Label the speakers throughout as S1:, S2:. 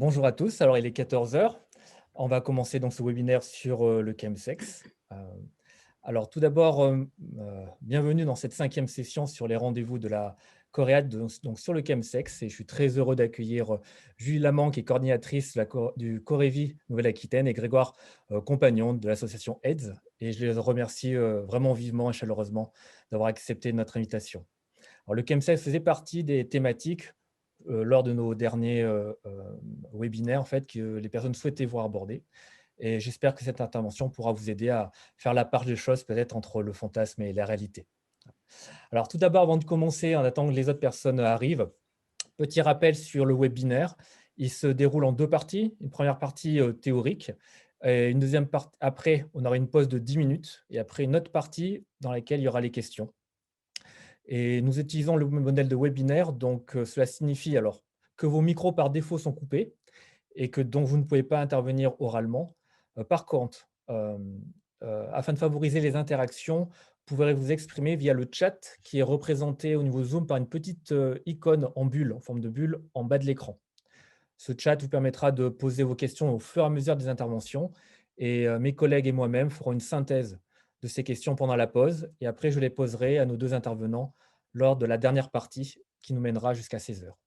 S1: Bonjour à tous, alors il est 14 heures. On va commencer donc ce webinaire sur le chemsex. Euh, alors tout d'abord, bienvenue dans cette 5e session sur les rendez-vous de la Coréade, donc sur le chemsex. Et je suis très heureux d'accueillir Julie Lamant, qui est coordinatrice du Corévi Nouvelle-Aquitaine, et Grégoire Compagnon de l'association AIDS. Et je les remercie vraiment vivement et chaleureusement d'avoir accepté notre invitation. Alors, le chemsex faisait partie des thématiques lors de nos derniers webinaires, en fait, que les personnes souhaitaient voir abordés. Et j'espère que cette intervention pourra vous aider à faire la part des choses, peut-être entre le fantasme et la réalité. Alors, tout d'abord, avant de commencer, en attendant que les autres personnes arrivent, petit rappel sur le webinaire. Il se déroule en 2 parties. Une première partie théorique, et une deuxième partie. Après, on aura une pause de 10 minutes, et après une autre partie dans laquelle il y aura les questions. Et nous utilisons le modèle de webinaire, donc cela signifie alors que vos micros par défaut sont coupés et que donc vous ne pouvez pas intervenir oralement. Par contre, afin de favoriser les interactions, vous pourrez vous exprimer via le chat qui est représenté au niveau Zoom par une petite icône en bulle, en forme de bulle, en bas de l'écran. Ce chat vous permettra de poser vos questions au fur et à mesure des interventions, et mes collègues et moi-même ferons une synthèse de ces questions pendant la pause, et après je les poserai à nos 2 intervenants lors de la dernière partie qui nous mènera jusqu'à 16 heures.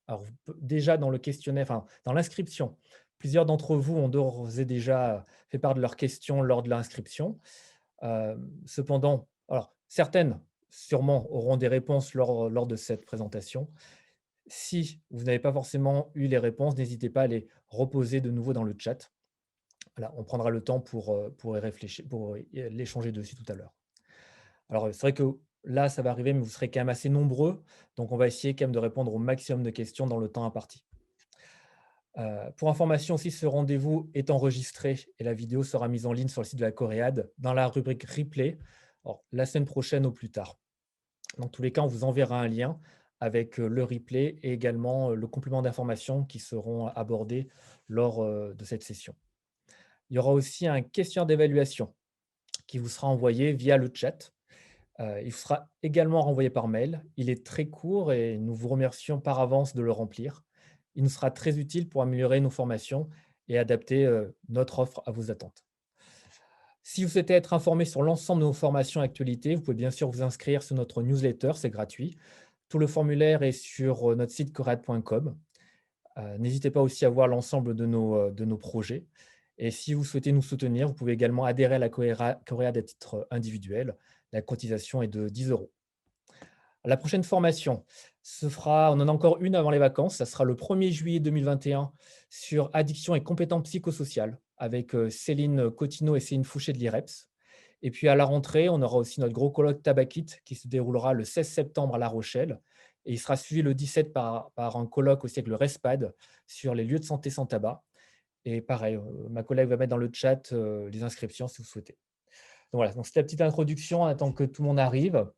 S1: Alors, déjà dans le questionnaire, enfin, dans l'inscription, plusieurs d'entre vous ont d'ores et déjà fait part de leurs questions lors de l'inscription. Cependant, alors, certaines sûrement auront des réponses lors de cette présentation. Si vous n'avez pas forcément eu les réponses, n'hésitez pas à les reposer de nouveau dans le chat. Voilà, on prendra le temps pour y réfléchir, pour l'échanger dessus tout à l'heure. Alors, c'est vrai que là, ça va arriver, mais vous serez quand même assez nombreux. Donc, on va essayer quand même de répondre au maximum de questions dans le temps imparti. Pour information aussi, ce rendez-vous est enregistré et la vidéo sera mise en ligne sur le site de la Coréade dans la rubrique replay, alors, la semaine prochaine au plus tard. Dans tous les cas, on vous enverra un lien avec le replay et également le complément d'informations qui seront abordés lors de cette session. Il y aura aussi un questionnaire d'évaluation qui vous sera envoyé via le chat. Il vous sera également renvoyé par mail. Il est très court et nous vous remercions par avance de le remplir. Il nous sera très utile pour améliorer nos formations et adapter notre offre à vos attentes. Si vous souhaitez être informé sur l'ensemble de nos formations et actualités, vous pouvez bien sûr vous inscrire sur notre newsletter, c'est gratuit. Tout le formulaire est sur notre site coréade.com. N'hésitez pas aussi à voir l'ensemble de nos projets. Et si vous souhaitez nous soutenir, vous pouvez également adhérer à la Coréade à titre individuel. La cotisation est de 10 euros. La prochaine formation, on en a encore une avant les vacances. Ça sera le 1er juillet 2021 sur addiction et compétences psychosociales avec Céline Cotineau et Céline Fouché de l'IREPS. Et puis à la rentrée, on aura aussi notre gros colloque Tabakite qui se déroulera le 16 septembre à La Rochelle. Et il sera suivi le 17 par un colloque aussi avec le RESPAD sur les lieux de santé sans tabac. Et pareil, ma collègue va mettre dans le chat les inscriptions si vous souhaitez. Donc voilà, donc c'était la petite introduction, attend que tout le monde arrive.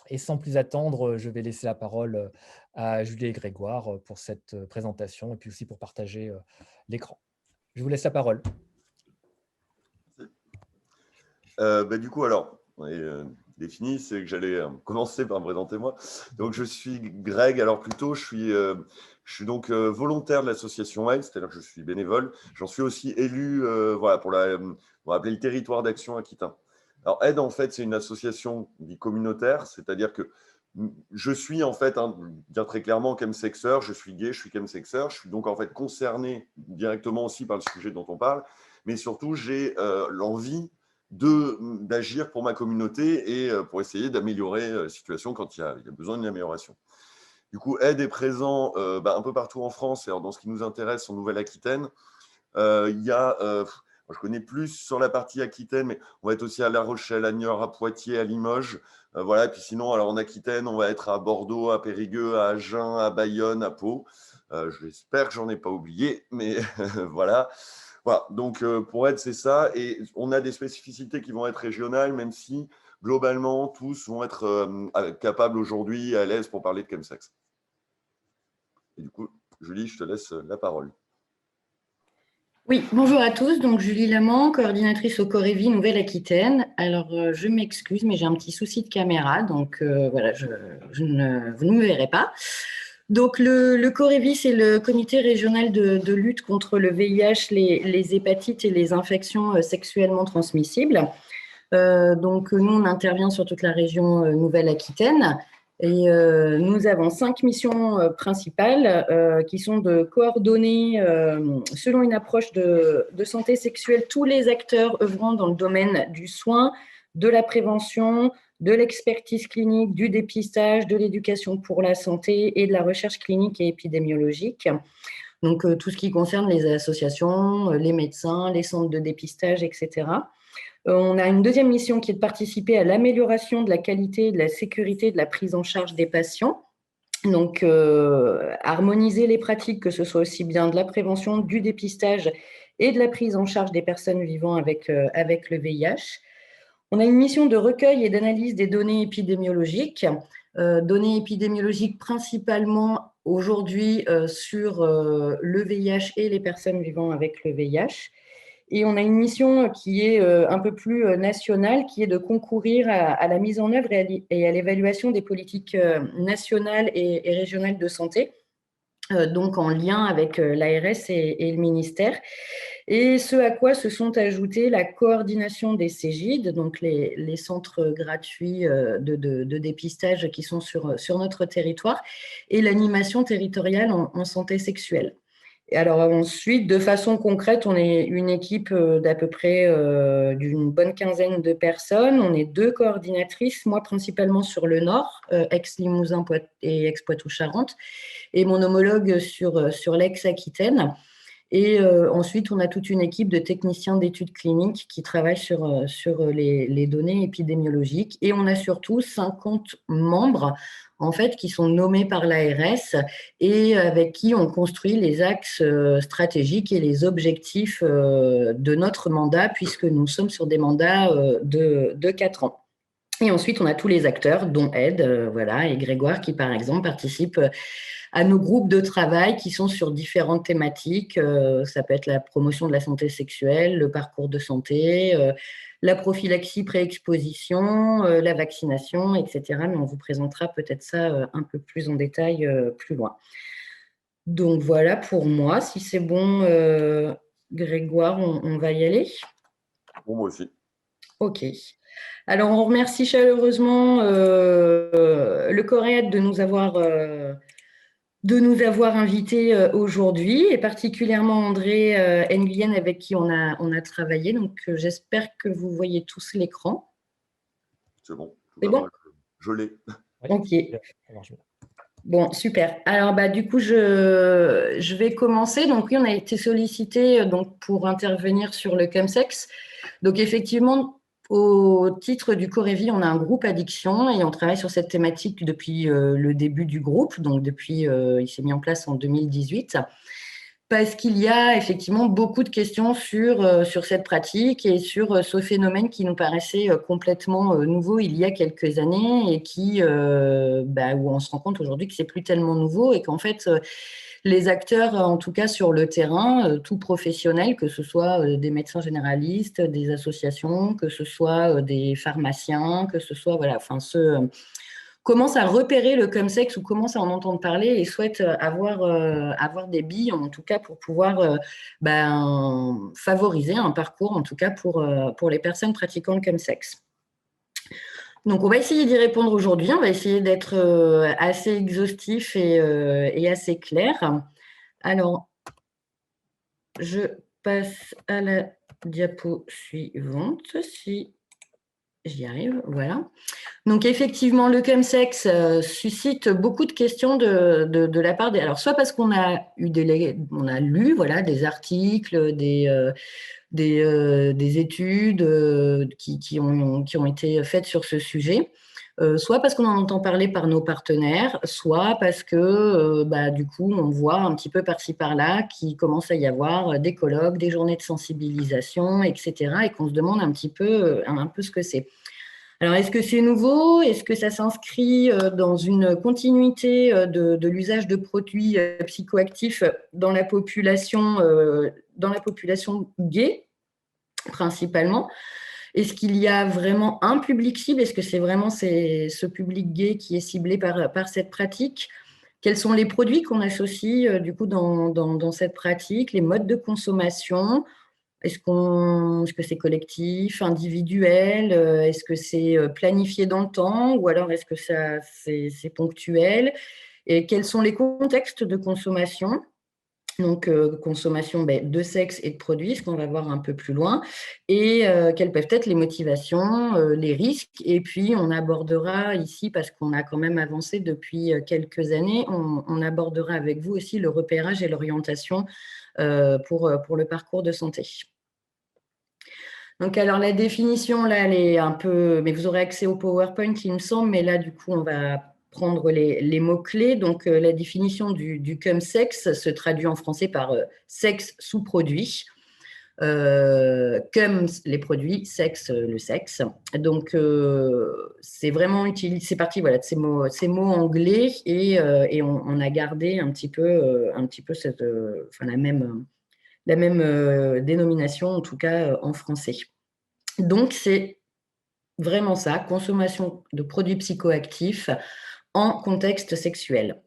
S1: Et sans plus attendre, je vais laisser la parole à Julie et Grégoire pour cette présentation et puis aussi pour partager l'écran. Je vous laisse la parole.
S2: Du coup, alors, on est défini, c'est que j'allais commencer par me présenter moi. Donc, je suis Greg, alors plutôt, je suis donc volontaire de l'association AIDS, c'est-à-dire que je suis bénévole. J'en suis aussi élu voilà, pour on va appeler le territoire d'action aquitain. Alors, AIDS, en fait, c'est une association dite communautaire, c'est-à-dire que je suis en fait, dire très clairement, chemsexeur, je suis gay, je suis chemsexeur, je suis donc en fait concerné directement aussi par le sujet dont on parle, mais surtout, j'ai l'envie d'agir pour ma communauté et pour essayer d'améliorer la situation quand il y a besoin d'une amélioration. Du coup, Aide est présent un peu partout en France, et alors, dans ce qui nous intéresse en Nouvelle-Aquitaine. Il y a, je connais plus sur la partie Aquitaine, mais on va être aussi à La Rochelle, à Niort, à Poitiers, à Limoges. Voilà. Et puis sinon, alors en Aquitaine, on va être à Bordeaux, à Périgueux, à Agen, à Bayonne, à Pau. J'espère que j'en ai pas oublié, mais voilà. Voilà, donc pour être, c'est ça. Et on a des spécificités qui vont être régionales, même si globalement, tous vont être capables aujourd'hui, à l'aise pour parler de chemsex. Et du coup, Julie, je te laisse la parole.
S3: Oui, bonjour à tous. Donc, Julie Lamant, coordinatrice au Corévi Nouvelle-Aquitaine. Alors, je m'excuse, mais j'ai un petit souci de caméra. Donc, voilà, vous ne me verrez pas. Donc, le COREVI, c'est le comité régional de lutte contre le VIH, les hépatites et les infections sexuellement transmissibles. Donc, nous, on intervient sur toute la région Nouvelle-Aquitaine. Et nous avons 5 missions principales qui sont de coordonner, selon une approche de santé sexuelle, tous les acteurs œuvrant dans le domaine du soin, de la prévention, de l'expertise clinique, du dépistage, de l'éducation pour la santé et de la recherche clinique et épidémiologique. Donc, tout ce qui concerne les associations, les médecins, les centres de dépistage, etc. On a une deuxième mission qui est de participer à l'amélioration de la qualité et de la sécurité de la prise en charge des patients. Donc, harmoniser les pratiques, que ce soit aussi bien de la prévention, du dépistage et de la prise en charge des personnes vivant avec le VIH. On a une mission de recueil et d'analyse des données épidémiologiques. Données épidémiologiques principalement aujourd'hui sur le VIH et les personnes vivant avec le VIH. Et on a une mission qui est un peu plus nationale, qui est de concourir à la mise en œuvre et à l'évaluation des politiques nationales et régionales de santé, donc en lien avec l'ARS et le ministère. Et ce à quoi se sont ajoutés la coordination des CEGID, donc les centres gratuits de dépistage qui sont sur notre territoire, et l'animation territoriale en santé sexuelle. Et alors ensuite, de façon concrète, on est une équipe d'à peu près d'une bonne quinzaine de personnes. On est 2 coordinatrices, moi principalement sur le Nord, Aix-Limousin et Aix-Poitou-Charentes, et mon homologue sur l'Aix-Aquitaine. Et ensuite, on a toute une équipe de techniciens d'études cliniques qui travaillent sur les données épidémiologiques. Et on a surtout 50 membres en fait, qui sont nommés par l'ARS et avec qui on construit les axes stratégiques et les objectifs de notre mandat, puisque nous sommes sur des mandats de 4 ans. Et ensuite, on a tous les acteurs, dont Ed, voilà, et Grégoire, qui, par exemple, participent à nos groupes de travail qui sont sur différentes thématiques. Ça peut être la promotion de la santé sexuelle, le parcours de santé, la prophylaxie pré-exposition, la vaccination, etc. Mais on vous présentera peut-être ça un peu plus en détail plus loin. Donc voilà pour moi. Si c'est bon, Grégoire, on va y aller.
S2: Bon, moi aussi.
S3: OK. Alors, on remercie chaleureusement le CORED de nous avoir invités aujourd'hui, et particulièrement André Nguyen avec qui on a travaillé. Donc, j'espère que vous voyez tous l'écran.
S2: C'est bon.
S3: C'est bon ?
S2: Je l'ai.
S3: OK. Bon, super. Alors, du coup, je vais commencer. Donc, oui, on a été sollicité pour intervenir sur le chemsex. Donc, effectivement, au titre du COREVI, on a un groupe addiction et on travaille sur cette thématique depuis le début du groupe. Donc, il s'est mis en place en 2018. Parce qu'il y a effectivement beaucoup de questions sur cette pratique et sur ce phénomène qui nous paraissait complètement nouveau il y a quelques années et où on se rend compte aujourd'hui que c'est plus tellement nouveau et qu'en fait, les acteurs, en tout cas sur le terrain, tout professionnels, que ce soit des médecins généralistes, des associations, que ce soit des pharmaciens, que ce soit, ceux commencent à repérer le chemsex ou commencent à en entendre parler et souhaitent avoir des billes, en tout cas, pour pouvoir favoriser un parcours, en tout cas, pour les personnes pratiquant le chemsex. Donc, on va essayer d'y répondre aujourd'hui. On va essayer d'être assez exhaustif et assez clair. Alors, je passe à la diapo suivante, si j'y arrive, voilà. Donc, effectivement, le chemsex suscite beaucoup de questions de la part des… Alors, soit parce qu'on a lu des articles, des études qui ont été faites sur ce sujet, soit parce qu'on en entend parler par nos partenaires, soit parce que du coup, on voit un petit peu par-ci par-là qu'il commence à y avoir des colloques, des journées de sensibilisation, etc. et qu'on se demande un peu ce que c'est. Alors, est-ce que c'est nouveau ? Est-ce que ça s'inscrit dans une continuité de l'usage de produits psychoactifs dans la population gay, principalement ? Est-ce qu'il y a vraiment un public cible ? Est-ce que c'est vraiment ce public gay qui est ciblé par cette pratique ? Quels sont les produits qu'on associe du coup dans cette pratique, les modes de consommation? Est-ce que c'est collectif, individuel? Est-ce que c'est planifié dans le temps ou alors est-ce que c'est ponctuel? Et quels sont les contextes de consommation? Donc, consommation de sexe et de produits, ce qu'on va voir un peu plus loin, et quelles peuvent être les motivations, les risques. Et puis, on abordera ici, parce qu'on a quand même avancé depuis quelques années, on abordera avec vous aussi le repérage et l'orientation pour le parcours de santé. Donc, alors, la définition, là, elle est un peu… Mais vous aurez accès au PowerPoint, il me semble, mais là, du coup, on va prendre les mots-clés. Donc, la définition du cum-sexe se traduit en français par sexe sous-produit. Cum, les produits, sexe, le sexe. Donc, c'est vraiment utilisé, c'est parti voilà, de ces mots anglais et on a gardé un petit peu cette, la même dénomination, en tout cas en français. Donc, c'est vraiment ça, consommation de produits psychoactifs en contexte sexuel.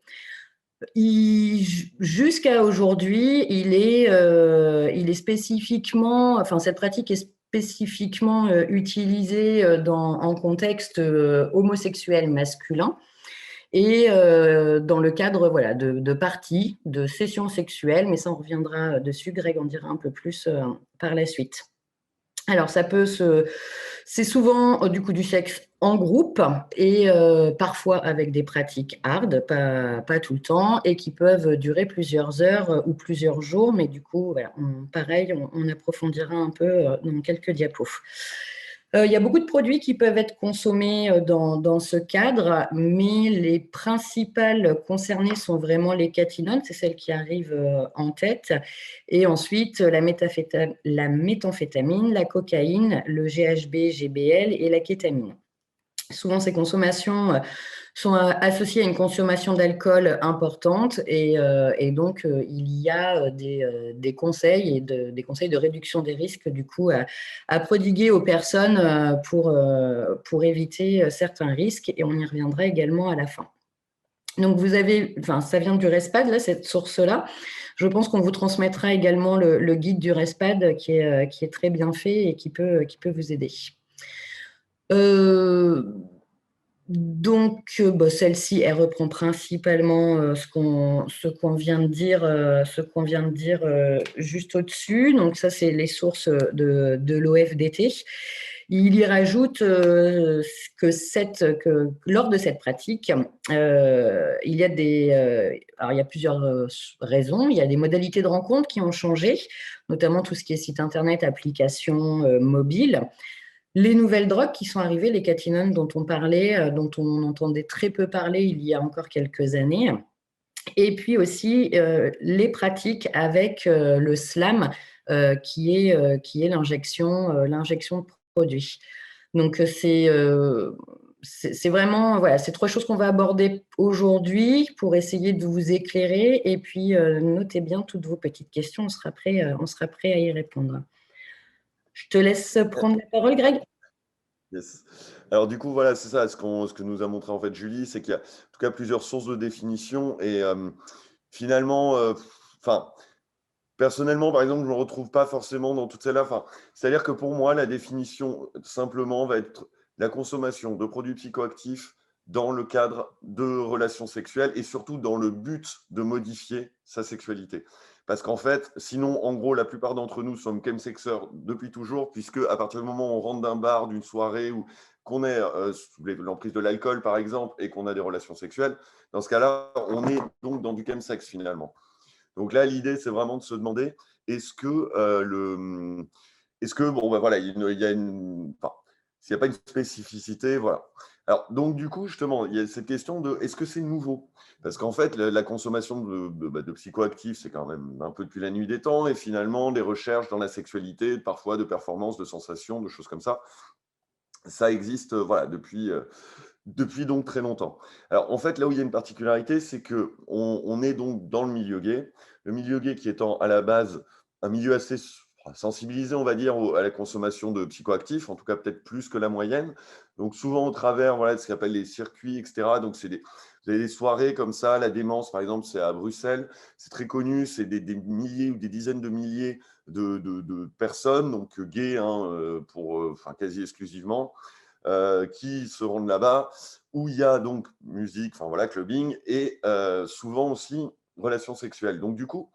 S3: Jusqu'à aujourd'hui, il est spécifiquement, enfin cette pratique est spécifiquement utilisée en contexte homosexuel masculin et dans le cadre voilà, de parties, de sessions sexuelles, mais ça on reviendra dessus, Greg en dira un peu plus par la suite. Alors, c'est souvent du coup du sexe en groupe et parfois avec des pratiques hard, pas tout le temps, et qui peuvent durer plusieurs heures ou plusieurs jours. Mais du coup, voilà, pareil, on approfondira un peu dans quelques diapos. Il y a beaucoup de produits qui peuvent être consommés dans ce cadre, mais les principales concernées sont vraiment les catinones, c'est celles qui arrivent en tête, et ensuite la méthamphétamine, la cocaïne, le GHB, GBL et la kétamine. Souvent, ces consommations sont associées à une consommation d'alcool importante et donc il y a des conseils et des conseils de réduction des risques du coup à prodiguer aux personnes pour éviter certains risques et on y reviendra également à la fin. Donc vous avez, enfin ça vient du RESPAD là, cette source-là. Je pense qu'on vous transmettra également le guide du RESPAD qui est très bien fait et qui peut vous aider. Donc, celle-ci, elle reprend principalement ce qu'on vient de dire, juste au-dessus. Donc, ça, c'est les sources de l'OFDT. Il y rajoute que lors de cette pratique, il y a plusieurs raisons. Il y a des modalités de rencontre qui ont changé, notamment tout ce qui est site internet, applications mobiles. Les nouvelles drogues qui sont arrivées, les catinones dont on parlait, dont on entendait très peu parler il y a encore quelques années. Et puis aussi les pratiques avec le SLAM, qui est l'injection de produits. Donc c'est vraiment, voilà, c'est trois choses qu'on va aborder aujourd'hui pour essayer de vous éclairer. Et puis notez bien toutes vos petites questions, on sera prêt à y répondre. Je te laisse prendre la parole, Greg.
S2: Yes. Alors du coup, voilà, c'est ça, ce que nous a montré en fait Julie, c'est qu'il y a en tout cas plusieurs sources de définition et finalement, personnellement, par exemple, je ne me retrouve pas forcément dans toutes celles-là. C'est-à-dire que pour moi, la définition simplement va être la consommation de produits psychoactifs dans le cadre de relations sexuelles et surtout dans le but de modifier sa sexualité. Parce qu'en fait, sinon, en gros, la plupart d'entre nous sommes chemsexeurs depuis toujours, puisque à partir du moment où on rentre d'un bar, d'une soirée, ou qu'on est sous l'emprise de l'alcool, par exemple, et qu'on a des relations sexuelles, dans ce cas-là, on est donc dans du chemsex finalement. Donc là, l'idée, c'est vraiment de se demander, est-ce que voilà, il y a s'il n'y a pas une spécificité, voilà. Alors, donc, du coup, justement, il y a cette question de est-ce que c'est nouveau? Parce qu'en fait, la consommation de psychoactifs, c'est quand même un peu depuis la nuit des temps, et finalement, les recherches dans la sexualité, parfois de performance, de sensations, de choses comme ça existe voilà, depuis donc très longtemps. Alors, en fait, là où il y a une particularité, c'est qu'on est donc dans le milieu gay. Le milieu gay qui étant à la base un milieu assez sensibilisé, on va dire, à la consommation de psychoactifs, en tout cas peut-être plus que la moyenne. Donc, souvent au travers voilà, de ce qu'on appelle les circuits, etc. Donc, c'est Vous avez des soirées comme ça, la démence, par exemple, c'est à Bruxelles, c'est très connu, c'est des milliers ou des dizaines de milliers de personnes, donc gays, hein, enfin, quasi exclusivement, qui se rendent là-bas, où il y a donc musique, enfin voilà, clubbing, et souvent aussi relations sexuelles. Donc du coup,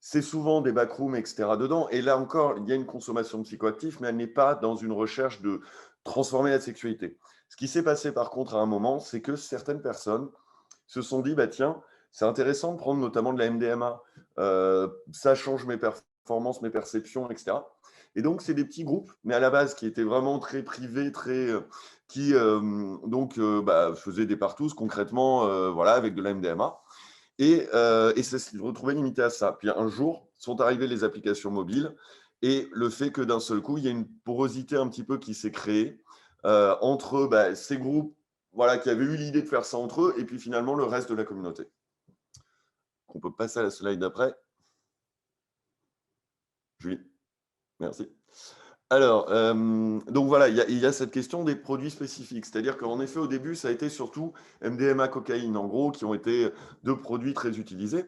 S2: c'est souvent des backrooms, etc. dedans. Et là encore, il y a une consommation de psychoactifs, mais elle n'est pas dans une recherche de transformer la sexualité. Ce qui s'est passé par contre à un moment, c'est que certaines personnes se sont dit, bah tiens, c'est intéressant de prendre notamment de la MDMA. Ça change mes performances, mes perceptions, etc. Et donc, c'est des petits groupes, mais à la base, qui étaient vraiment très privés, qui faisaient des partous concrètement, voilà, avec de la MDMA. Et ça s'est retrouvé limité à ça. Puis un jour, sont arrivées les applications mobiles et le fait que d'un seul coup, il y a une porosité un petit peu qui s'est créée entre ces groupes, voilà, qui avaient eu l'idée de faire ça entre eux et puis finalement le reste de la communauté. On peut passer à la slide d'après. Julie, merci. Alors, donc voilà, il y a cette question des produits spécifiques. C'est-à-dire qu'en effet, au début, ça a été surtout MDMA, cocaïne, en gros, qui ont été deux produits très utilisés.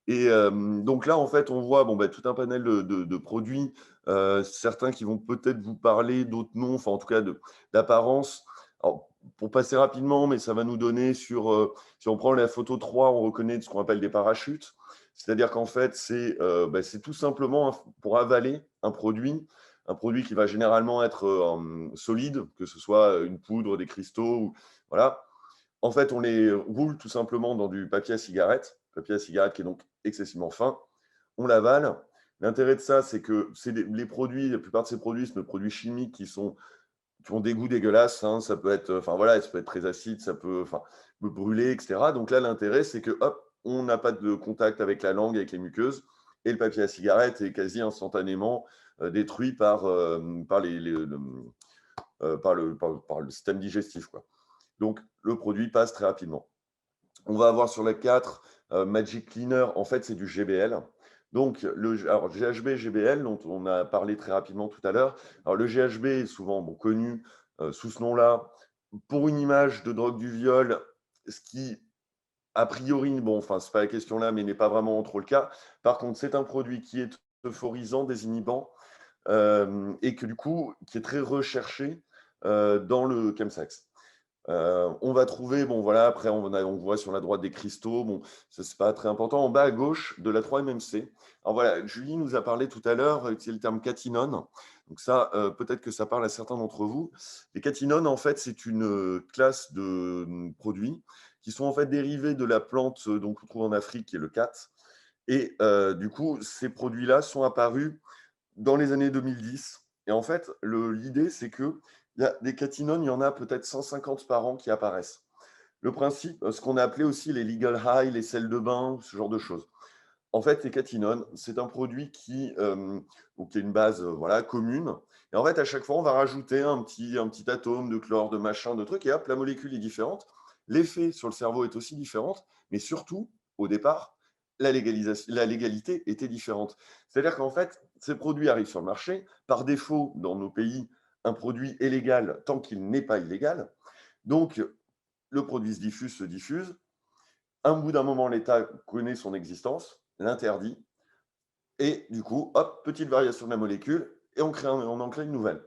S2: Et donc là, en fait, on voit tout un panel de produits, certains qui vont peut-être vous parler, d'autres non, enfin en tout cas d'apparence. Alors, pour passer rapidement, mais ça va nous donner si on prend la photo 3, on reconnaît ce qu'on appelle des parachutes. C'est-à-dire qu'en fait, c'est tout simplement pour avaler un produit qui va généralement être solide, que ce soit une poudre, des cristaux, voilà. En fait, on les roule tout simplement dans du papier à cigarette qui est donc excessivement fin. On l'avale. L'intérêt de ça, c'est que les produits, la plupart de ces produits, sont des produits chimiques qui ont des goûts dégueulasses, hein. Ça peut être, enfin voilà, ça peut être très acide, ça peut, brûler, etc. Donc là, l'intérêt, c'est que hop, on n'a pas de contact avec la langue, avec les muqueuses, et le papier à cigarette est quasi instantanément détruit par le système digestif, quoi. Donc, le produit passe très rapidement. On va avoir sur la 4 Magic Cleaner, en fait, c'est du GBL. Donc, alors GHB, GBL, dont on a parlé très rapidement tout à l'heure. Alors, le GHB est souvent connu sous ce nom-là pour une image de drogue du viol, ce qui, a priori, c'est pas la question là, mais n'est pas vraiment trop le cas. Par contre, c'est un produit qui est euphorisant, désinhibant, et que du coup, qui est très recherché dans le chemsex. On va trouver, après on voit sur la droite des cristaux, ça c'est pas très important. En bas à gauche de la 3-MMC. Alors voilà, Julie nous a parlé tout à l'heure, c'est le terme catinone. Donc ça, peut-être que ça parle à certains d'entre vous. Les catinones, en fait, c'est une classe de produits qui sont en fait dérivés de la plante donc, qu'on trouve en Afrique, qui est le cat. Et du coup, ces produits-là sont apparus dans les années 2010. Et en fait, l'idée, c'est que il y a des catinones, il y en a peut-être 150 par an qui apparaissent. Le principe, ce qu'on a appelé aussi les legal high, les sels de bain, ce genre de choses. En fait, les catinones, c'est un produit qui a une base voilà, commune. Et en fait, à chaque fois, on va rajouter un petit atome de chlore, de machin, de trucs, et hop, la molécule est différente. L'effet sur le cerveau est aussi différent, mais surtout, au départ, la légalité était différente. C'est-à-dire qu'en fait, ces produits arrivent sur le marché. Par défaut, dans nos pays, un produit est légal tant qu'il n'est pas illégal. Donc, le produit se diffuse. Un bout d'un moment, l'État connaît son existence, l'interdit, et du coup, hop, petite variation de la molécule, et on en crée une nouvelle.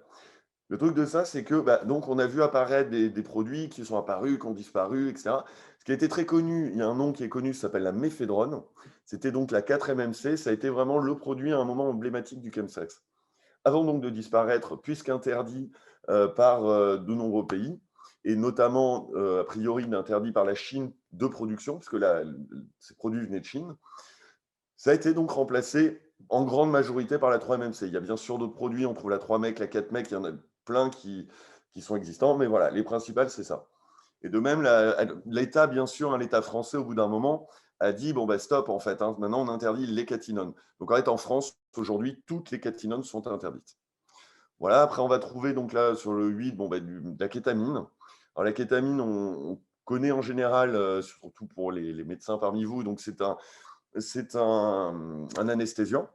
S2: Le truc de ça, c'est que donc on a vu apparaître des produits qui sont apparus, qui ont disparu, etc. Ce qui a été très connu, il y a un nom qui est connu, ça s'appelle la méphédrone. C'était donc la 4-MMC, ça a été vraiment le produit à un moment emblématique du chemsex. Avant donc de disparaître, puisqu'interdit par de nombreux pays, et notamment, a priori, interdit par la Chine de production, puisque ces produits venaient de Chine, ça a été donc remplacé en grande majorité par la 3-MMC. Il y a bien sûr d'autres produits, on trouve la 3-mec, la 4-mec, il y en a plein qui sont existants, mais voilà, les principales, c'est ça. Et de même, l'État, bien sûr, l'État français, au bout d'un moment, a dit, stop, en fait, hein, maintenant on interdit les catinones. Donc en fait, en France, aujourd'hui, toutes les catinones sont interdites. Voilà, après on va trouver donc là sur le 8 de la kétamine. Alors la kétamine, on connaît en général, surtout pour les médecins parmi vous, donc c'est un anesthésiant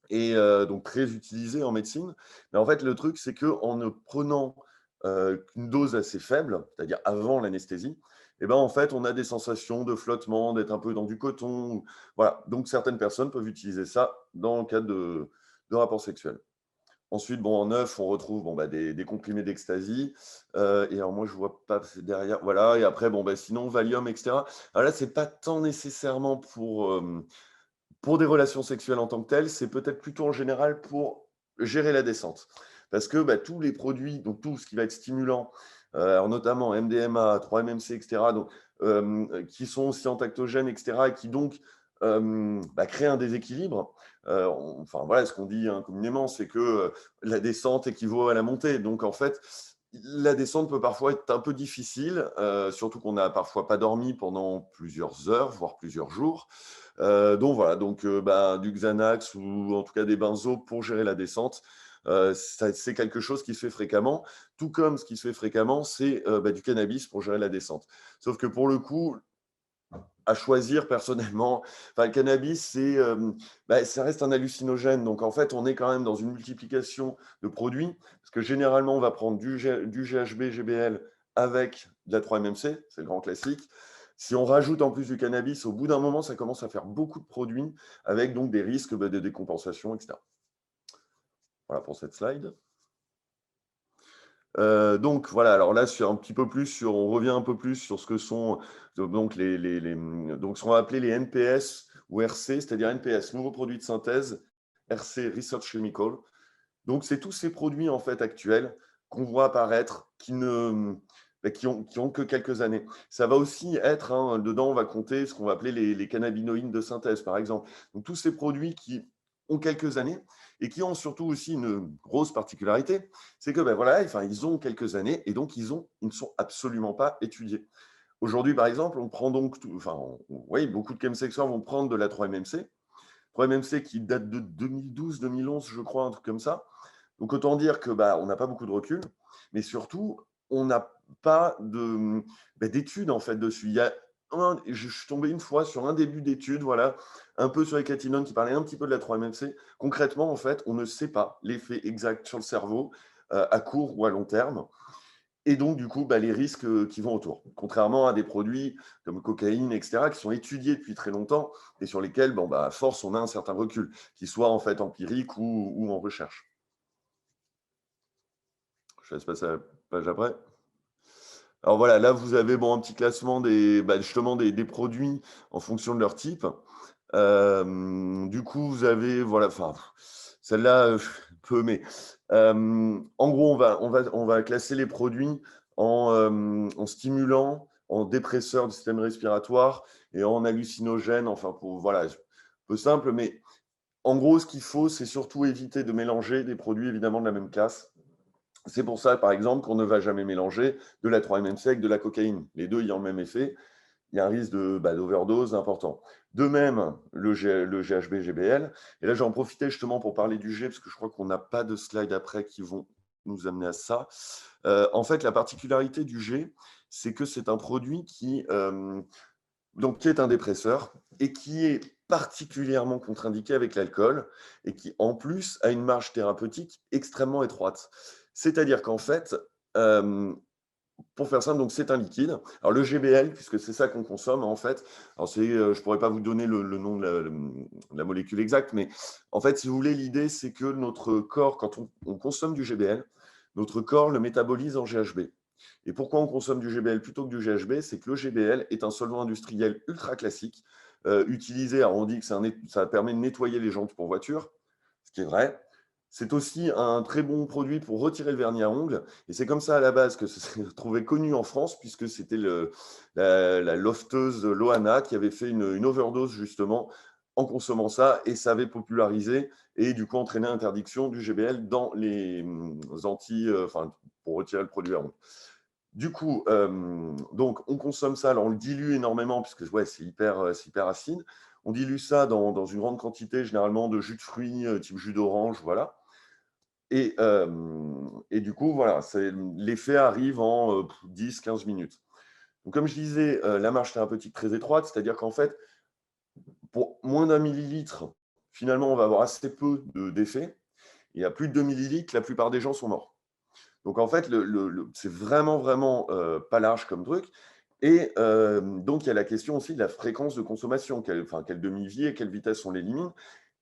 S2: et donc très utilisé en médecine. Mais en fait, le truc, c'est qu'en ne prenant qu'une dose assez faible, c'est-à-dire avant l'anesthésie, et ben, en fait, on a des sensations de flottement, d'être un peu dans du coton. Voilà. Donc, certaines personnes peuvent utiliser ça dans le cadre de rapports sexuels. Ensuite, bon, en neuf, on retrouve bon, bah, des comprimés d'ecstasy. Et alors, moi, je ne vois pas, c'est derrière. Voilà. Et après, bon, bah, sinon, Valium, etc. Alors là, ce n'est pas tant nécessairement pour des relations sexuelles en tant que telles, c'est peut-être plutôt en général pour gérer la descente. Parce que bah, tous les produits, donc tout ce qui va être stimulant, alors notamment MDMA, 3-MMC, etc., donc, qui sont aussi entactogènes, etc., et qui donc bah, créent un déséquilibre. Enfin, voilà, ce qu'on dit communément, c'est que la descente équivaut à la montée. Donc, en fait, la descente peut parfois être un peu difficile, surtout qu'on n'a parfois pas dormi pendant plusieurs heures, voire plusieurs jours. Donc voilà, donc bah, du Xanax ou en tout cas des benzos pour gérer la descente, c'est quelque chose qui se fait fréquemment. Tout comme ce qui se fait fréquemment, c'est bah, du cannabis pour gérer la descente. Sauf que pour le coup, à choisir personnellement, enfin, le cannabis, bah, ça reste un hallucinogène. Donc en fait, on est quand même dans une multiplication de produits, parce que généralement, on va prendre du GHB, GBL avec de la 3-MMC, c'est le grand classique. Si on rajoute en plus du cannabis, au bout d'un moment, ça commence à faire beaucoup de produits, avec donc des risques de décompensation, etc. Voilà pour cette slide. Donc voilà, alors là, on revient un peu plus sur ce que sont donc donc ce qu'on va appeler les NPS ou RC, c'est-à-dire NPS, nouveaux produits de synthèse, RC, Research Chemical. Donc c'est tous ces produits en fait actuels qu'on voit apparaître qui ont que quelques années. Ça va aussi être, dedans, on va compter ce qu'on va appeler les cannabinoïdes de synthèse, par exemple. Donc tous ces produits qui ont quelques années et qui ont surtout aussi une grosse particularité, c'est que ben voilà, enfin, ils ont quelques années et donc ils ne sont absolument pas étudiés. Aujourd'hui, par exemple, on prend donc, oui, beaucoup de chemsexuels vont prendre de la 3-MMC, 3-MMC qui date de 2012-2011, je crois, un truc comme ça. Donc autant dire que bah, on n'a pas beaucoup de recul, mais surtout, on n'a pas d'études en fait dessus. Je suis tombé une fois sur un début d'étude, voilà, un peu sur les catinones qui parlait un petit peu de la 3-MMC. Concrètement, en fait, on ne sait pas l'effet exact sur le cerveau à court ou à long terme. Et donc, du coup, bah, les risques qui vont autour. Contrairement à des produits comme cocaïne, etc., qui sont étudiés depuis très longtemps et sur lesquels, bon, bah, à force, on a un certain recul, qu'il soit en fait empirique ou en recherche. Je laisse passer à la page après. Alors voilà, là, vous avez bon, un petit classement justement des produits en fonction de leur type. Du coup, vous avez, voilà, enfin, celle-là, peu, mais en gros, on va classer les produits en stimulants, en dépresseurs du système respiratoire et en hallucinogènes. Enfin, voilà, un peu simple, mais en gros, ce qu'il faut, c'est surtout éviter de mélanger des produits évidemment de la même classe. C'est pour ça, par exemple, qu'on ne va jamais mélanger de la 3-MMC avec de la cocaïne. Les deux ayant le même effet, il y a un risque d'overdose important. De même, le GHB, GBL. Et là, j'en profitais justement pour parler du G, parce que je crois qu'on n'a pas de slides après qui vont nous amener à ça. En fait, la particularité du G, c'est que c'est un produit qui est un dépresseur et qui est particulièrement contre-indiqué avec l'alcool et qui, en plus, a une marge thérapeutique extrêmement étroite. C'est-à-dire qu'en fait, pour faire simple, donc c'est un liquide. Alors le GBL, puisque c'est ça qu'on consomme en fait, alors je ne pourrais pas vous donner le nom de la molécule exacte, mais en fait, si vous voulez, l'idée, c'est que notre corps, quand on consomme du GBL, notre corps le métabolise en GHB. Et pourquoi on consomme du GBL plutôt que du GHB? C'est que le GBL est un solvant industriel ultra classique, utilisé, alors on dit que ça permet de nettoyer les jantes pour voiture, ce qui est vrai. C'est aussi un très bon produit pour retirer le vernis à ongles. Et c'est comme ça à la base que ça s'est trouvé connu en France, puisque c'était la lofteuse Loana qui avait fait une overdose justement en consommant ça, et ça avait popularisé et du coup entraîné l'interdiction du GBL dans les pour retirer le produit à ongles. Du coup, donc on consomme ça, alors on le dilue énormément, puisque ouais, c'est hyper acide. On dilue ça dans une grande quantité, généralement de jus de fruits, type jus d'orange, voilà. Et du coup, voilà, l'effet arrive en 10-15 minutes. Donc, comme je disais, la marge thérapeutique très étroite, c'est-à-dire qu'en fait, pour moins d'un millilitre, finalement, on va avoir assez peu d'effet. Et à plus de 2 millilitres, la plupart des gens sont morts. Donc, en fait, c'est vraiment, vraiment pas large comme truc. Et donc, il y a la question aussi de la fréquence de consommation, quelle demi-vie et quelle vitesse on l'élimine.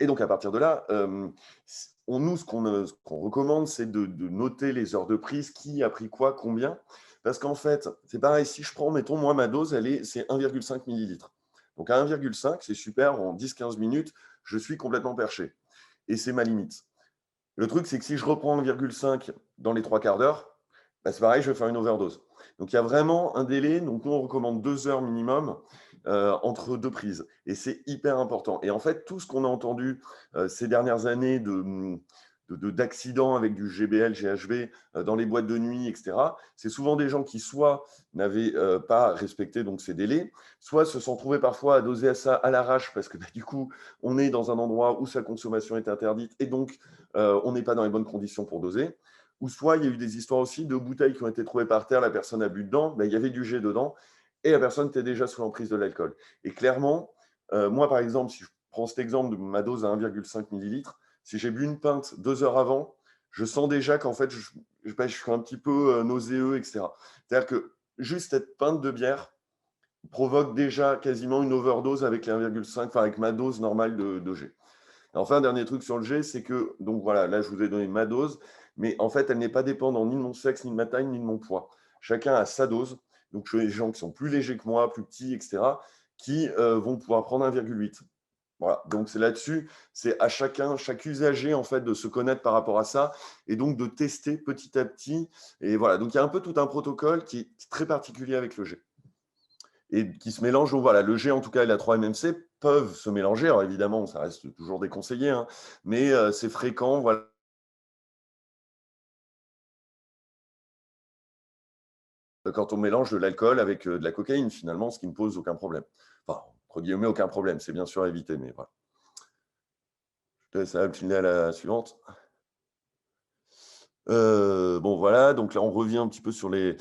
S2: Et donc, à partir de là, nous, ce qu'on recommande, c'est de noter les heures de prise, qui a pris quoi, combien. Parce qu'en fait, c'est pareil, si je prends, mettons, moi, ma dose, c'est 1,5 millilitres. Donc, à 1,5, c'est super, en 10-15 minutes, je suis complètement perché. Et c'est ma limite. Le truc, c'est que si je reprends 1,5 dans les 3/4 d'heure, bah, c'est pareil, je vais faire une overdose. Donc, il y a vraiment un délai. Donc, nous, on recommande 2 heures minimum entre deux prises. Et c'est hyper important. Et en fait, tout ce qu'on a entendu ces dernières années d'accidents avec du GBL, GHB dans les boîtes de nuit, etc., c'est souvent des gens qui soit n'avaient pas respecté donc, ces délais, soit se sont trouvés parfois à doser ça à l'arrache parce que bah, du coup, on est dans un endroit où sa consommation est interdite et donc on n'est pas dans les bonnes conditions pour doser. Ou soit il y a eu des histoires aussi de bouteilles qui ont été trouvées par terre, la personne a bu dedans, ben, il y avait du jet dedans et la personne était déjà sous l'emprise de l'alcool. Et clairement, moi par exemple, si je prends cet exemple de ma dose à 1,5 millilitres, si j'ai bu une pinte 2 heures avant, je sens déjà qu'en fait, je suis un petit peu nauséeux, etc. C'est-à-dire que juste cette pinte de bière provoque déjà quasiment une overdose avec les 1,5, enfin avec ma dose normale de G. Enfin, un dernier truc sur le G, c'est que, donc voilà, là, je vous ai donné ma dose, mais en fait, elle n'est pas dépendante ni de mon sexe, ni de ma taille, ni de mon poids. Chacun a sa dose. Donc, je veux des gens qui sont plus légers que moi, plus petits, etc., qui vont pouvoir prendre 1,8. Voilà, donc c'est là-dessus, c'est à chacun, chaque usager, en fait, de se connaître par rapport à ça et donc de tester petit à petit. Et voilà, donc il y a un peu tout un protocole qui est très particulier avec le G et qui se mélangent. Donc voilà, le G en tout cas et la 3-MMC peuvent se mélanger. Alors évidemment, ça reste toujours déconseillé, hein, mais c'est fréquent. Voilà. Quand on mélange de l'alcool avec de la cocaïne, finalement, ce qui ne pose aucun problème. Enfin, entre guillemets, aucun problème. C'est bien sûr à éviter, mais voilà. Je te laisse filer à la suivante. Bon, voilà, donc là, on revient un petit peu sur les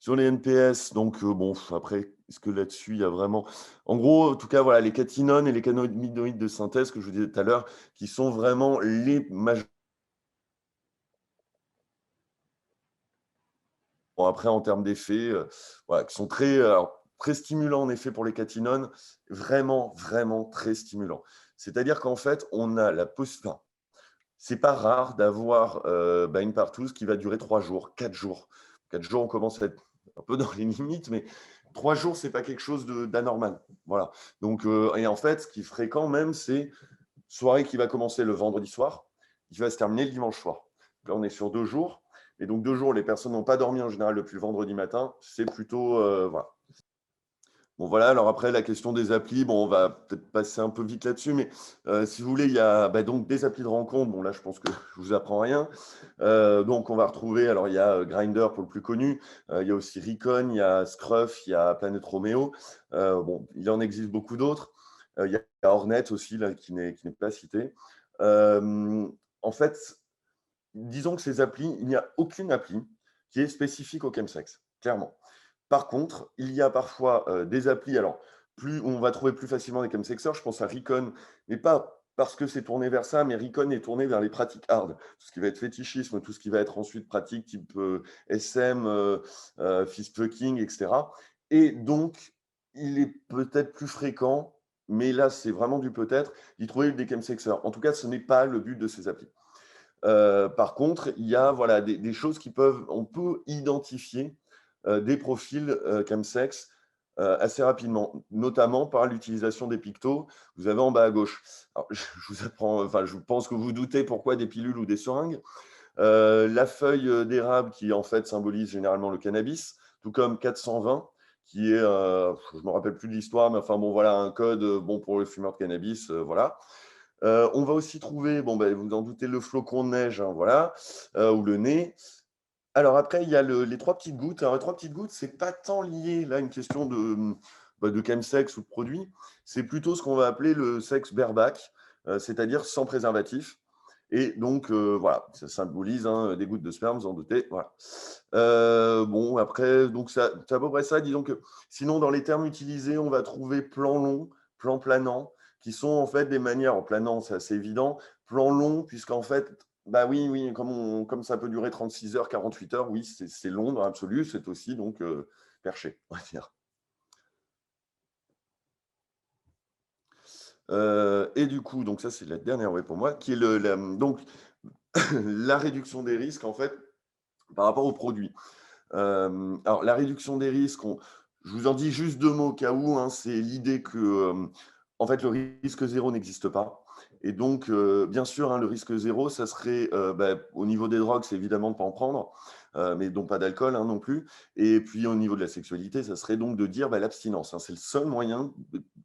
S2: NPS. Donc, bon, après, est-ce que là-dessus, il y a vraiment. En gros, en tout cas, voilà, les catinones et les cannabinoïdes de synthèse que je vous disais tout à l'heure, qui sont vraiment les majeurs. Bon, après, en termes d'effets, voilà, qui sont très stimulants en effet pour les catinones, vraiment, vraiment très stimulants. C'est-à-dire qu'en fait, on a la possibilité. Enfin, c'est pas rare d'avoir une partouze qui va durer 3 jours, 4 jours. 4 jours, on commence à être un peu dans les limites, mais 3 jours, c'est pas quelque chose d'anormal. Voilà. Donc, et en fait, ce qui est fréquent même, c'est soirée qui va commencer le vendredi soir, qui va se terminer le dimanche soir. Là, on est sur 2 jours. Et donc, 2 jours, les personnes n'ont pas dormi en général depuis le vendredi matin. C'est plutôt. Voilà. Bon, voilà. Alors, après, la question des applis, bon, on va peut-être passer un peu vite là-dessus. Mais si vous voulez, il y a donc des applis de rencontre. Bon, là, je pense que je vous apprends rien. Donc, on va retrouver. Alors, il y a Grindr pour le plus connu. Il y a aussi Recon, il y a Scruff, il y a Planet Romeo. Bon, il en existe beaucoup d'autres. Il y a Hornet aussi, là, qui n'est pas cité. En fait, disons que ces applis, il n'y a aucune appli qui est spécifique au chemsex, clairement. Par contre, il y a parfois des applis, alors, on va trouver plus facilement des chemsexers, je pense à Recon, mais pas parce que c'est tourné vers ça, mais Recon est tourné vers les pratiques hard, tout ce qui va être fétichisme, tout ce qui va être ensuite pratique type SM, fist fucking, etc. Et donc, il est peut-être plus fréquent, mais là, c'est vraiment du peut-être, d'y trouver des chemsexers. En tout cas, ce n'est pas le but de ces applis. Par contre, il y a voilà, des choses on peut identifier des profils chemsex assez rapidement, notamment par l'utilisation des pictos. Vous avez en bas à gauche. Alors, je vous apprends, enfin, je pense que vous doutez pourquoi des pilules ou des seringues. La feuille d'érable qui en fait symbolise généralement le cannabis, tout comme 420 qui est, je ne me rappelle plus de l'histoire, mais enfin bon voilà, un code bon pour les fumeurs de cannabis, voilà. On va aussi trouver, bon, ben, vous en doutez, le flocon de neige, hein, voilà, ou le nez. Alors après, il y a les trois petites gouttes. Alors les trois petites gouttes, c'est pas tant lié là à une question de chemsex ou de produit. C'est plutôt ce qu'on va appeler le sexe bareback, c'est-à-dire sans préservatif. Et donc, voilà, ça symbolise hein, des gouttes de sperme, vous en doutez. Voilà. Bon, après, donc c'est à peu près ça. Disons que sinon, dans les termes utilisés, on va trouver plan long, plan planant, qui sont en fait des manières, en planant, c'est assez évident, plan long, puisqu'en fait, Bah oui, oui, comme ça peut durer 36 heures, 48 heures, oui, c'est long dans l'absolu, c'est aussi donc perché, on va dire. Et du coup, donc ça, c'est la dernière ouais, pour moi, qui est donc la réduction des risques, en fait, par rapport aux produits. Alors, la réduction des risques, je vous en dis juste deux mots au cas où, hein, c'est l'idée que, en fait, le risque zéro n'existe pas. Et donc, bien sûr, hein, le risque zéro, ça serait, au niveau des drogues, c'est évidemment de ne pas en prendre, mais donc pas d'alcool hein, non plus. Et puis, au niveau de la sexualité, ça serait donc de dire l'abstinence, hein, c'est le seul moyen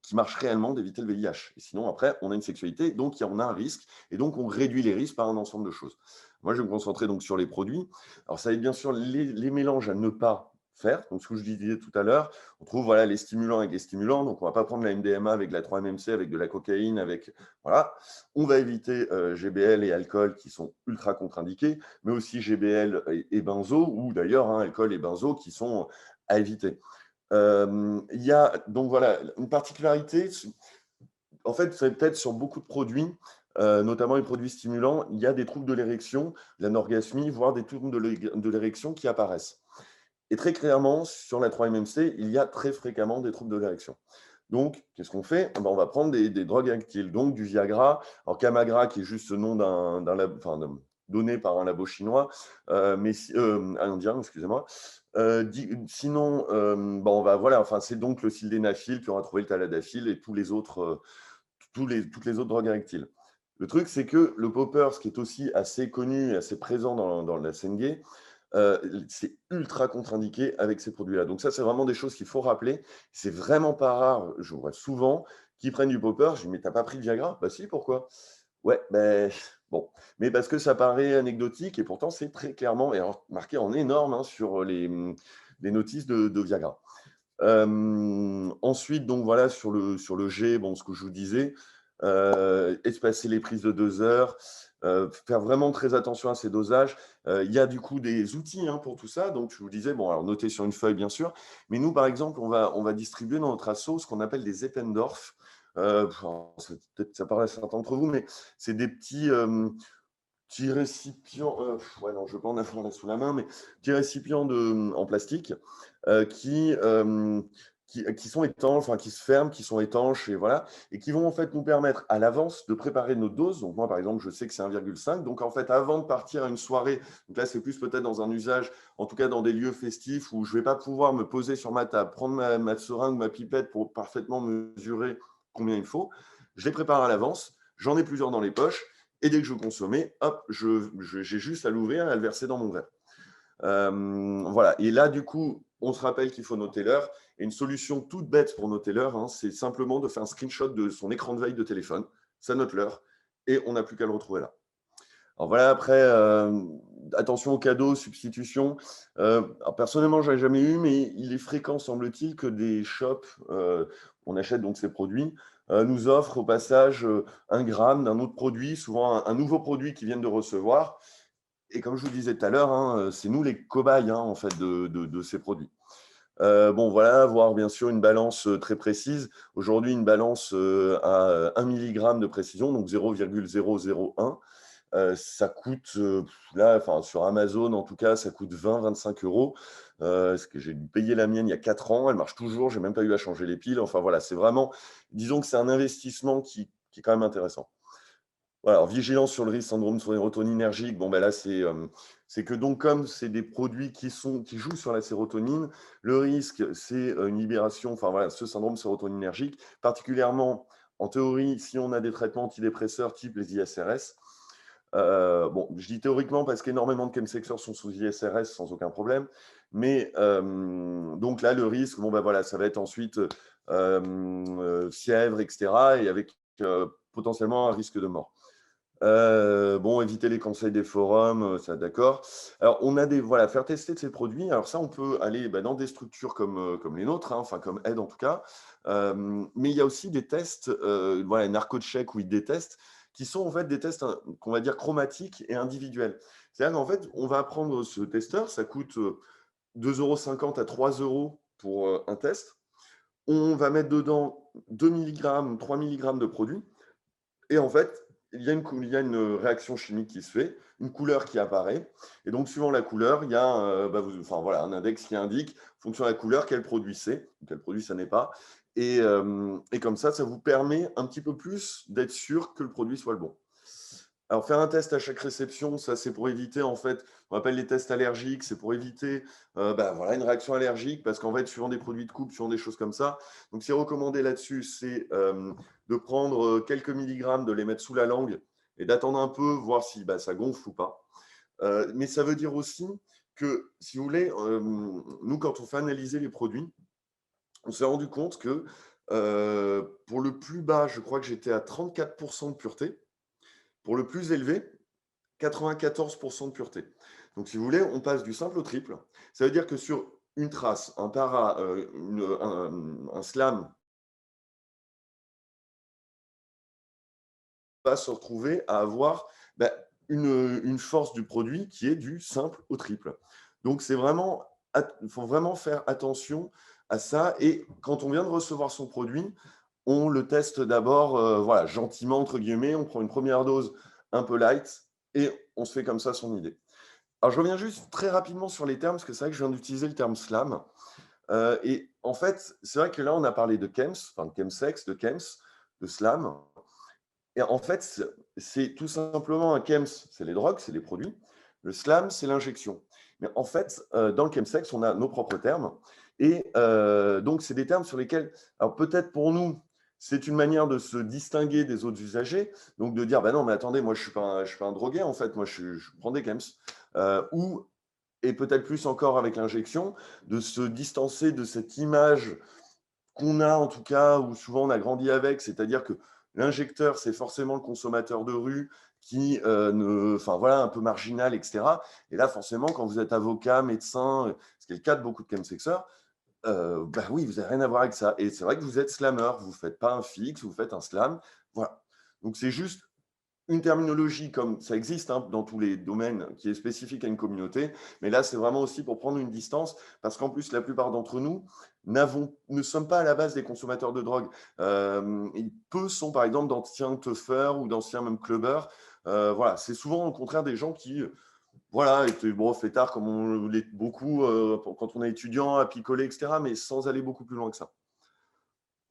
S2: qui marche réellement d'éviter le VIH. Et sinon, après, on a une sexualité, donc on a un risque, et donc on réduit les risques par un ensemble de choses. Moi, je vais me concentrer donc sur les produits. Alors, ça va être bien sûr les mélanges à ne pas faire. Donc, ce que je disais tout à l'heure, on trouve voilà, les stimulants avec les stimulants. Donc, on ne va pas prendre la MDMA avec la 3-MMC, avec de la cocaïne, avec. Voilà. On va éviter GBL et alcool qui sont ultra contre-indiqués, mais aussi GBL et benzo, ou d'ailleurs hein, alcool et benzo qui sont à éviter. Il y a donc voilà une particularité. En fait, c'est peut-être sur beaucoup de produits, notamment les produits stimulants, il y a des troubles de l'érection, l'anorgasmie, voire des troubles de l'érection qui apparaissent. Et très clairement, sur la 3-MMC, il y a très fréquemment des troubles de l'érection. Donc, qu'est-ce qu'on fait? On va prendre des drogues actiles, donc du Viagra. Alors, Camagra, qui est juste le nom donné par un labo chinois, indien, excusez-moi. Sinon, on va, voilà, enfin, c'est donc le sildenafil, puis on va trouver le tadalafil et tous les autres, toutes les autres drogues actiles. Le truc, c'est que le poppers, qui est aussi assez connu et assez présent dans la scène gay, c'est ultra contre-indiqué avec ces produits-là. Donc ça, c'est vraiment des choses qu'il faut rappeler. C'est vraiment pas rare, je vois souvent, qui prennent du popper. Je dis, mais t'as pas pris de Viagra? Bah si, pourquoi? Ouais, ben bon. Mais parce que ça paraît anecdotique et pourtant, c'est très clairement, et alors, marqué en énorme hein, sur les notices de Viagra. Ensuite, donc voilà, sur le G, bon, ce que je vous disais, espacer les prises de 2 heures, faire vraiment très attention à ces dosages. Il y a du coup des outils hein, pour tout ça. Donc, je vous disais, bon, alors notez sur une feuille, bien sûr. Mais nous, par exemple, on va distribuer dans notre asso ce qu'on appelle des Eppendorf. Peut-être ça parle à certains d'entre vous, mais c'est des petits récipients, ouais, non, je ne veux pas en avoir là sous la main, mais petits récipients en plastique qui sont étanches, enfin qui se ferment, qui sont étanches et voilà, et qui vont en fait nous permettre à l'avance de préparer nos doses. Donc moi, par exemple, je sais que c'est 1,5. Donc en fait, avant de partir à une soirée, donc là c'est plus peut-être dans un usage, en tout cas dans des lieux festifs où je ne vais pas pouvoir me poser sur ma table, prendre ma seringue, ma pipette pour parfaitement mesurer combien il faut. Je les prépare à l'avance, j'en ai plusieurs dans les poches. Et dès que je consommais, hop, j'ai juste à l'ouvrir et à le verser dans mon verre. Voilà. Et là, du coup, on se rappelle qu'il faut noter l'heure. Et une solution toute bête pour noter l'heure, hein, c'est simplement de faire un screenshot de son écran de veille de téléphone. Ça note l'heure. Et on n'a plus qu'à le retrouver là. Alors voilà, après, attention aux cadeaux, substitutions. Personnellement, je n'en ai jamais eu, mais il est fréquent, semble-t-il, que des shops, on achète donc ces produits, nous offrent au passage 1 gramme d'un autre produit, souvent un nouveau produit qu'ils viennent de recevoir. Et comme je vous disais tout à l'heure, hein, c'est nous les cobayes hein, en fait, de ces produits. Bon, voilà, voir bien sûr une balance très précise. Aujourd'hui, une balance à 1 mg de précision, donc 0,001. Ça coûte, là, enfin, sur Amazon, en tout cas, ça coûte 20-25 euros. Parce que j'ai dû payer la mienne il y a 4 ans. Elle marche toujours. Je n'ai même pas eu à changer les piles. Enfin, voilà, c'est vraiment, disons que c'est un investissement qui est quand même intéressant. Voilà, alors, vigilance sur le risque syndrome sérotoninergique. Bon, ben là, c'est que donc, comme c'est des produits qui jouent sur la sérotonine, le risque, c'est une libération, enfin voilà, ce syndrome sérotoninergique, particulièrement en théorie, si on a des traitements antidépresseurs type les ISRS. Bon, je dis théoriquement parce qu'énormément de chemsexeurs sont sous ISRS sans aucun problème. Mais donc là, le risque, bon, ben voilà, ça va être ensuite fièvre, etc. Et avec potentiellement un risque de mort. Bon, éviter les conseils des forums, ça d'accord. Alors, on a voilà, faire tester de ces produits. Alors ça, on peut aller dans des structures comme les nôtres, hein, enfin comme Aide en tout cas. Mais il y a aussi des tests, voilà, NarcoCheck ou ID tests, qui sont en fait des tests qu'on va dire chromatiques et individuels. C'est-à-dire qu'en fait, on va prendre ce testeur, ça coûte 2,50 € à 3 € pour un test. On va mettre dedans 2 mg, 3 mg de produit. Et en fait, il y a une réaction chimique qui se fait, une couleur qui apparaît. Et donc, suivant la couleur, il y a un index qui indique, en fonction de la couleur, quel produit c'est, quel produit ça n'est pas. Et comme ça vous permet un petit peu plus d'être sûr que le produit soit le bon. Alors, faire un test à chaque réception, ça, c'est pour éviter, en fait, on appelle les tests allergiques, c'est pour éviter une réaction allergique, parce qu'en fait, suivant des produits de coupe, suivant des choses comme ça, donc, c'est recommandé là-dessus, c'est de prendre quelques milligrammes, de les mettre sous la langue et d'attendre un peu, voir si ça gonfle ou pas. Mais ça veut dire aussi que, si vous voulez, nous, quand on fait analyser les produits, on s'est rendu compte que pour le plus bas, je crois que j'étais à 34% de pureté. Pour le plus élevé, 94% de pureté. Donc, si vous voulez, on passe du simple au triple. Ça veut dire que sur une trace, un para, un slam, va se retrouver à avoir une force du produit qui est du simple au triple. Donc, il faut vraiment faire attention à ça. Et quand on vient de recevoir son produit, on le teste d'abord gentiment, entre guillemets. On prend une première dose un peu light et on se fait comme ça son idée. Alors, je reviens juste très rapidement sur les termes, parce que c'est vrai que je viens d'utiliser le terme SLAM. Et en fait, c'est vrai que là, on a parlé de CHEMS, enfin de chemsex, de CHEMS, de SLAM. Et en fait, c'est tout simplement un CHEMS, c'est les drogues, c'est les produits. Le SLAM, c'est l'injection. Mais en fait, dans le chemsex, on a nos propres termes. Et donc, c'est des termes sur lesquels, alors peut-être pour nous, c'est une manière de se distinguer des autres usagers. Donc, de dire, non, mais attendez, moi, je ne suis pas un drogué, en fait. Moi, je prends des CHEMS. Et peut-être plus encore avec l'injection, de se distancer de cette image qu'on a, en tout cas, ou souvent on a grandi avec, c'est-à-dire que l'injecteur, c'est forcément le consommateur de rue qui, un peu marginal, etc. Et là, forcément, quand vous êtes avocat, médecin, ce qui est le cas de beaucoup de chemsexeurs, oui, vous n'avez rien à voir avec ça. Et c'est vrai que vous êtes slammer, vous ne faites pas un fixe, vous faites un slam. Voilà. Donc, c'est juste une terminologie comme ça existe dans tous les domaines, qui est spécifique à une communauté. Mais là, c'est vraiment aussi pour prendre une distance, parce qu'en plus, la plupart d'entre nous ne sommes pas à la base des consommateurs de drogue. Peu sont, par exemple, d'anciens teufeurs ou d'anciens même clubbers. C'est souvent, au contraire, des gens qui étaient fêtards, comme on l'est beaucoup quand on est étudiant, à picoler, etc., mais sans aller beaucoup plus loin que ça.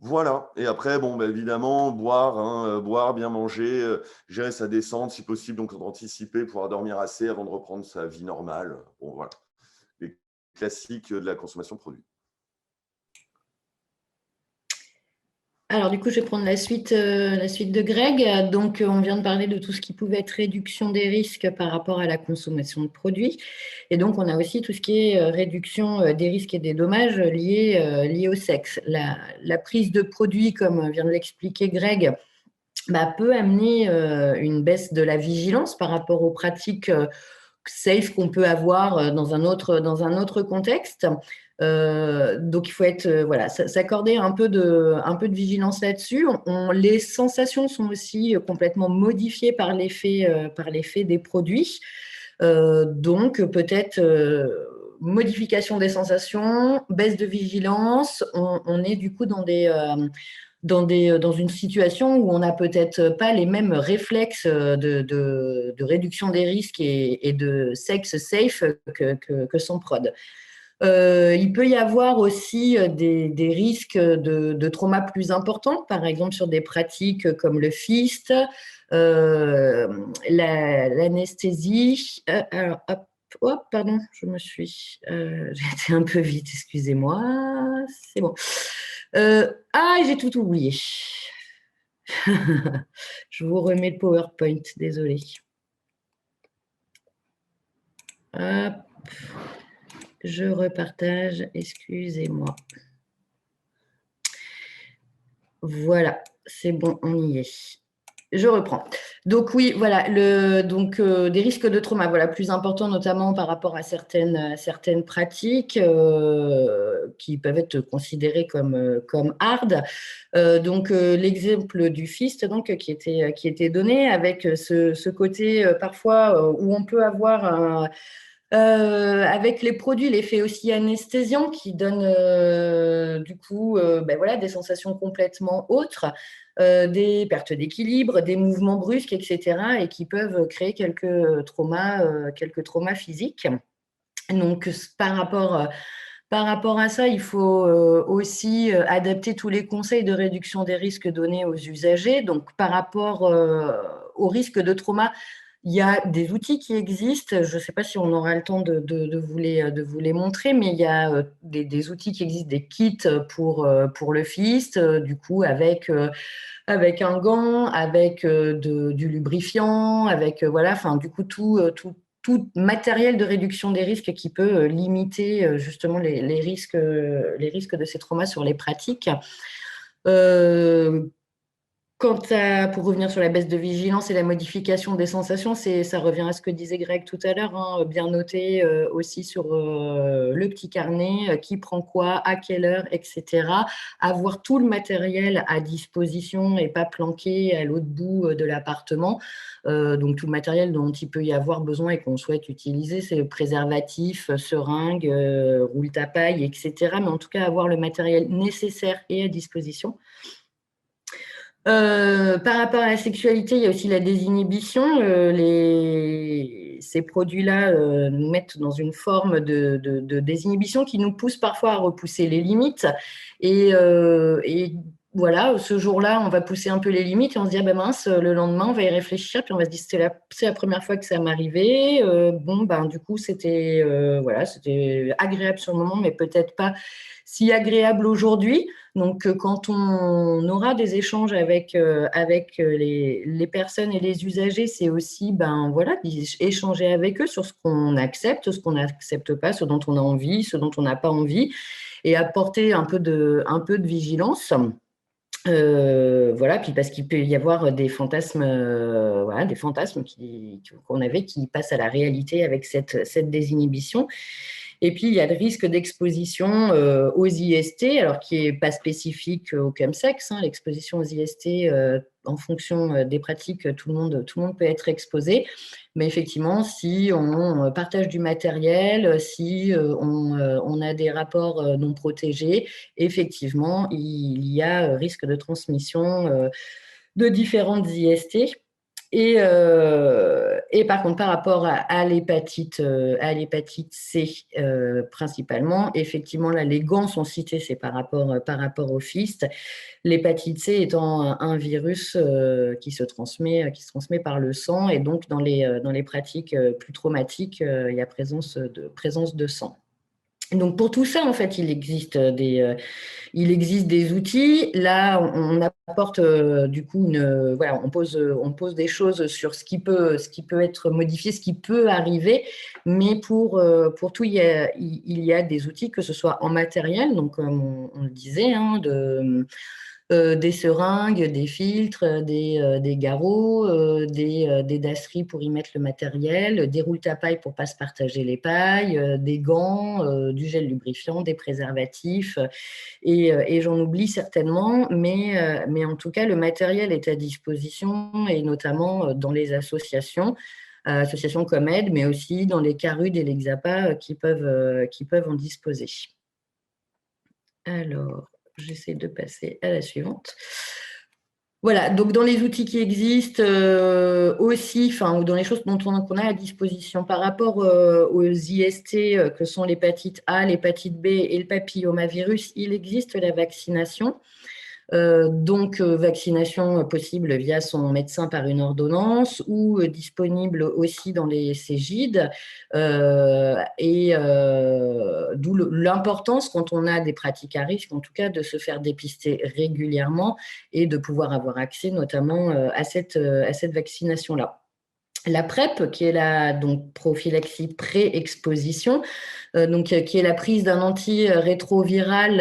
S2: Voilà. Et après, évidemment, boire, bien manger, gérer sa descente, si possible, donc anticiper, pouvoir dormir assez avant de reprendre sa vie normale. Bon, voilà. Les classiques de la consommation de produits.
S3: Alors, du coup, je vais prendre la suite de Greg. Donc, on vient de parler de tout ce qui pouvait être réduction des risques par rapport à la consommation de produits. Et donc, on a aussi tout ce qui est réduction des risques et des dommages liés au sexe. La prise de produits, comme vient de l'expliquer Greg, peut amener une baisse de la vigilance par rapport aux pratiques safe qu'on peut avoir dans un autre contexte. Donc, il faut s'accorder un peu de vigilance là-dessus. Les sensations sont aussi complètement modifiées par l'effet des produits. Donc, peut-être modification des sensations, baisse de vigilance. On est du coup dans une situation où on n'a peut-être pas les mêmes réflexes de réduction des risques et de sexe safe que son prod. Il peut y avoir aussi des risques de trauma plus importants, par exemple sur des pratiques comme le fist, l'anesthésie. Alors, hop, pardon, j'ai été un peu vite, excusez-moi. C'est bon. J'ai tout oublié. Je vous remets le PowerPoint, désolé. Hop. Je repartage, excusez-moi. Voilà, c'est bon, on y est. Je reprends. Donc oui, voilà, des risques de trauma, plus importants, notamment par rapport à certaines pratiques qui peuvent être considérées comme hard. L'exemple du fist qui était donné avec ce côté parfois où on peut avoir Avec les produits, l'effet aussi anesthésiant qui donne du coup voilà, des sensations complètement autres, des pertes d'équilibre, des mouvements brusques, etc. et qui peuvent créer quelques traumas physiques. Donc, par rapport à ça, il faut aussi adapter tous les conseils de réduction des risques donnés aux usagers. Donc, par rapport au risque de trauma, il y a des outils qui existent. Je ne sais pas si on aura le temps de vous les montrer, mais il y a des outils qui existent, des kits pour le FIST, du coup, avec un gant, avec du lubrifiant, avec voilà, enfin, du coup, tout matériel de réduction des risques qui peut limiter justement les risques de ces traumas sur les pratiques. Pour revenir sur la baisse de vigilance et la modification des sensations, ça revient à ce que disait Greg tout à l'heure, hein, bien noté aussi sur le petit carnet, qui prend quoi, à quelle heure, etc. Avoir tout le matériel à disposition et pas planqué à l'autre bout de l'appartement. Donc tout le matériel dont il peut y avoir besoin et qu'on souhaite utiliser, c'est préservatif, seringue, roule à paille, etc. Mais en tout cas, avoir le matériel nécessaire et à disposition. Par rapport à la sexualité, il y a aussi la désinhibition. Ces produits-là nous mettent dans une forme de désinhibition qui nous pousse parfois à repousser les limites. Et voilà, ce jour-là, on va pousser un peu les limites et on se dit, ah ben mince, le lendemain, on va y réfléchir, puis on va se dire, c'est la première fois que ça m'arrivait. Du coup, c'était agréable sur le moment, mais peut-être pas si agréable aujourd'hui. Donc, quand on aura des échanges avec les personnes et les usagers, c'est aussi échanger avec eux sur ce qu'on accepte, ce qu'on n'accepte pas, ce dont on a envie, ce dont on n'a pas envie, et apporter un peu de vigilance. Puis parce qu'il peut y avoir des fantasmes, qu'on avait qui passent à la réalité avec cette désinhibition. Et puis, il y a le risque d'exposition aux IST, alors qui n'est pas spécifique au chemsex. Hein, l'exposition aux IST, en fonction des pratiques, tout le monde peut être exposé. Mais effectivement, si on partage du matériel, si on a des rapports non protégés, effectivement, il y a risque de transmission de différentes IST. Et par contre, par rapport à l'hépatite C principalement, effectivement, là, les gants sont cités, c'est par rapport au FIST. L'hépatite C étant un virus qui se transmet par le sang, et donc dans les pratiques plus traumatiques, il y a présence de sang. Donc pour tout ça, en fait, il existe des outils. Là, on apporte du coup on pose des choses sur ce qui peut être modifié, ce qui peut arriver. Mais pour tout, il y a des outils, que ce soit en matériel, donc comme on le disait, hein, des seringues, des filtres, des garrots, des dasseries pour y mettre le matériel, des rouleaux à paille pour ne pas se partager les pailles, des gants, du gel lubrifiant, des préservatifs, et j'en oublie certainement, mais en tout cas, le matériel est à disposition, et notamment dans les associations comme Aide, mais aussi dans les CARUD et les XAPA qui peuvent en disposer. Alors, j'essaie de passer à la suivante. Voilà, donc dans les outils qui existent aussi, ou dans les choses qu'on a à disposition par rapport aux IST, que sont l'hépatite A, l'hépatite B et le papillomavirus, il existe la vaccination. Vaccination possible via son médecin par une ordonnance, ou disponible aussi dans les Cégide, d'où l'importance, quand on a des pratiques à risque, en tout cas, de se faire dépister régulièrement et de pouvoir avoir accès notamment à cette vaccination-là. La PrEP, qui est la prophylaxie pré-exposition, qui est la prise d'un antirétroviral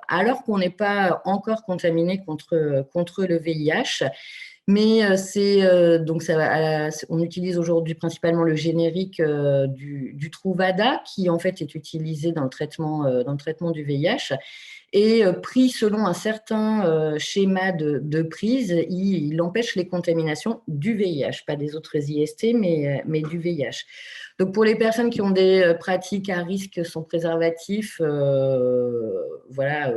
S3: alors qu'on n'est pas encore contaminé contre le VIH, Mais donc on utilise aujourd'hui principalement le générique du Truvada, qui en fait est utilisé dans le traitement du VIH. Et pris selon un certain schéma de prise, il empêche les contaminations du VIH, pas des autres IST, mais du VIH. Donc, pour les personnes qui ont des pratiques à risque sans préservatif, voilà,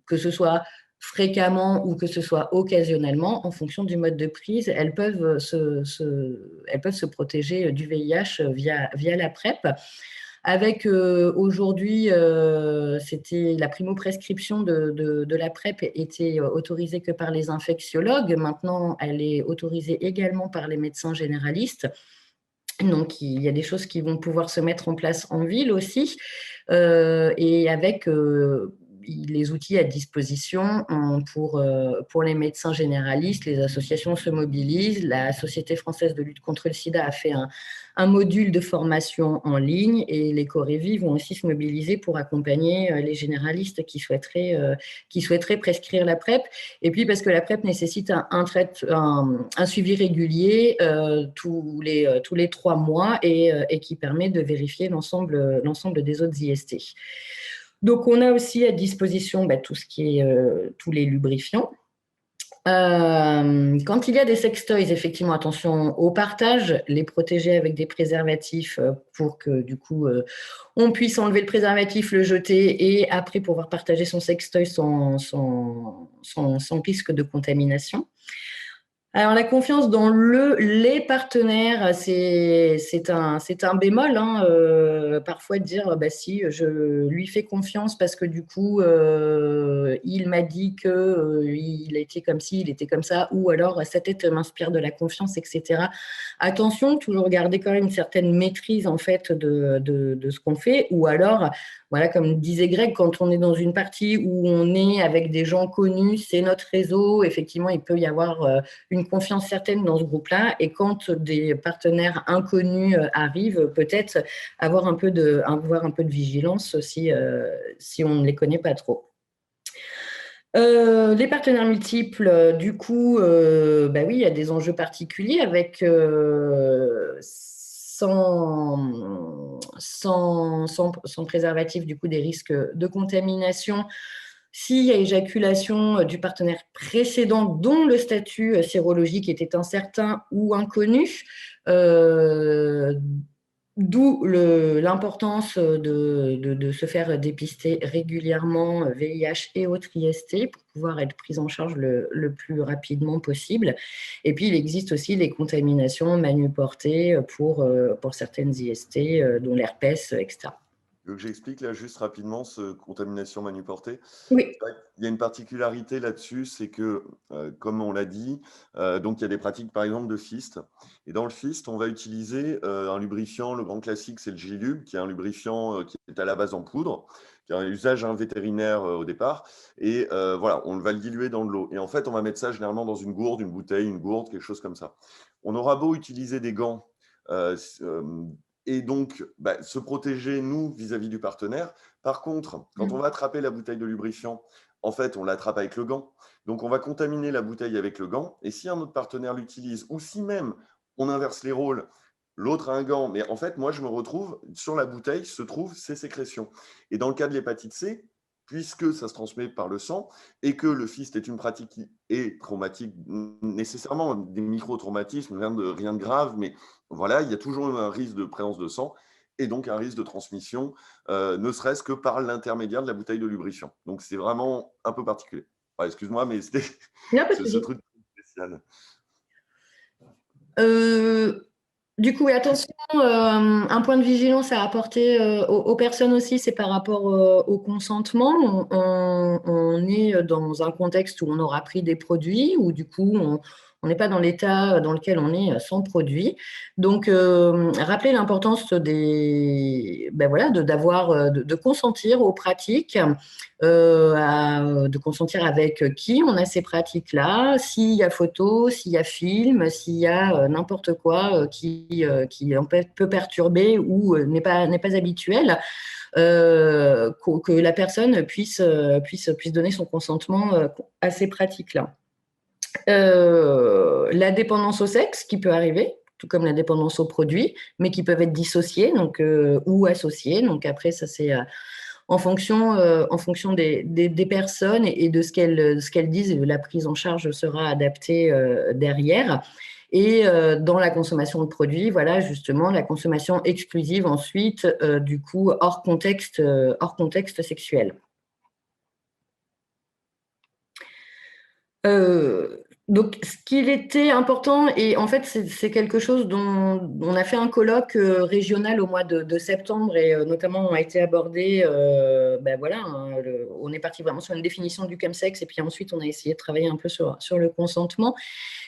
S3: que ce soit fréquemment ou que ce soit occasionnellement, en fonction du mode de prise, elles peuvent se protéger du VIH via la PrEP. Avec aujourd'hui, c'était la primo-prescription de la PrEP était autorisée que par les infectiologues. Maintenant, elle est autorisée également par les médecins généralistes. Donc, il y a des choses qui vont pouvoir se mettre en place en ville aussi, et avec les outils à disposition pour les médecins généralistes. Les associations se mobilisent. La Société française de lutte contre le sida a fait un module de formation en ligne, et les Corévi vont aussi se mobiliser pour accompagner les généralistes qui souhaiteraient prescrire la PrEP. Et puis, parce que la PrEP nécessite un suivi régulier tous les 3 mois et qui permet de vérifier l'ensemble des autres IST. Donc, on a aussi à disposition tout ce qui est tous les lubrifiants. Quand il y a des sextoys, effectivement, attention au partage, les protéger avec des préservatifs pour que, du coup, on puisse enlever le préservatif, le jeter et après pouvoir partager son sextoy sans risque de contamination. Alors, la confiance dans les partenaires, c'est un bémol, hein, parfois de dire si je lui fais confiance parce que du coup il m'a dit que il était comme ci, il était comme ça, ou alors sa tête m'inspire de la confiance, etc. Attention, toujours garder quand même une certaine maîtrise en fait de ce qu'on fait, ou alors voilà, comme disait Greg, quand on est dans une partie où on est avec des gens connus, c'est notre réseau, effectivement, il peut y avoir une confiance certaine dans ce groupe-là. Et quand des partenaires inconnus arrivent, peut-être avoir un peu de vigilance si on ne les connaît pas trop. Les partenaires multiples, du coup, oui, il y a des enjeux particuliers avec sans préservatif, du coup, des risques de contamination. S'il y a éjaculation du partenaire précédent dont le statut sérologique était incertain ou inconnu, d'où l'importance de se faire dépister régulièrement VIH et autres IST pour pouvoir être prise en charge le plus rapidement possible. Et puis, il existe aussi les contaminations manuportées pour certaines IST, dont l'herpès, etc.
S2: Donc, j'explique là juste rapidement ce contamination manuportée.
S3: Oui.
S2: Il y a une particularité là-dessus, c'est que, comme on l'a dit, donc il y a des pratiques par exemple de FIST. Et dans le FIST, on va utiliser un lubrifiant, le grand classique, c'est le Gilub, qui est un lubrifiant qui est à la base en poudre, qui a un usage vétérinaire au départ. Et voilà, on va le diluer dans de l'eau. Et en fait, on va mettre ça généralement dans une gourde, une bouteille, une gourde, quelque chose comme ça. On aura beau utiliser des gants, et donc se protéger, nous, vis-à-vis du partenaire. Par contre, quand on va attraper la bouteille de lubrifiant, en fait, on l'attrape avec le gant. Donc, on va contaminer la bouteille avec le gant. Et si un autre partenaire l'utilise, ou si même on inverse les rôles, l'autre a un gant, mais en fait, moi, je me retrouve, sur la bouteille se trouvent ces sécrétions. Et dans le cas de l'hépatite C, puisque ça se transmet par le sang et que le FIST est une pratique qui est traumatique, nécessairement des micro-traumatismes, rien de grave, mais voilà, il y a toujours un risque de présence de sang et donc un risque de transmission, ne serait-ce que par l'intermédiaire de la bouteille de lubrifiant. Donc, c'est vraiment un peu particulier. Excuse-moi, mais c'était ce truc spécial.
S3: Du coup, attention, un point de vigilance à apporter aux personnes aussi, c'est par rapport au consentement. On est dans un contexte où on aura pris des produits, où du coup, on n'est pas dans l'état dans lequel on est sans produit. Donc, rappeler l'importance de consentir aux pratiques, de consentir avec qui on a ces pratiques-là, s'il y a photo, s'il y a film, s'il y a n'importe quoi qui peut perturber ou n'est pas habituel, que la personne puisse donner son consentement à ces pratiques-là. La dépendance au sexe qui peut arriver, tout comme la dépendance aux produits, mais qui peuvent être dissociés donc, ou associés. Donc après, ça c'est en fonction des personnes et de ce qu'elles disent. La prise en charge sera adaptée derrière. Et dans la consommation de produits, voilà justement la consommation exclusive ensuite, du coup hors contexte sexuel. Donc, ce qu'il était important, et en fait, c'est quelque chose dont on a fait un colloque régional au mois de septembre, et notamment a été abordé, ben voilà, hein, on est parti vraiment sur une définition du chemsex, et puis ensuite, on a essayé de travailler un peu sur le consentement.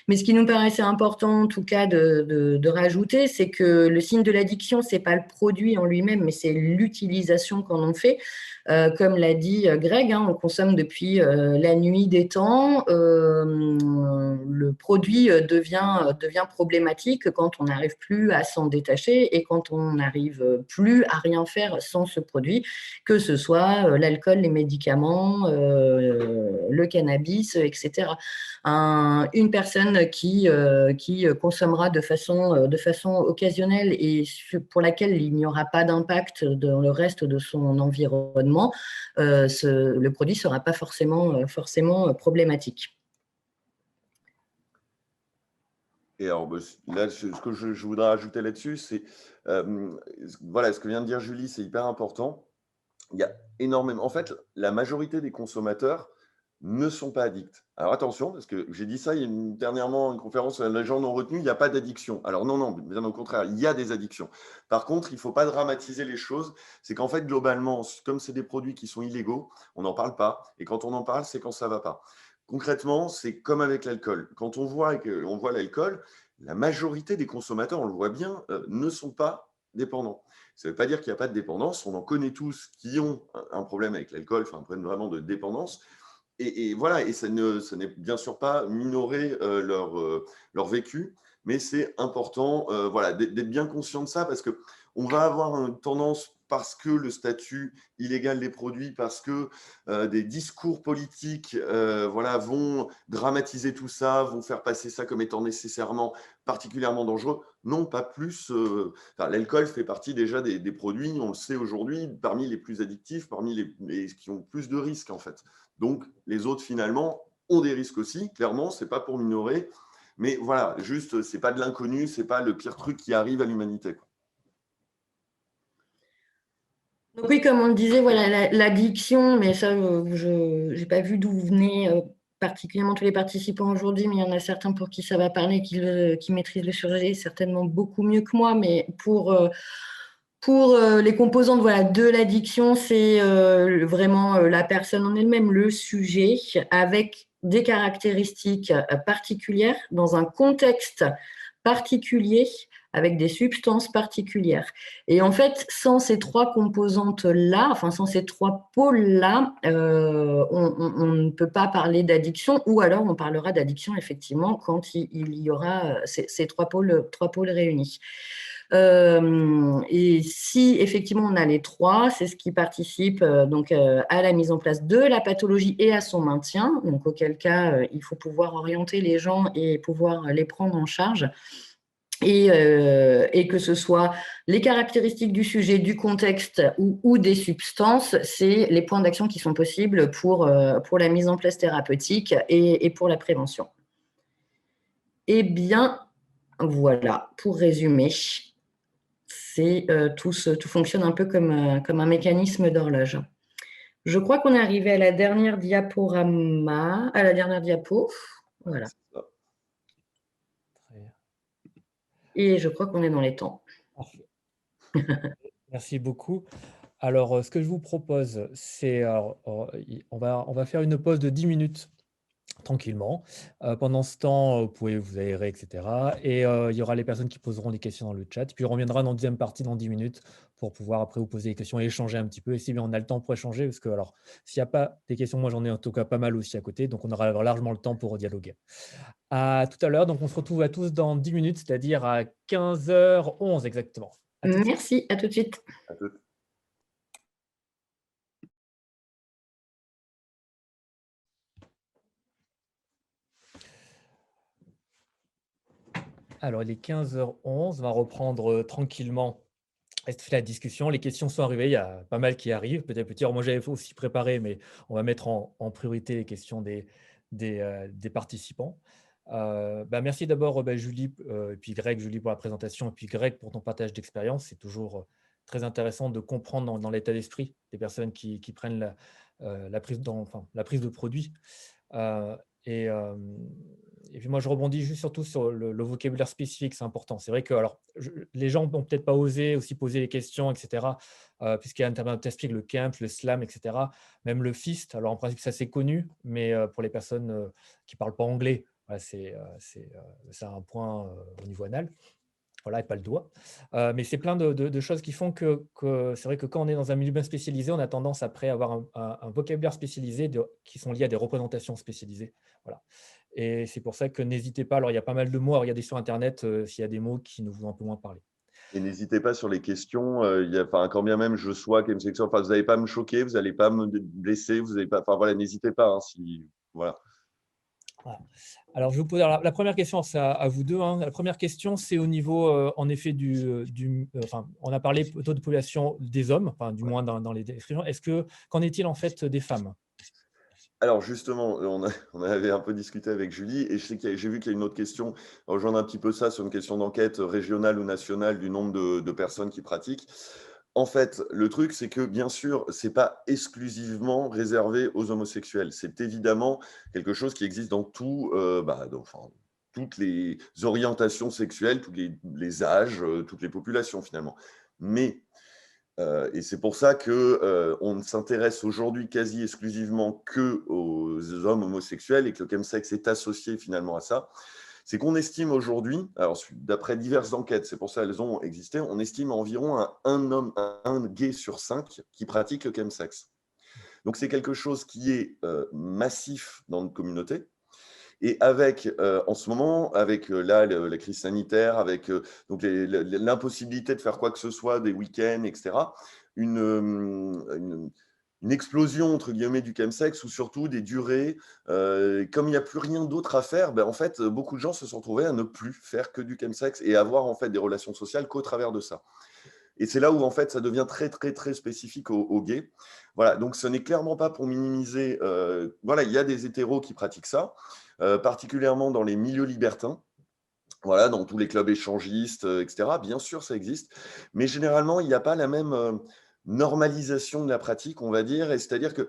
S3: Mais ce qui nous paraissait important, en tout cas, de rajouter, c'est que le signe de l'addiction, ce n'est pas le produit en lui-même, mais c'est l'utilisation qu'on en fait. Comme l'a dit Greg, hein, on consomme depuis la nuit des temps. Le produit devient problématique quand on n'arrive plus à s'en détacher et quand on n'arrive plus à rien faire sans ce produit, que ce soit l'alcool, les médicaments, le cannabis, etc. Une personne qui consommera de façon occasionnelle et pour laquelle il n'y aura pas d'impact dans le reste de son environnement, le produit ne sera pas forcément problématique.
S2: Et alors, là, ce que je voudrais ajouter là-dessus, c'est voilà, ce que vient de dire Julie, c'est hyper important. Il y a énormément. En fait, la majorité des consommateurs ne sont pas addicts. Alors attention, parce que j'ai dit ça dernièrement, une conférence, les gens n'ont retenu, il n'y a pas d'addiction. Alors non, bien au contraire, il y a des addictions. Par contre, il ne faut pas dramatiser les choses. C'est qu'en fait, globalement, comme c'est des produits qui sont illégaux, on n'en parle pas. Et quand on en parle, c'est quand ça ne va pas. Concrètement, c'est comme avec l'alcool. Quand on voit l'alcool, la majorité des consommateurs, on le voit bien, ne sont pas dépendants. Ça ne veut pas dire qu'il n'y a pas de dépendance. On en connaît tous qui ont un problème avec l'alcool, enfin un problème vraiment de dépendance. Et voilà, et ça n'est bien sûr pas minorer leur vécu, mais c'est important voilà, d'être bien conscient de ça parce qu'on va avoir une tendance, parce que le statut illégal des produits, parce que des discours politiques voilà, vont dramatiser tout ça, vont faire passer ça comme étant nécessairement particulièrement dangereux. Non, pas plus. L'alcool fait partie déjà des produits, on le sait aujourd'hui, parmi les plus addictifs, parmi les qui ont plus de risques en fait. Donc, les autres, finalement, ont des risques aussi, clairement, ce n'est pas pour minorer. Mais voilà, juste, ce n'est pas de l'inconnu, ce n'est pas le pire truc qui arrive à l'humanité.
S3: Donc oui, comme on le disait, voilà, l'addiction, mais ça, je n'ai pas vu d'où venaient particulièrement tous les participants aujourd'hui, mais il y en a certains pour qui ça va parler, qui maîtrisent le sujet certainement beaucoup mieux que moi, mais pour les composantes voilà, de l'addiction, c'est vraiment la personne en elle-même, le sujet, avec des caractéristiques particulières, dans un contexte particulier, avec des substances particulières. Et en fait, sans ces trois composantes-là, enfin sans ces trois pôles-là, on ne peut pas parler d'addiction, ou alors on parlera d'addiction effectivement quand il y aura ces trois pôles réunis. Et si effectivement on a les trois, c'est ce qui participe donc à la mise en place de la pathologie et à son maintien. Donc auquel cas, il faut pouvoir orienter les gens et pouvoir les prendre en charge. Et que ce soit les caractéristiques du sujet, du contexte ou des substances, c'est les points d'action qui sont possibles pour la mise en place thérapeutique et pour la prévention. Eh bien, voilà, pour résumer, tout fonctionne un peu comme un mécanisme d'horloge. Je crois qu'on est arrivé à la dernière diapo. Voilà. Et je crois qu'on est dans les temps.
S1: Parfait. Merci beaucoup. Alors, ce que je vous propose, c'est on va faire une pause de 10 minutes tranquillement. Pendant ce temps, vous pouvez vous aérer, etc. Et il y aura les personnes qui poseront des questions dans le chat. Puis on reviendra dans la deuxième partie dans 10 minutes pour pouvoir après vous poser des questions et échanger un petit peu. Et si bien on a le temps pour échanger, parce que alors, s'il n'y a pas des questions, moi j'en ai en tout cas pas mal aussi à côté, donc on aura largement le temps pour dialoguer. À tout à l'heure, donc on se retrouve à tous dans 10 minutes, c'est-à-dire à 15h11 exactement.
S3: Merci, à tout de suite.
S2: À tout.
S1: Alors, il est 15h11, on va reprendre tranquillement la discussion. Les questions sont arrivées, il y a pas mal qui arrivent, petit à petit. Alors, moi, j'avais aussi préparé, mais on va mettre en priorité les questions des participants. Merci d'abord, Julie, et puis Greg, Julie pour la présentation, et puis Greg pour ton partage d'expérience. C'est toujours très intéressant de comprendre dans l'état d'esprit des personnes qui prennent la prise de produit. Euh, et, euh, et puis moi, je rebondis juste surtout sur le vocabulaire spécifique, c'est important. C'est vrai que les gens n'ont peut-être pas osé aussi poser les questions, etc., puisqu'il y a un terme spécifique, le camp, le slam, etc., même le fist. Alors en principe, ça c'est connu, mais pour les personnes qui ne parlent pas anglais, voilà, c'est un point au niveau anal. Voilà, et pas le doigt. Mais c'est plein de choses qui font que c'est vrai que quand on est dans un milieu bien spécialisé, on a tendance après à avoir un vocabulaire spécialisé qui sont liés à des représentations spécialisées. Voilà. Et c'est pour ça que n'hésitez pas. Alors, il y a pas mal de mots à regarder sur Internet s'il y a des mots qui nous vont un peu moins parler.
S2: Et n'hésitez pas sur les questions. Quand bien même je sois chemsexuel, vous n'allez pas me choquer, vous n'allez pas me blesser, vous n'allez pas. Voilà, n'hésitez pas. Voilà.
S1: Voilà. Alors, je vais vous poser la première question, c'est à vous deux. La première question, c'est au niveau, en effet, on a parlé plutôt de population des hommes, enfin, du moins dans les descriptions. Qu'en est-il en fait des femmes?
S2: Alors justement, on avait un peu discuté avec Julie et j'ai vu qu'il y a une autre question, rejoindre un petit peu ça sur une question d'enquête régionale ou nationale du nombre de personnes qui pratiquent. En fait, le truc, c'est que bien sûr, c'est pas exclusivement réservé aux homosexuels. C'est évidemment quelque chose qui existe dans toutes les orientations sexuelles, tous les âges, toutes les populations finalement. Mais et c'est pour ça qu'on ne s'intéresse aujourd'hui quasi exclusivement qu'aux hommes homosexuels et que le chemsex est associé finalement à ça. C'est qu'on estime aujourd'hui, alors d'après diverses enquêtes, c'est pour ça qu'elles ont existé, on estime environ un gay sur 5 qui pratique le chemsex. Donc c'est quelque chose qui est massif dans notre communauté. Et en ce moment, avec la crise sanitaire, avec donc l'impossibilité de faire quoi que ce soit, des week-ends, etc., une explosion, entre guillemets, du chemsex, ou surtout des durées. Comme il n'y a plus rien d'autre à faire, en fait, beaucoup de gens se sont retrouvés à ne plus faire que du chemsex et avoir en fait des relations sociales qu'au travers de ça. Et c'est là où, en fait, ça devient très, très, très spécifique aux gays. Voilà, donc ce n'est clairement pas pour minimiser. Voilà, il y a des hétéros qui pratiquent ça, particulièrement dans les milieux libertins. Voilà, dans tous les clubs échangistes, etc. Bien sûr, ça existe. Mais généralement, il n'y a pas la même normalisation de la pratique, on va dire. Et c'est-à-dire que,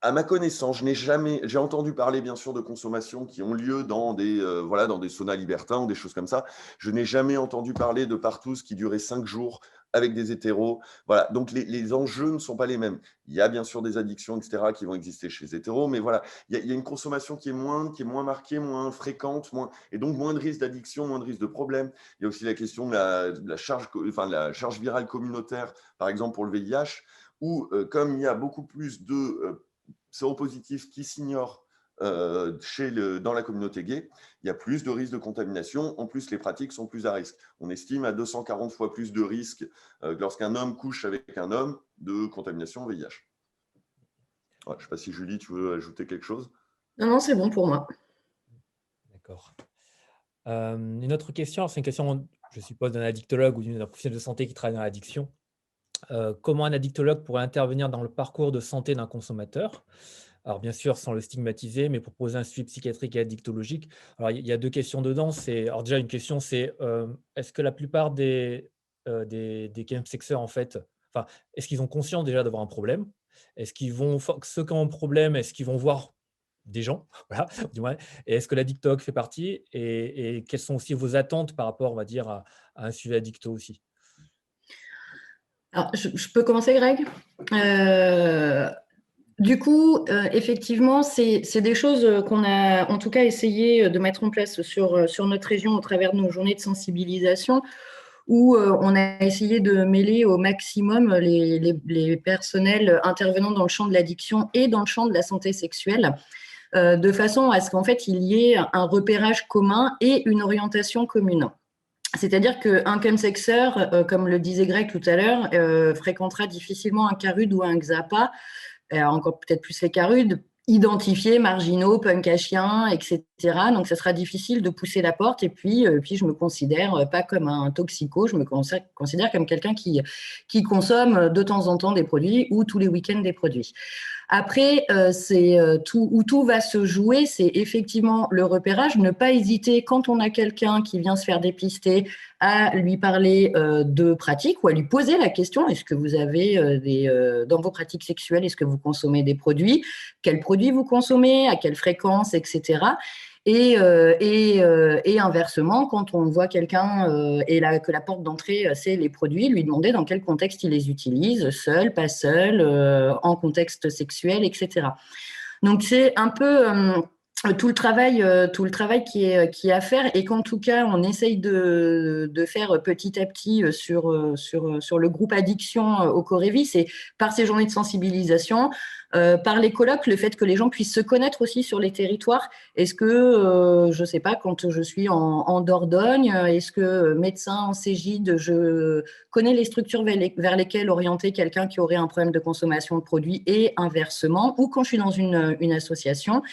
S2: à ma connaissance, j'ai entendu parler bien sûr de consommations qui ont lieu dans des saunas libertins ou des choses comme ça. Je n'ai jamais entendu parler de partous qui duraient 5 jours avec des hétéros. Voilà, donc les enjeux ne sont pas les mêmes. Il y a bien sûr des addictions, etc., qui vont exister chez les hétéros, mais voilà, il y a une consommation qui est moins marquée, moins fréquente, et donc moins de risques d'addiction, moins de risques de problèmes. Il y a aussi la question de la charge virale communautaire, par exemple pour le VIH, où comme il y a beaucoup plus de séropositifs qui s'ignorent dans la communauté gay, il y a plus de risques de contamination. En plus, les pratiques sont plus à risque. On estime à 240 fois plus de risques lorsqu'un homme couche avec un homme de contamination VIH. Ouais, je ne sais pas si Julie, tu veux ajouter quelque chose?
S3: Non, c'est bon pour moi.
S1: D'accord. Une autre question, c'est une question, je suppose, d'un addictologue ou d'un professionnel de santé qui travaille dans l'addiction. Comment un addictologue pourrait intervenir dans le parcours de santé d'un consommateur? Alors, bien sûr, sans le stigmatiser, mais pour poser un suivi psychiatrique et addictologique. Alors, il y a deux questions dedans. Alors déjà, une question, c'est est-ce que la plupart des chemsexeurs, en fait, est-ce qu'ils ont conscience déjà d'avoir un problème? Est-ce qu'ils vont, ceux qui ont un problème, est-ce qu'ils vont voir des gens? Voilà, du moins. Et est-ce que l'addictologue fait partie? Et quelles sont aussi vos attentes par rapport, on va dire, à un suivi addicto aussi?
S3: Alors, je peux commencer, Greg? Du coup, effectivement, c'est des choses qu'on a en tout cas essayé de mettre en place sur notre région au travers de nos journées de sensibilisation, où on a essayé de mêler au maximum les personnels intervenant dans le champ de l'addiction et dans le champ de la santé sexuelle, de façon à ce qu'en fait, il y ait un repérage commun et une orientation commune. C'est-à-dire qu'un chemsexeur, comme le disait Greg tout à l'heure, fréquentera difficilement un CARUD ou un XAPA, encore peut-être plus les CARUD, identifiés, marginaux, punk à chien, etc. Donc, ça sera difficile de pousser la porte. Et puis je me considère pas comme un toxico, je me considère comme quelqu'un qui consomme de temps en temps des produits ou tous les week-ends des produits. Après, c'est où tout va se jouer, c'est effectivement le repérage. Ne pas hésiter, quand on a quelqu'un qui vient se faire dépister, à lui parler de pratiques ou à lui poser la question, est-ce que vous avez dans vos pratiques sexuelles, est-ce que vous consommez des produits? Quels produits vous consommez? À quelle fréquence? Etc. Et inversement, quand on voit quelqu'un que la porte d'entrée, c'est les produits, lui demander dans quel contexte il les utilise, seul, pas seul, en contexte sexuel, etc. Donc, c'est un peu tout le travail qui est à faire et qu'en tout cas, on essaye de faire petit à petit sur le groupe addiction au Corévis, c'est par ces journées de sensibilisation, par les colloques, le fait que les gens puissent se connaître aussi sur les territoires. Est-ce que, je ne sais pas, quand je suis en Dordogne, est-ce que médecin en Cégide, je connais les structures vers lesquelles orienter quelqu'un qui aurait un problème de consommation de produits et inversement, ou quand je suis dans une association.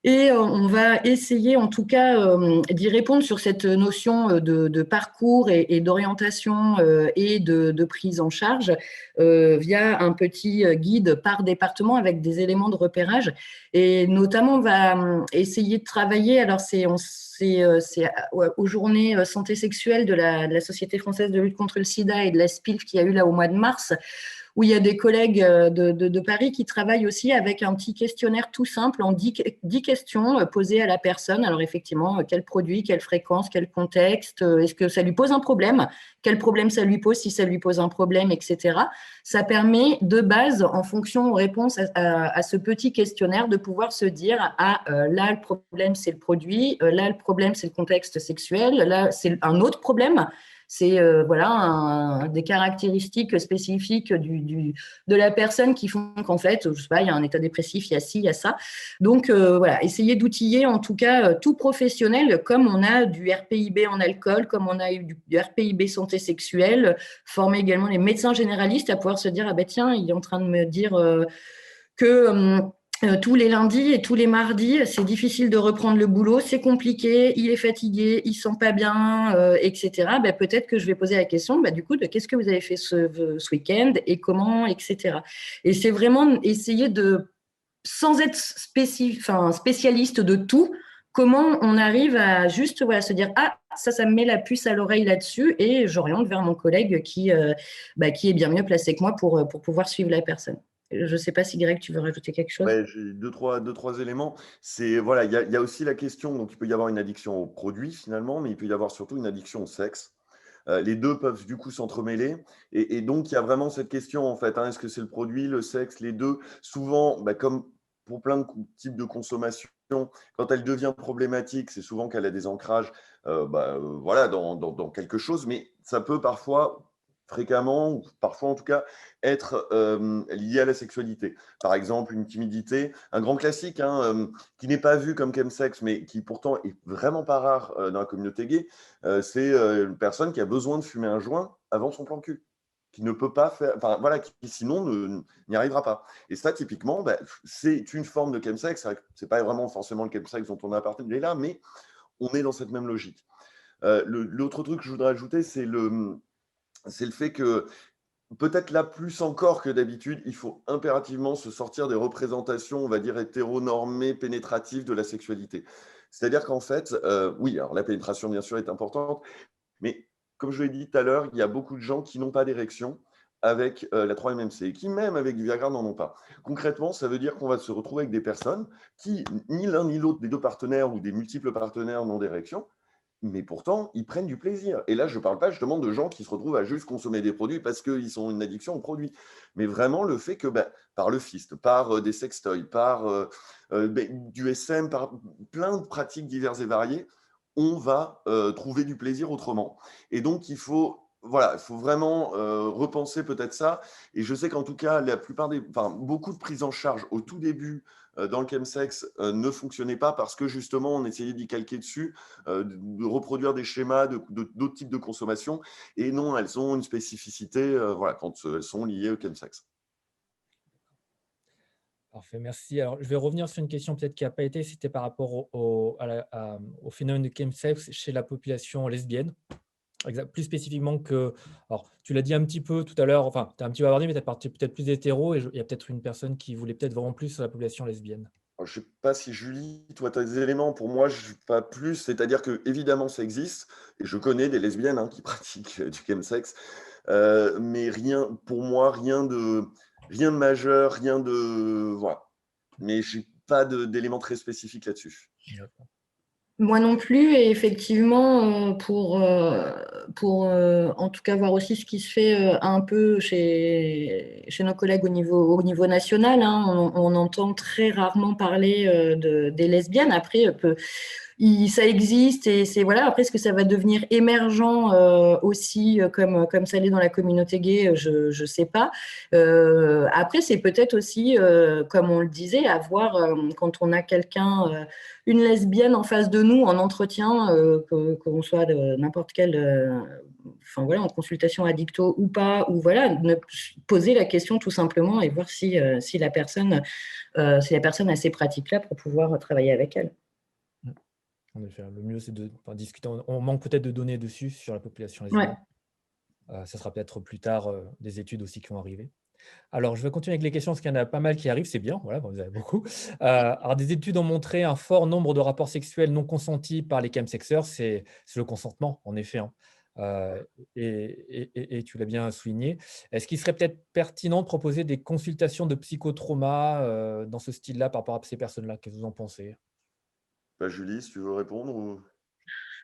S3: Et on va essayer en tout cas d'y répondre sur cette notion de parcours et d'orientation et de prise en charge via un petit guide par département avec des éléments de repérage. Et notamment, on va essayer de travailler, alors c'est aux journées santé sexuelle de la Société française de lutte contre le sida et de la SPILF qui a eu là au mois de mars, où il y a des collègues de Paris qui travaillent aussi avec un petit questionnaire tout simple en 10 questions posées à la personne. Alors effectivement, quel produit, quelle fréquence, quel contexte, est-ce que ça lui pose un problème, quel problème ça lui pose, si ça lui pose un problème, etc. Ça permet de base, en fonction aux réponses à ce petit questionnaire, de pouvoir se dire, là le problème c'est le produit, là le problème c'est le contexte sexuel, là c'est un autre problème. C'est voilà des caractéristiques spécifiques de la personne qui font qu'en fait, je sais pas, il y a un état dépressif, il y a ci, il y a ça. Donc voilà, essayer d'outiller en tout cas tout professionnel, comme on a du RPIB en alcool, comme on a eu du RPIB santé sexuelle, former également les médecins généralistes à pouvoir se dire, ah ben tiens, il est en train de me dire que tous les lundis et tous les mardis, c'est difficile de reprendre le boulot, c'est compliqué, il est fatigué, il ne se sent pas bien, etc. Ben, peut-être que je vais poser la question, du coup, de qu'est-ce que vous avez fait ce week-end et comment, etc. Et c'est vraiment essayer de, sans être spécialiste de tout, comment on arrive à juste se dire, ah, ça me met la puce à l'oreille là-dessus et j'oriente vers mon collègue qui est bien mieux placé que moi pour pouvoir suivre la personne. Je ne sais pas si Greg, tu veux rajouter quelque chose?
S2: Ouais, j'ai deux, trois éléments. C'est, voilà, il y a aussi la question, donc il peut y avoir une addiction aux produits finalement, mais il peut y avoir surtout une addiction au sexe. Les deux peuvent du coup s'entremêler. Et donc, il y a vraiment cette question, en fait, hein, est-ce que c'est le produit, le sexe, les deux? Souvent, comme pour plein de types de consommation, quand elle devient problématique, c'est souvent qu'elle a des ancrages voilà, dans quelque chose, mais ça peut parfois, fréquemment, ou parfois en tout cas, être lié à la sexualité. Par exemple, une timidité, un grand classique hein, qui n'est pas vu comme chemsex, mais qui pourtant est vraiment pas rare dans la communauté gay, c'est une personne qui a besoin de fumer un joint avant son plan cul, qui ne peut pas faire, enfin voilà, qui sinon n'y arrivera pas. Et ça, typiquement, c'est une forme de chemsex. C'est pas vraiment forcément le chemsex dont on a parlé là, mais on est dans cette même logique. L'autre truc que je voudrais ajouter, c'est le fait que peut-être là plus encore que d'habitude, il faut impérativement se sortir des représentations, on va dire, hétéronormées, pénétratives de la sexualité. C'est-à-dire qu'en fait, oui, alors la pénétration, bien sûr, est importante, mais comme je l'ai dit tout à l'heure, il y a beaucoup de gens qui n'ont pas d'érection avec la 3-MMC et qui, même avec du Viagra, n'en ont pas. Concrètement, ça veut dire qu'on va se retrouver avec des personnes qui, ni l'un ni l'autre des deux partenaires ou des multiples partenaires n'ont d'érection, mais pourtant, ils prennent du plaisir. Et là, je ne parle pas justement de gens qui se retrouvent à juste consommer des produits parce qu'ils ont une addiction aux produits. Mais vraiment le fait que, par le fist, par des sextoys, par du SM, par plein de pratiques diverses et variées, on va trouver du plaisir autrement. Et donc, il faut vraiment repenser peut-être ça. Et je sais qu'en tout cas, beaucoup de prises en charge au tout début dans le chemsex ne fonctionnaient pas parce que justement, on essayait d'y calquer dessus, de reproduire des schémas d'autres types de consommation. Et non, elles ont une spécificité quand elles sont liées au chemsex.
S1: Parfait, merci. Alors, je vais revenir sur une question peut-être qui n'a pas été, c'était par rapport au phénomène de chemsex chez la population lesbienne. Plus spécifiquement que, alors tu l'as dit un petit peu tout à l'heure, enfin, tu as un petit peu abordé, mais tu as parti peut-être plus hétéro et il y a peut-être une personne qui voulait peut-être vraiment plus sur la population lesbienne.
S2: Alors, je ne sais pas si Julie, toi, tu as des éléments. Pour moi, je pas plus. C'est-à-dire que évidemment, ça existe. Et je connais des lesbiennes qui pratiquent du chemsex. Mais rien, pour moi, rien de majeur, rien de. Voilà. Mais je n'ai pas d'éléments très spécifiques là-dessus.
S3: Moi non plus, et effectivement, en tout cas voir aussi ce qui se fait un peu chez nos collègues au niveau national, hein, on entend très rarement parler des lesbiennes. Après, ça existe et c'est voilà. Après, est-ce que ça va devenir émergent aussi comme ça l'est dans la communauté gay, je sais pas. Après, c'est peut-être aussi, comme on le disait, à voir quand on a quelqu'un, une lesbienne en face de nous en entretien, qu'on soit de n'importe quelle, enfin voilà, en consultation addicto ou pas, ou voilà, poser la question tout simplement et voir si la personne a ces pratiques-là pour pouvoir travailler avec elle.
S1: En effet, le mieux, c'est de discuter. On manque peut-être de données dessus sur la population
S3: Ouais.
S1: lesbienne. Ça sera peut-être plus tard des études aussi qui vont arriver. Alors, je vais continuer avec les questions parce qu'il y en a pas mal qui arrivent, c'est bien, voilà, vous en avez beaucoup. Alors, des études ont montré un fort nombre de rapports sexuels non consentis par les chemsexeurs, c'est le consentement, en effet, hein. Et tu l'as bien souligné. Est-ce qu'il serait peut-être pertinent de proposer des consultations de psychotrauma dans ce style-là par rapport à ces personnes-là? Qu'est-ce que vous en pensez?
S2: Bah, Julie, si tu veux répondre ou...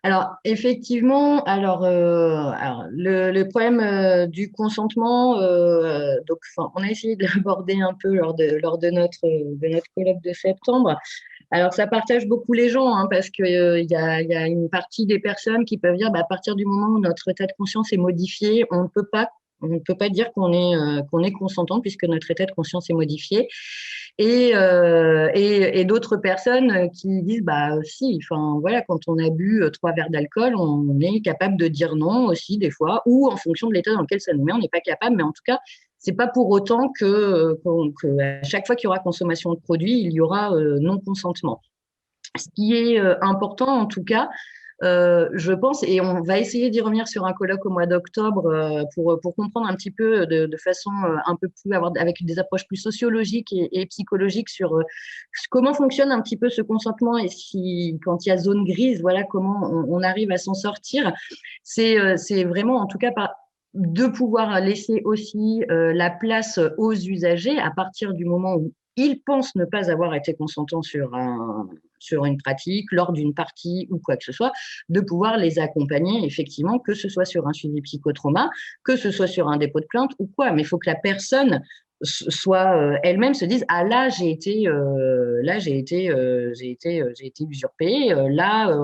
S3: Alors, effectivement, le problème du consentement, donc, on a essayé de l'aborder un peu lors de notre colloque de septembre. Alors, ça partage beaucoup les gens, hein, parce qu'il y a une partie des personnes qui peuvent dire, bah, à partir du moment où notre état de conscience est modifié, on ne peut pas dire qu'on est consentant puisque notre état de conscience est modifié. Et d'autres personnes qui disent, bah si, enfin voilà, quand on a bu 3 verres d'alcool, on est capable de dire non aussi des fois, ou en fonction de l'état dans lequel ça nous met, on n'est pas capable, mais en tout cas, c'est pas pour autant que à chaque fois qu'il y aura consommation de produits, il y aura non-consentement. Ce qui est important, en tout cas, je pense, et on va essayer d'y revenir sur un colloque au mois d'octobre pour comprendre un petit peu de façon un peu plus, avec des approches plus sociologiques et psychologiques sur comment fonctionne un petit peu ce consentement et quand il y a zone grise, voilà, comment on arrive à s'en sortir. C'est vraiment, en tout cas, de pouvoir laisser aussi la place aux usagers à partir du moment où ils pensent ne pas avoir été consentants sur une pratique, lors d'une partie ou quoi que ce soit, de pouvoir les accompagner, effectivement, que ce soit sur un suivi psychotrauma, que ce soit sur un dépôt de plainte ou quoi. Mais il faut que la personne soit elle-même se dise, ah là j'ai été usurpée, là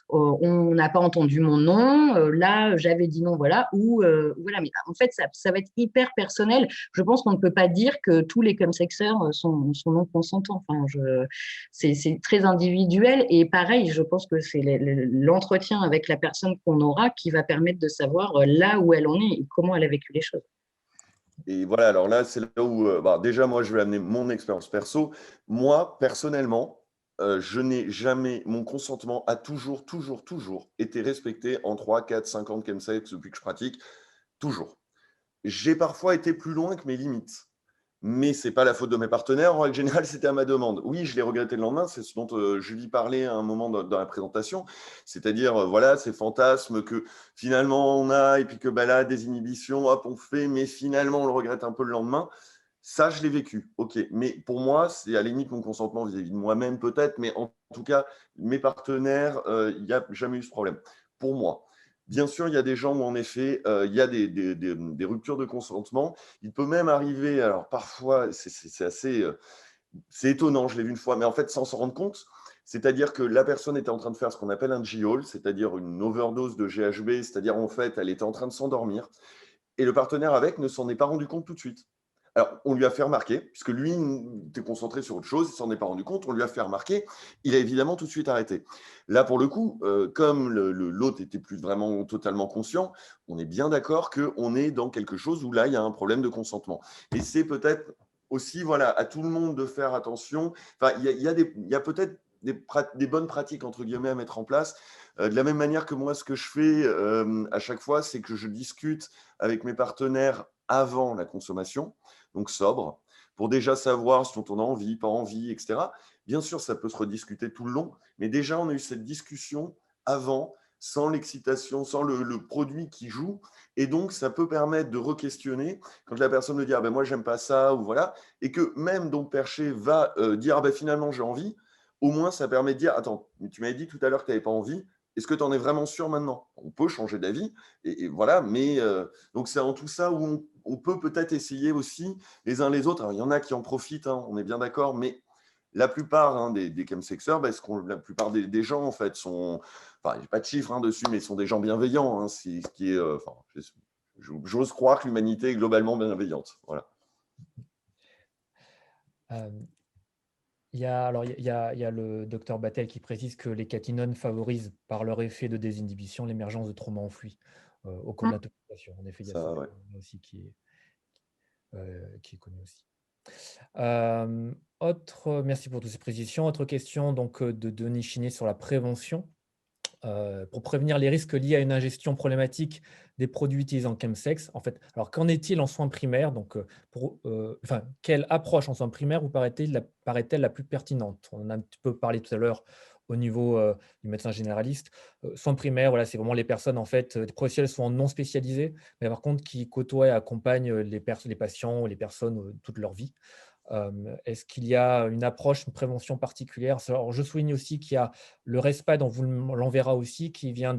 S3: on n'a pas entendu mon nom, là j'avais dit non, voilà, ou voilà. Mais en fait ça va être hyper personnel. Je pense qu'on ne peut pas dire que tous les chemsexeurs sont non consentants. Enfin, c'est très individuel et pareil, je pense que c'est l'entretien avec la personne qu'on aura qui va permettre de savoir là où elle en est et comment elle a vécu les choses.
S2: Et voilà, alors là, c'est là où, déjà, moi, je vais amener mon expérience perso. Moi, personnellement, je n'ai jamais, mon consentement a toujours, toujours, toujours été respecté en 3, 4, 5 ans de chemsex depuis que je pratique, toujours. J'ai parfois été plus loin que mes limites. Mais ce n'est pas la faute de mes partenaires. En règle générale, c'était à ma demande. Oui, je l'ai regretté le lendemain. C'est ce dont Julie parlait à un moment dans la présentation. C'est-à-dire, voilà, ces fantasmes que finalement on a et puis que bah, là, des inhibitions, hop, on fait, mais finalement, on le regrette un peu le lendemain. Ça, je l'ai vécu. OK. Mais pour moi, c'est à la limite mon consentement vis-à-vis de moi-même, peut-être. Mais en tout cas, mes partenaires, il n'y a jamais eu ce problème. Pour moi. Bien sûr, il y a des gens où, en effet, il y a des ruptures de consentement. Il peut même arriver, alors parfois, c'est assez c'est étonnant, je l'ai vu une fois, mais en fait, sans s'en rendre compte, c'est-à-dire que la personne était en train de faire ce qu'on appelle un G-Hall, c'est-à-dire une overdose de GHB, c'est-à-dire en fait, elle était en train de s'endormir, et le partenaire avec ne s'en est pas rendu compte tout de suite. Alors, on lui a fait remarquer, puisque lui était concentré sur autre chose, il ne s'en est pas rendu compte, on lui a fait remarquer, il a évidemment tout de suite arrêté. Là, pour le coup, comme l'autre n'était plus vraiment totalement conscient, on est bien d'accord qu'on est dans quelque chose où là, il y a un problème de consentement. Et c'est peut-être aussi, voilà, à tout le monde de faire attention. Enfin, il y a peut-être des bonnes pratiques, entre guillemets, à mettre en place. De la même manière que moi, ce que je fais à chaque fois, c'est que je discute avec mes partenaires avant la consommation, donc sobre, pour déjà savoir ce dont on a envie, pas envie, etc. Bien sûr, ça peut se rediscuter tout le long, mais déjà, on a eu cette discussion avant, sans l'excitation, sans le produit qui joue. Et donc, ça peut permettre de re-questionner quand la personne me dit « Ah ben moi, j'aime pas ça » ou voilà, et que même donc Percher va dire « Ah ben finalement, j'ai envie », au moins, ça permet de dire « Attends, tu m'avais dit tout à l'heure que tu n'avais pas envie, est-ce que tu en es vraiment sûr maintenant ?» On peut changer d'avis, et voilà, mais donc c'est en tout ça où on peut peut-être essayer aussi les uns les autres. Alors, il y en a qui en profitent, hein, on est bien d'accord, mais la plupart des chemsexeurs, la plupart des gens, en fait, sont, enfin, j'ai pas de chiffres dessus, mais sont des gens bienveillants. Hein, ce qui est, enfin, j'ose croire que l'humanité est globalement bienveillante. Voilà.
S1: Il y a le docteur Battel qui précise que les catinones favorisent par leur effet de désinhibition l'émergence de traumas enfouis au cours de l'intoxication. En effet, il y a
S2: Ça,
S1: ce
S2: ouais.
S1: phénomène aussi qui est connu aussi. Merci pour toutes ces précisions. Autre question donc, de Denis Chiné sur la prévention. Pour prévenir les risques liés à une ingestion problématique des produits utilisés en chemsex. En fait, alors qu'en est-il en soins primaires? Donc, quelle approche en soins primaires vous paraît-elle la plus pertinente? On en a un petit peu parlé tout à l'heure au niveau du médecin généraliste. Soins primaires, voilà, c'est vraiment les personnes, en fait, des professionnels souvent non spécialisés, mais par contre qui côtoient et accompagnent les patients ou les personnes toute leur vie. Est-ce qu'il y a une approche, une prévention particulière? Alors, je souligne aussi qu'il y a le RESPAD, on vous l'enverra aussi, qui vient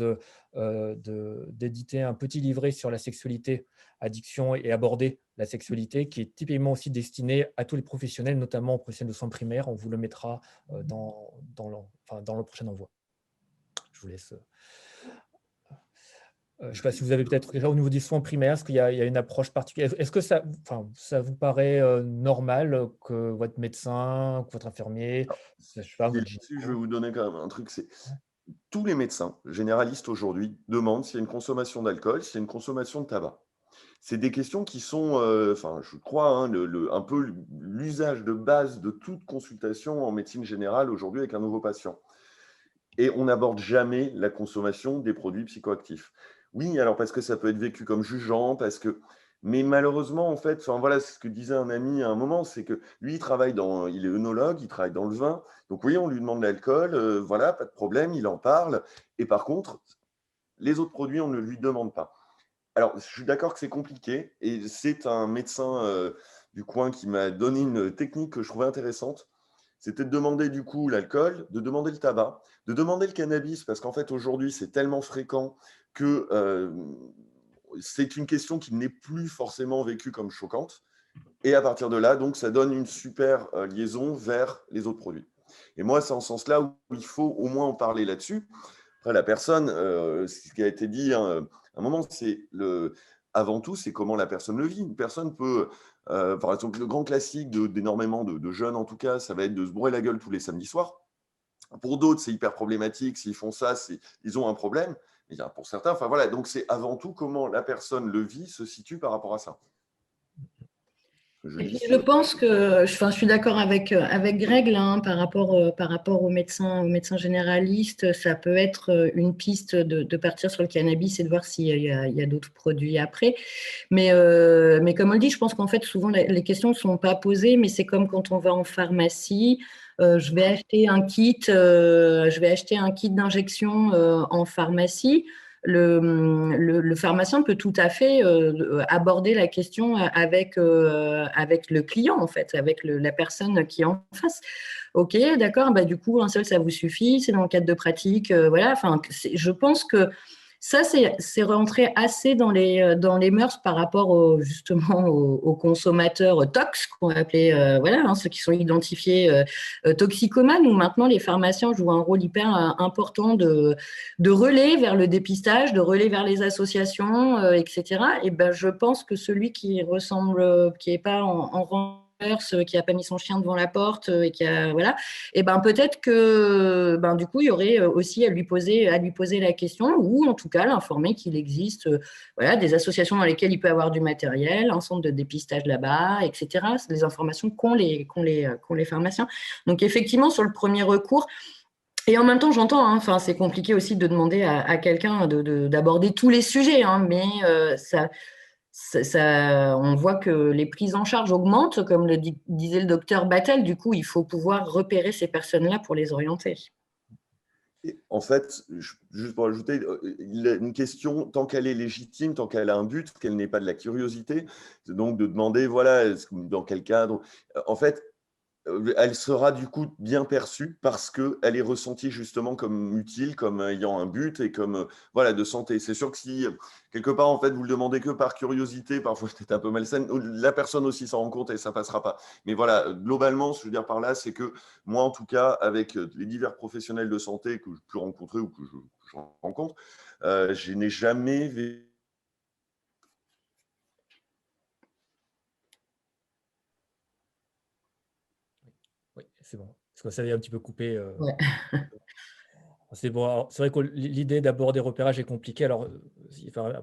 S1: d'éditer un petit livret sur la sexualité, addiction et aborder la sexualité, qui est typiquement aussi destiné à tous les professionnels, notamment aux professionnels de soins primaires. On vous le mettra dans le prochain envoi. Je vous laisse. Je ne sais pas si vous avez peut-être déjà au niveau des soins primaires, est-ce qu'il y a une approche particulière? Est-ce que ça vous paraît normal que votre médecin, que votre infirmier, je sais pas, votre
S2: Là-dessus, je vais
S1: gynéco.
S2: vous donner quand même un truc, c'est
S1: Ouais.
S2: tous les médecins généralistes aujourd'hui demandent s'il y a une consommation d'alcool, s'il y a une consommation de tabac. C'est des questions qui sont, enfin, je crois, hein, un peu l'usage de base de toute consultation en médecine générale aujourd'hui avec un nouveau patient. Et on n'aborde jamais la consommation des produits psychoactifs. Oui, alors parce que ça peut être vécu comme jugeant, parce que… Mais malheureusement, en fait, enfin voilà, c'est ce que disait un ami à un moment, c'est que lui, il est œnologue, il travaille dans le vin. Donc oui, on lui demande l'alcool, voilà, pas de problème, il en parle. Et par contre, les autres produits, on ne lui demande pas. Alors, je suis d'accord que c'est compliqué, et c'est un médecin du coin qui m'a donné une technique que je trouvais intéressante. C'était de demander du coup l'alcool, de demander le tabac, de demander le cannabis, parce qu'en fait, aujourd'hui, c'est tellement fréquent que c'est une question qui n'est plus forcément vécue comme choquante. Et à partir de là, donc, ça donne une super liaison vers les autres produits. Et moi, c'est en ce sens-là où il faut au moins en parler là-dessus. Après, la personne, ce qui a été dit à un moment, avant tout, c'est comment la personne le vit. Une personne peut, par exemple, le grand classique d'énormément de jeunes, en tout cas, ça va être de se bourrer la gueule tous les samedis soirs. Pour d'autres, c'est hyper problématique. S'ils font ça, ils ont un problème. Mais pour certains, enfin voilà, donc c'est avant tout comment la personne le vit, se situe par rapport à ça.
S3: Et puis, je pense que, je suis d'accord avec Greg là, hein, par rapport aux médecins généralistes, ça peut être une piste de partir sur le cannabis et de voir s'il y a d'autres produits après. Mais comme on le dit, je pense qu'en fait, souvent, les questions ne sont pas posées, mais c'est comme quand on va en pharmacie. Je vais acheter un kit d'injection en pharmacie. Le pharmacien peut tout à fait aborder la question avec le client, en fait, avec la personne qui est en face. Ok, d'accord, bah, du coup, un seul, ça vous suffit, c'est dans le cadre de pratique. Voilà, enfin, je pense que ça, c'est rentré assez dans les mœurs par rapport justement aux consommateurs tox, qu'on va appeler, voilà, hein, ceux qui sont identifiés toxicomanes, où maintenant les pharmaciens jouent un rôle hyper important de relais vers le dépistage, de relais vers les associations, etc. Et ben, je pense que celui qui ressemble, qui n'est pas en rang qui n'a pas mis son chien devant la porte et qui a voilà, et ben peut-être que du coup il y aurait aussi à lui poser la question, ou en tout cas l'informer qu'il existe voilà, des associations dans lesquelles il peut avoir du matériel, un centre de dépistage là-bas, etc. C'est des informations qu'ont les pharmaciens. Donc effectivement, sur le premier recours, et en même temps, j'entends, hein, enfin, c'est compliqué aussi de demander à quelqu'un d'aborder tous les sujets, hein, mais on voit que les prises en charge augmentent, comme le disait le docteur Battel. Du coup, il faut pouvoir repérer ces personnes-là pour les orienter.
S2: Et en fait, juste pour ajouter, une question, tant qu'elle est légitime, tant qu'elle a un but, qu'elle n'est pas de la curiosité, donc de demander, voilà, dans quel cadre. En fait, elle sera du coup bien perçue parce qu'elle est ressentie justement comme utile, comme ayant un but et comme voilà, de santé. C'est sûr que si quelque part en fait vous le demandez que par curiosité, parfois c'est un peu malsaine, la personne aussi s'en rend compte et ça passera pas. Mais voilà, globalement, ce que je veux dire par là, c'est que moi en tout cas, avec les divers professionnels de santé que je peux rencontrer ou que je rencontre, je n'ai jamais vécu.
S1: Oui, c'est bon. Parce que ça avait un petit peu coupé.
S3: Ouais.
S1: C'est bon. C'est vrai que l'idée d'aborder repérage est compliquée. Alors,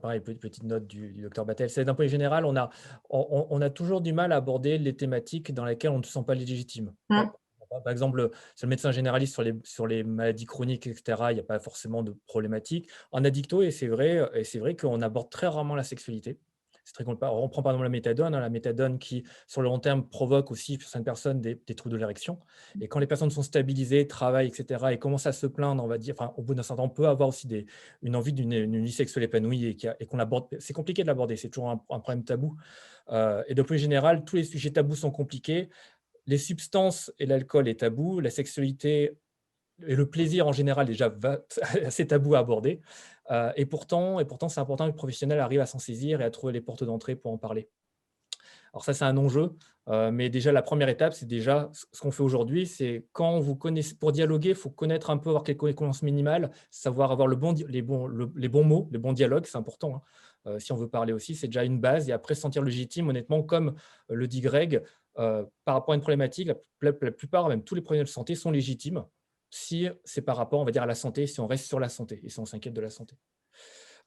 S1: pareil, petite note du docteur Battel. C'est d'un point de vue général, on a toujours du mal à aborder les thématiques dans lesquelles on ne se sent pas légitime. Par exemple, sur le médecin généraliste, sur les maladies chroniques, etc., il n'y a pas forcément de problématique. En addicto, et c'est vrai qu'on aborde très rarement la sexualité. C'est très compliqué. On prend par exemple la méthadone qui, sur le long terme, provoque aussi pour certaines personnes des troubles de l'érection. Et quand les personnes sont stabilisées, travaillent, etc., et commencent à se plaindre, on va dire, enfin, au bout d'un certain temps, on peut avoir aussi une envie d'une vie sexuelle épanouie et qu'on aborde. C'est compliqué de l'aborder, c'est toujours un problème tabou. Et de plus général, tous les sujets tabous sont compliqués. Les substances et l'alcool est tabou, la sexualité et le plaisir en général déjà assez tabou à aborder. Et pourtant, c'est important que le professionnel arrive à s'en saisir et à trouver les portes d'entrée pour en parler. Alors ça, c'est un enjeu, mais déjà la première étape, c'est déjà ce qu'on fait aujourd'hui, c'est quand vous connaissez, pour dialoguer, il faut connaître un peu, avoir quelques connaissances minimales, savoir avoir les bons mots, les bons dialogues, c'est important. Si on veut parler aussi, c'est déjà une base, et après se sentir légitime, honnêtement, comme le dit Greg, par rapport à une problématique, la plupart, même tous les problèmes de santé sont légitimes si c'est par rapport, on va dire, à la santé, si on reste sur la santé et si on s'inquiète de la santé.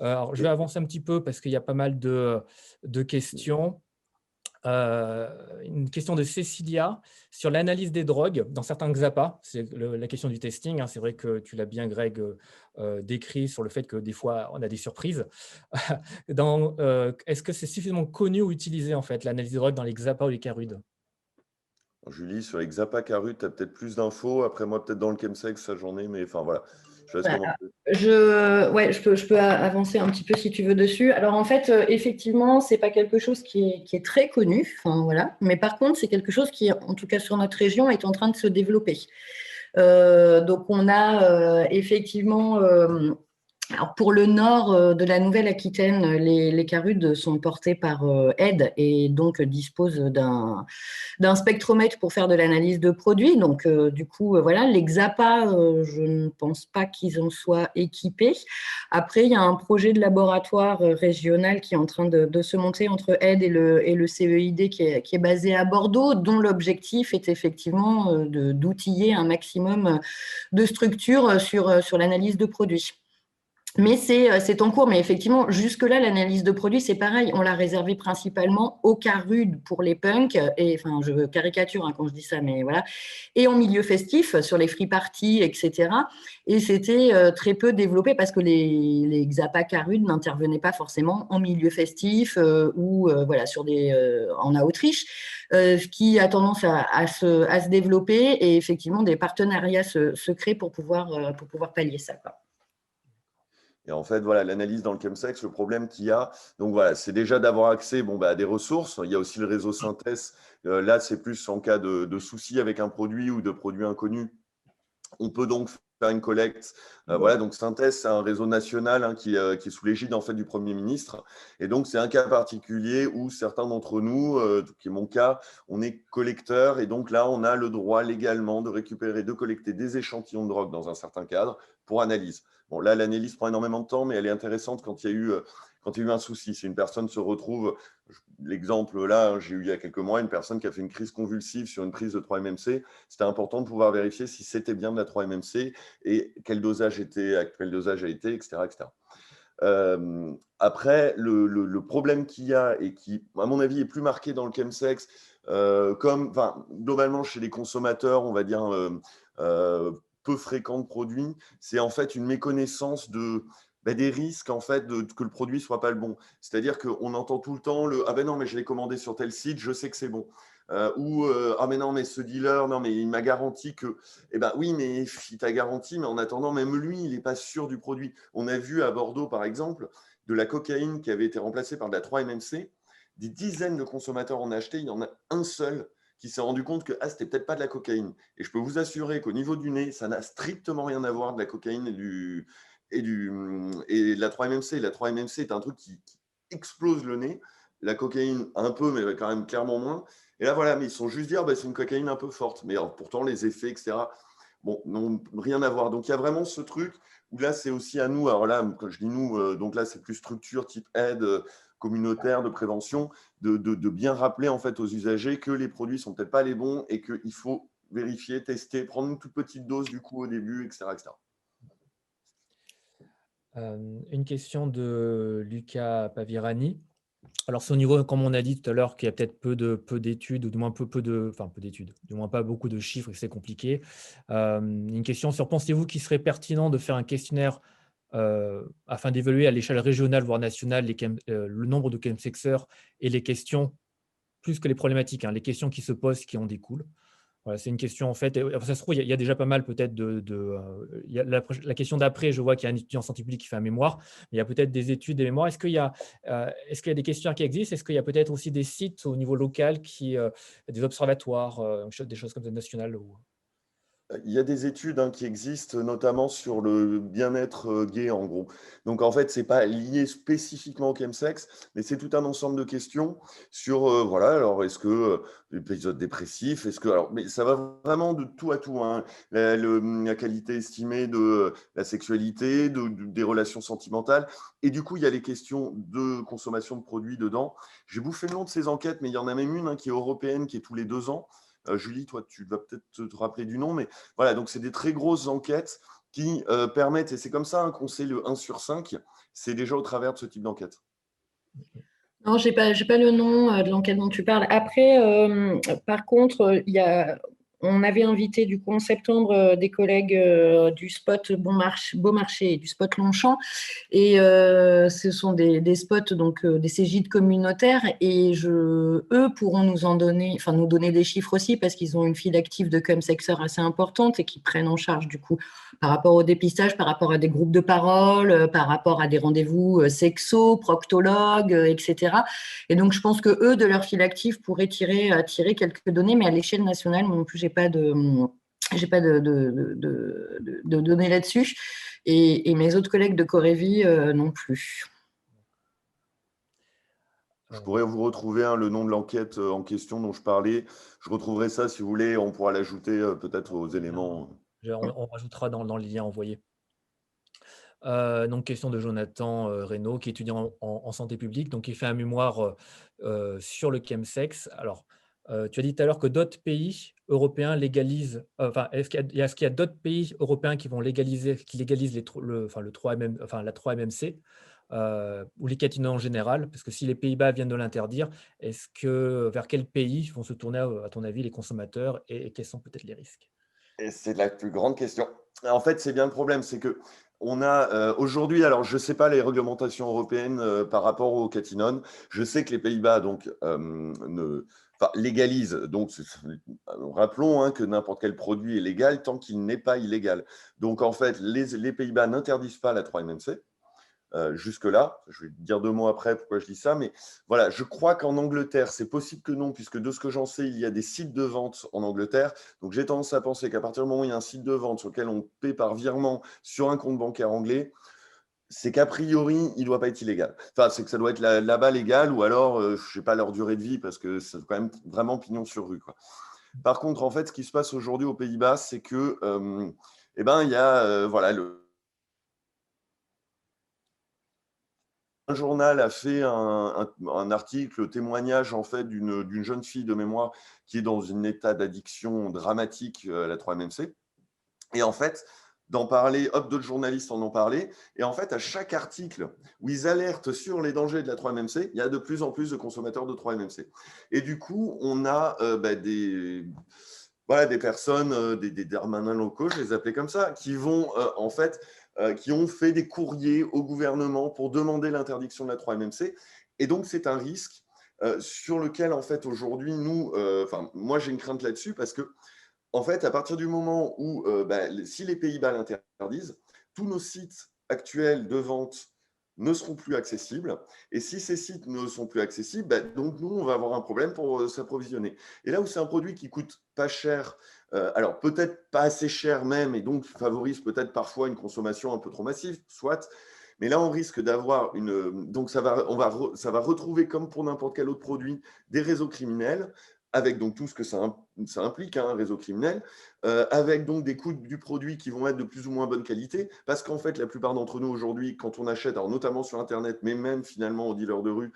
S1: Alors, je vais avancer un petit peu parce qu'il y a pas mal de questions. Une question de Cécilia sur l'analyse des drogues dans certains XAPA. C'est la question du testing. C'est vrai que tu l'as bien, Greg, décrit sur le fait que des fois, on a des surprises. Est-ce que c'est suffisamment connu ou utilisé, en fait, l'analyse des drogues dans les XAPA ou les carudes?
S2: Julie, sur les Xapa Caru, tu as peut-être plus d'infos. Après, moi, peut-être dans le chemsex, ça j'en ai, mais enfin voilà. Je laisse commencer.
S3: Je peux avancer un petit peu si tu veux dessus. Alors en fait, effectivement, c'est pas quelque chose qui est très connu, enfin voilà. Mais par contre, c'est quelque chose qui, en tout cas sur notre région, est en train de se développer. Donc on a effectivement. Alors pour le nord de la Nouvelle-Aquitaine, les carudes sont portés par Aide et donc disposent d'un spectromètre pour faire de l'analyse de produits. Donc du coup, voilà, les XAPA, je ne pense pas qu'ils en soient équipés. Après, il y a un projet de laboratoire régional qui est en train de se monter entre Aide et le CEID qui est basé à Bordeaux, dont l'objectif est effectivement d'outiller un maximum de structures sur l'analyse de produits. Mais c'est en cours. Mais effectivement, jusque-là, l'analyse de produits, c'est pareil. On l'a réservé principalement aux carudes pour les punks. Et enfin, je caricature quand je dis ça, mais voilà. Et en milieu festif, sur les free parties, etc. Et c'était très peu développé parce que les XAPA carudes n'intervenaient pas forcément en milieu festif ou voilà, en Autriche, ce qui a tendance à se développer. Et effectivement, des partenariats se créent pour pouvoir pallier ça, quoi.
S2: Et en fait, voilà, l'analyse dans le chemsex, le problème qu'il y a, donc voilà, c'est déjà d'avoir accès à des ressources. Il y a aussi le réseau Synthèse. Là, c'est plus en cas de souci avec un produit ou de produit inconnu. On peut donc faire une collecte. Voilà, donc Synthèse, c'est un réseau national qui est sous l'égide en fait du Premier ministre. Et donc, c'est un cas particulier où certains d'entre nous, qui est mon cas, on est collecteur. Et donc là, on a le droit légalement de collecter des échantillons de drogue dans un certain cadre pour analyse. Bon, là, l'analyse prend énormément de temps, mais elle est intéressante quand quand il y a eu un souci. Si une personne se retrouve, l'exemple là, hein, j'ai eu il y a quelques mois, une personne qui a fait une crise convulsive sur une prise de 3-MMC, c'était important de pouvoir vérifier si c'était bien de la 3-MMC et quel dosage était, à quel dosage a été, etc. etc. Après, le problème qu'il y a et qui, à mon avis, est plus marqué dans le chemsex, globalement chez les consommateurs, on va dire, peu fréquents de produits, c'est en fait une méconnaissance des risques en fait que le produit soit pas le bon. C'est-à-dire qu'on entend tout le temps ah ben non mais je l'ai commandé sur tel site, je sais que c'est bon. Ah mais non mais ce dealer, non mais il m'a garanti que, eh ben oui mais il t'a garanti, mais en attendant même lui il n'est pas sûr du produit. On a vu à Bordeaux par exemple de la cocaïne qui avait été remplacée par de la 3-MMC. Des dizaines de consommateurs en ont acheté, il y en a un seul qui s'est rendu compte que c'était peut-être pas de la cocaïne. Et je peux vous assurer qu'au niveau du nez, ça n'a strictement rien à voir de la cocaïne et de la 3-MMC. La 3-MMC est un truc qui explose le nez. La cocaïne, un peu, mais quand même clairement moins. Et là, voilà, mais ils sont juste dire, c'est une cocaïne un peu forte. Mais alors, pourtant, les effets, etc., n'ont rien à voir. Donc, il y a vraiment ce truc où là, c'est aussi à nous. Alors là, quand je dis nous, donc là, c'est plus structure type aide communautaire de prévention, de bien rappeler en fait aux usagers que les produits sont peut-être pas les bons et qu'il faut vérifier, tester, prendre une toute petite dose du coup au début, etc. etc.
S1: Une question de Luca Pavirani. Alors, c'est au niveau, comme on a dit tout à l'heure, qu'il y a peut-être peu d'études, ou du moins peu d'études, du moins pas beaucoup de chiffres et que c'est compliqué. Une question sur, pensez-vous qu'il serait pertinent de faire un questionnaire afin d'évaluer à l'échelle régionale, voire nationale, le nombre de chemsexeurs et les questions, plus que les problématiques, hein, les questions qui se posent, qui en découlent. Voilà, c'est une question en fait. Ça se trouve, il y a déjà pas mal peut-être il y a la question d'après, je vois qu'il y a un étudiant en santé publique qui fait un mémoire, mais il y a peut-être des études, des mémoires. Est-ce qu'il y a des questions qui existent? Est-ce qu'il y a peut-être aussi des sites au niveau local, des observatoires, des choses comme ça nationales
S2: Il y a des études qui existent, notamment sur le bien-être gay, en gros. Donc, en fait, ce n'est pas lié spécifiquement au chemsex, mais c'est tout un ensemble de questions sur, voilà, alors, est-ce que l'épisode dépressif, alors, mais ça va vraiment de tout à tout, hein. La qualité estimée de la sexualité, des relations sentimentales. Et du coup, il y a les questions de consommation de produits dedans. J'ai bouffé le nom de ces enquêtes, mais il y en a même une qui est européenne, qui est tous les 2 ans. Julie, toi, tu vas peut-être te rappeler du nom, mais voilà, donc c'est des très grosses enquêtes qui permettent, et c'est comme ça qu'on sait le 1 sur 5, c'est déjà au travers de ce type d'enquête.
S3: Non, j'ai pas le nom de l'enquête dont tu parles. Après, par contre, on avait invité du coup en septembre des collègues du spot Beaumarchais et du spot Longchamp, et ce sont des spots donc des CJ communautaires, et eux pourront nous donner des chiffres aussi parce qu'ils ont une file active de chemsexeurs assez importante et qui prennent en charge du coup par rapport au dépistage, par rapport à des groupes de parole, par rapport à des rendez-vous sexo, proctologues, etc. Et donc, je pense que eux, de leur fil actif, pourraient tirer quelques données, mais à l'échelle nationale, moi non plus, j'ai pas de données là-dessus. Et mes autres collègues de Corévi non plus.
S2: Je pourrais vous retrouver le nom de l'enquête en question dont je parlais. Je retrouverai ça si vous voulez. On pourra l'ajouter peut-être aux éléments.
S1: On rajoutera dans les liens envoyés. Donc, question de Jonathan Reynaud, qui est étudiant en santé publique. Donc, il fait un mémoire sur le chemsex. Alors, tu as dit tout à l'heure que d'autres pays européens légalisent. Est-ce qu'il y a d'autres pays européens qui légalisent la 3-MMC ou les caténols en général? Parce que si les Pays-Bas viennent de l'interdire, vers quel pays vont se tourner, à ton avis, les consommateurs, et quels sont peut-être les risques?
S2: Et c'est la plus grande question. En fait, c'est bien le problème, c'est que on a aujourd'hui, alors je ne sais pas les réglementations européennes par rapport au catinone. Je sais que les Pays-Bas légalisent. Donc, rappelons que n'importe quel produit est légal tant qu'il n'est pas illégal. Donc, en fait, les Pays-Bas n'interdisent pas la 3-MMC. Jusque-là, je vais te dire 2 mots après pourquoi je dis ça, mais voilà, je crois qu'en Angleterre, c'est possible que non, puisque de ce que j'en sais, il y a des sites de vente en Angleterre. Donc j'ai tendance à penser qu'à partir du moment où il y a un site de vente sur lequel on paie par virement sur un compte bancaire anglais, c'est qu'a priori, il ne doit pas être illégal. Enfin, c'est que ça doit être là-bas légal, ou alors, je ne sais pas leur durée de vie, parce que c'est quand même vraiment pignon sur rue, quoi. Par contre, en fait, ce qui se passe aujourd'hui aux Pays-Bas, c'est que, il y a voilà, un journal a fait un article, témoignage en fait d'une jeune fille de mémoire qui est dans un état d'addiction dramatique à la 3-MMC. Et en fait, d'en parler, hop, d'autres journalistes en ont parlé. Et en fait, à chaque article où ils alertent sur les dangers de la 3-MMC, il y a de plus en plus de consommateurs de 3-MMC. Et du coup, on a des personnes, des Darmanin locaux, je les appelais comme ça, qui vont en fait, qui ont fait des courriers au gouvernement pour demander l'interdiction de la 3-MMC. Et donc, c'est un risque sur lequel, en fait, aujourd'hui, nous, moi, j'ai une crainte là-dessus parce que en fait, à partir du moment où, si les Pays-Bas l'interdisent, tous nos sites actuels de vente ne seront plus accessibles. Et si ces sites ne sont plus accessibles, donc nous, on va avoir un problème pour s'approvisionner. Et là où c'est un produit qui coûte pas cher, alors peut-être pas assez cher même, et donc favorise peut-être parfois une consommation un peu trop massive, soit. Mais là, on risque d'avoir une. Donc, ça va retrouver, comme pour n'importe quel autre produit, des réseaux criminels, avec donc tout ce que ça implique, hein, un réseau criminel, avec donc des coûts du produit qui vont être de plus ou moins bonne qualité, parce qu'en fait, la plupart d'entre nous aujourd'hui, quand on achète, alors notamment sur Internet, mais même finalement aux dealers de rue,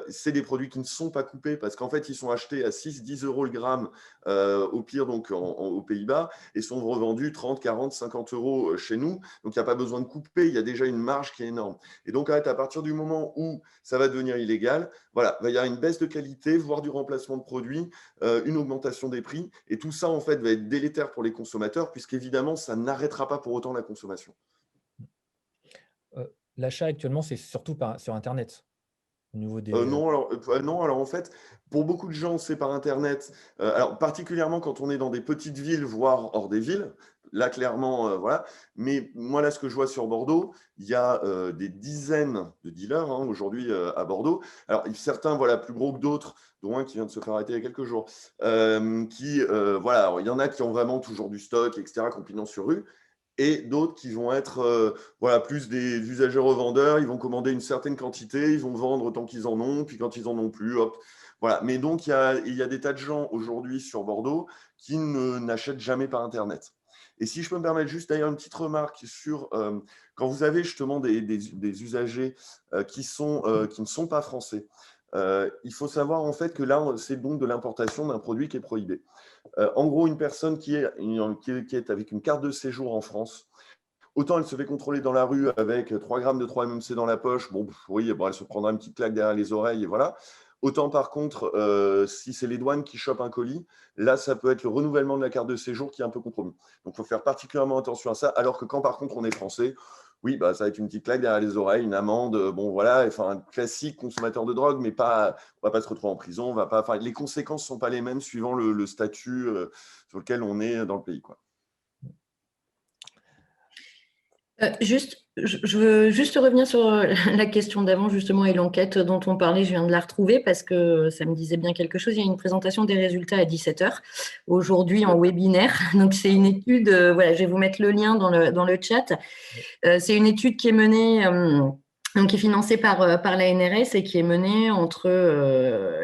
S2: c'est des produits qui ne sont pas coupés, parce qu'en fait, ils sont achetés à 6-10 euros le gramme, au pire donc aux Pays-Bas, et sont revendus 30, 40, 50 euros chez nous. Donc, il n'y a pas besoin de couper, il y a déjà une marge qui est énorme. Et donc, à partir du moment où ça va devenir illégal, voilà, il va y avoir une baisse de qualité, voire du remplacement de produits, une augmentation des prix. Et tout ça, en fait, va être délétère pour les consommateurs, puisqu'évidemment, ça n'arrêtera pas pour autant la consommation.
S1: L'achat actuellement, c'est surtout sur Internet, au niveau des…
S2: Non, alors en fait, pour beaucoup de gens, c'est par Internet. Alors particulièrement quand on est dans des petites villes, voire hors des villes. Là, clairement, voilà. Mais moi, là, ce que je vois sur Bordeaux, il y a des dizaines de dealers hein, aujourd'hui à Bordeaux. Alors, certains, voilà, plus gros que d'autres, dont un qui vient de se faire arrêter il y a quelques jours, voilà, alors, il y en a qui ont vraiment toujours du stock, etc., qui ont pignon sur rue. Et d'autres qui vont être voilà, plus des usagers revendeurs, ils vont commander une certaine quantité, ils vont vendre tant qu'ils en ont, puis quand ils en ont plus, hop. Voilà. Mais donc, il y a des tas de gens aujourd'hui sur Bordeaux qui n'achètent jamais par Internet. Et si je peux me permettre juste d'ailleurs une petite remarque sur quand vous avez justement des usagers qui ne sont pas français, il faut savoir en fait que là, c'est donc de l'importation d'un produit qui est prohibé. En gros, une personne qui est avec une carte de séjour en France, autant elle se fait contrôler dans la rue avec 3 grammes de 3-MMC dans la poche, bon, oui, bon, elle se prendra une petite claque derrière les oreilles et voilà. Autant par contre, si c'est les douanes qui chopent un colis, là, ça peut être le renouvellement de la carte de séjour qui est un peu compromis. Donc, il faut faire particulièrement attention à ça, alors que quand par contre on est français, oui, bah, ça va être une petite claque derrière les oreilles, une amende, bon voilà, enfin un classique consommateur de drogue, mais pas, on va pas se retrouver en prison, on va pas, enfin, les conséquences ne sont pas les mêmes suivant le statut sur lequel on est dans le pays, quoi.
S3: Je veux juste revenir sur la question d'avant, justement, et l'enquête dont on parlait. Je viens de la retrouver parce que ça me disait bien quelque chose. Il y a une présentation des résultats à 17h aujourd'hui en webinaire. Donc, c'est une étude, voilà, je vais vous mettre le lien dans le chat. C'est une étude qui est menée, donc qui est financée par l'ANRS et qui est menée entre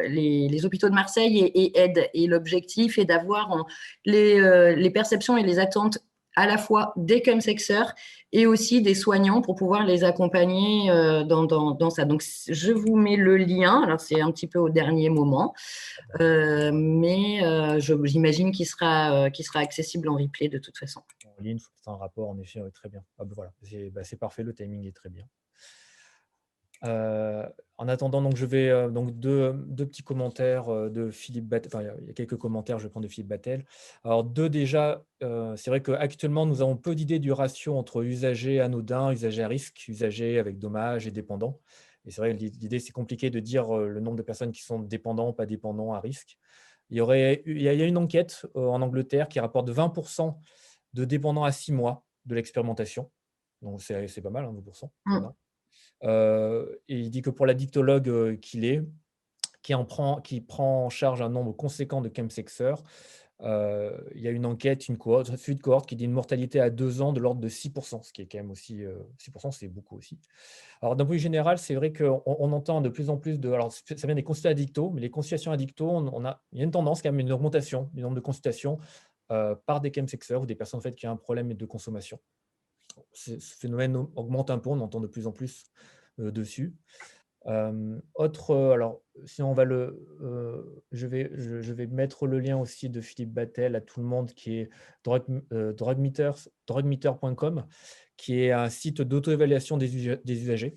S3: les hôpitaux de Marseille et Aide. Et l'objectif est d'avoir les perceptions et les attentes à la fois des chemsexeurs et aussi des soignants pour pouvoir les accompagner dans ça. Donc, je vous mets le lien. Alors, c'est un petit peu au dernier moment, mais j'imagine qu'il sera accessible en replay de toute façon.
S1: En ligne, c'est un rapport, en effet, très bien. Ah, ben voilà, c'est parfait, le timing est très bien. En attendant, donc, je vais donc deux petits commentaires de Philippe Battel. Enfin, il y a quelques commentaires, je vais prendre de Philippe Battel. Alors, déjà, c'est vrai qu'actuellement, nous avons peu d'idées du ratio entre usagers anodins, usagers à risque, usagers avec dommages et dépendants. Et c'est vrai, l'idée, c'est compliqué de dire le nombre de personnes qui sont dépendants, pas dépendants, à risque. Il y a une enquête en Angleterre qui rapporte 20% de dépendants à 6 mois de l'expérimentation. Donc, c'est pas mal, hein, 20%. Et il dit que pour l'addictologue qui prend en charge un nombre conséquent de chemsexeurs, il y a une enquête, une suite de cohorte qui dit une mortalité à 2 ans de l'ordre de 6%, ce qui est quand même aussi 6%, c'est beaucoup aussi. Alors, d'un point de vue général, c'est vrai qu'on entend de plus en plus alors, ça vient des consultations addictos, mais les consultations addictos, il y a une tendance quand même, une augmentation du nombre de consultations par des chemsexeurs ou des personnes en fait, qui ont un problème de consommation. Ce phénomène augmente un peu, on entend de plus en plus dessus. Alors, si on va je vais mettre le lien aussi de Philippe Battel à tout le monde, qui est drugmeter.com, qui est un site d'auto-évaluation des usagers,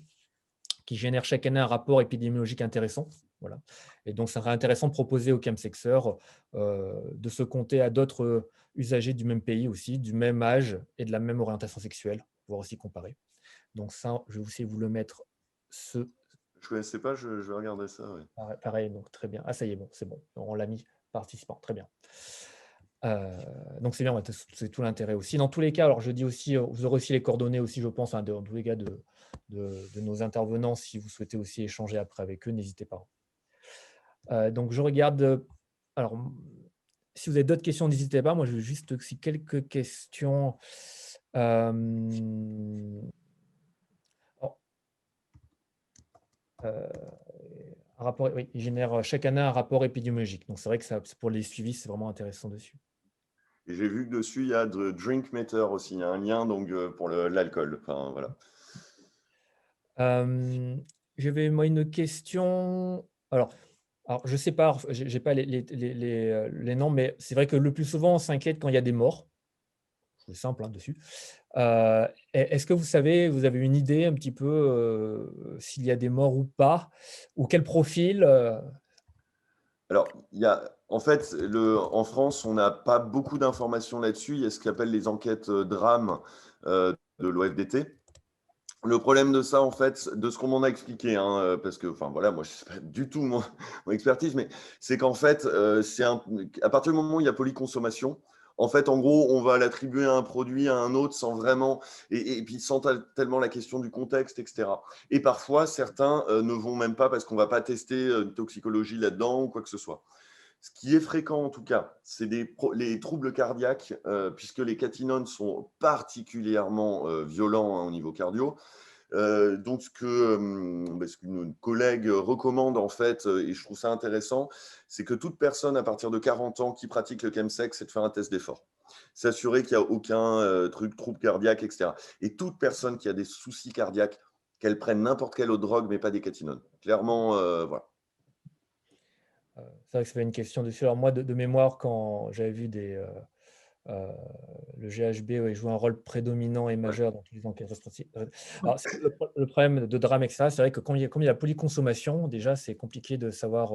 S1: qui génère chaque année un rapport épidémiologique intéressant. Voilà. Et donc, ça serait intéressant de proposer aux chemsexeurs de se compter à d'autres usagers du même pays aussi, du même âge et de la même orientation sexuelle, pour aussi comparer. Donc ça, je vais aussi vous le mettre, ce
S2: Je ne connaissais pas, je vais regarder ça. Ouais.
S1: pareil, donc très bien. Ah, ça y est, bon, c'est bon. On l'a mis participant, très bien. Donc c'est bien, ouais, c'est tout l'intérêt aussi. Dans tous les cas, alors je dis aussi, vous aurez aussi les coordonnées aussi, je pense, hein, dans tous les cas de nos intervenants. Si vous souhaitez aussi échanger après avec eux, n'hésitez pas. Donc je regarde. Alors, si vous avez d'autres questions, n'hésitez pas. Moi, je veux juste aussi quelques questions. Euh, oh, euh, un rapport, oui, il génère chaque année un rapport épidémiologique. Donc c'est vrai que ça, pour les suivis, c'est vraiment intéressant dessus.
S2: Et j'ai vu que dessus, il y a de Drink Meter aussi. Il y a un lien donc, pour l'alcool. Enfin, voilà.
S1: J'avais moi une question. Alors je sais pas, j'ai pas les noms, mais c'est vrai que le plus souvent, on s'inquiète quand il y a des morts. C'est simple, hein, dessus. Est-ce que vous savez, vous avez une idée un petit peu s'il y a des morts ou pas, ou quel profil
S2: Alors, il y a, en fait, en France, on n'a pas beaucoup d'informations là-dessus. Il y a ce qu'on appelle les enquêtes DRAM de l'OFDT. Le problème de ça, en fait, de ce qu'on m'en a expliqué, hein, parce que, enfin voilà, moi, je sais pas du tout mon expertise, mais c'est qu'en fait, à partir du moment où il y a polyconsommation, en fait, en gros, on va l'attribuer à un produit, à un autre, sans vraiment, et puis sans tellement la question du contexte, etc. Et parfois, certains ne vont même pas parce qu'on va pas tester une toxicologie là-dedans ou quoi que ce soit. Ce qui est fréquent en tout cas, c'est les troubles cardiaques, puisque les catinones sont particulièrement violents, hein, au niveau cardio. Donc, ce qu'une collègue recommande, en fait, et je trouve ça intéressant, c'est que toute personne à partir de 40 ans qui pratique le chemsex, c'est de faire un test d'effort. S'assurer qu'il n'y a aucun trouble cardiaque, etc. Et toute personne qui a des soucis cardiaques, qu'elle prenne n'importe quelle autre drogue, mais pas des catinones. Clairement, voilà.
S1: C'est vrai que ça fait une question dessus. Alors moi, de mémoire, quand j'avais vu euh, le GHB, ouais, jouait un rôle prédominant et
S2: Ouais.
S1: majeur dans tous les enquêtes restrictives. Alors, le problème de drame, etc., c'est vrai que comme il y a polyconsommation, déjà, c'est compliqué de savoir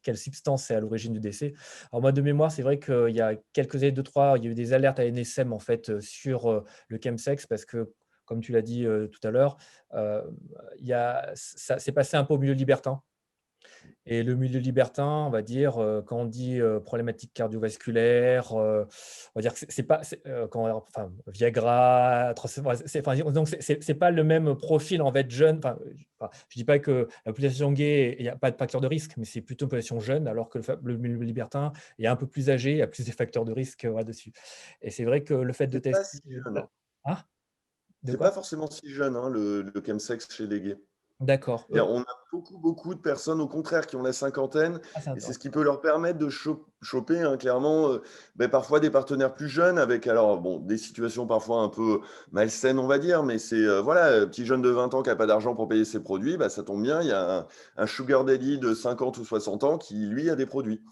S1: quelle substance est à l'origine du décès. Alors moi, de mémoire, c'est vrai qu'il y a quelques années, 2-3, il y a eu des alertes à NSM en fait, sur le chemsex, parce que, comme tu l'as dit tout à l'heure, euh, ça s'est passé un peu au milieu libertin. Et le milieu libertin, on va dire, quand on dit problématique cardiovasculaire, on va dire que c'est pas, enfin, Viagra, donc c'est pas le même profil en fait jeune. Je dis pas que la population gay, il n'y a pas de facteur de risque, mais c'est plutôt une population jeune, alors que le milieu libertin est un peu plus âgé, il y a plus de facteurs de risque là-dessus. Et c'est vrai que le fait de
S2: C'est pas
S1: tester.
S2: si jeune.
S1: Ah, de
S2: C'est pas
S1: quoi?
S2: forcément si jeune, hein, le chemsex chez les gays.
S1: D'accord.
S2: On a beaucoup de personnes, au contraire, qui ont la cinquantaine,
S1: Ah, c'est
S2: et c'est ce
S1: intéressant.
S2: qui peut leur permettre de choper, hein, clairement, parfois des partenaires plus jeunes, avec alors, bon, des situations parfois un peu malsaines, on va dire, mais c'est, voilà, petit jeune de 20 ans qui n'a pas d'argent pour payer ses produits, bah, ça tombe bien, il y a un sugar daddy de 50 ou 60 ans qui, lui, a des produits.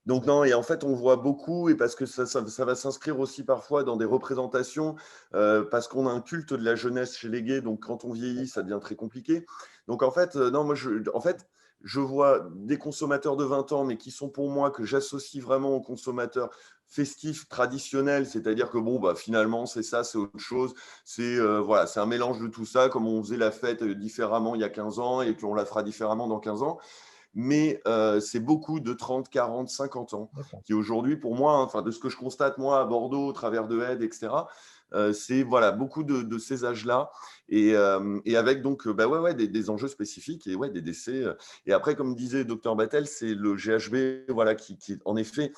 S2: Donc non, et en fait, on voit beaucoup, et parce que ça va s'inscrire aussi parfois dans des représentations, parce qu'on a un culte de la jeunesse chez les gays, donc quand on vieillit, ça devient très compliqué. Donc en fait, non, moi, je vois des consommateurs de 20 ans, mais qui sont pour moi, que j'associe vraiment aux consommateurs festifs, traditionnels, c'est-à-dire que bon, bah, finalement, c'est ça, c'est autre chose. C'est voilà, c'est un mélange de tout ça, comme on faisait la fête différemment il y a 15 ans, et puis on la fera différemment dans 15 ans. Mais c'est beaucoup de 30, 40, 50 ans
S1: D'accord.
S2: qui aujourd'hui, pour moi, hein, enfin, de ce que je constate moi à Bordeaux, au travers de Aide, etc., c'est voilà, beaucoup de ces âges-là, et avec donc bah ouais, des enjeux spécifiques et ouais, des décès. Et après, comme disait Dr Battel, c'est le GHB, voilà, qui en effet,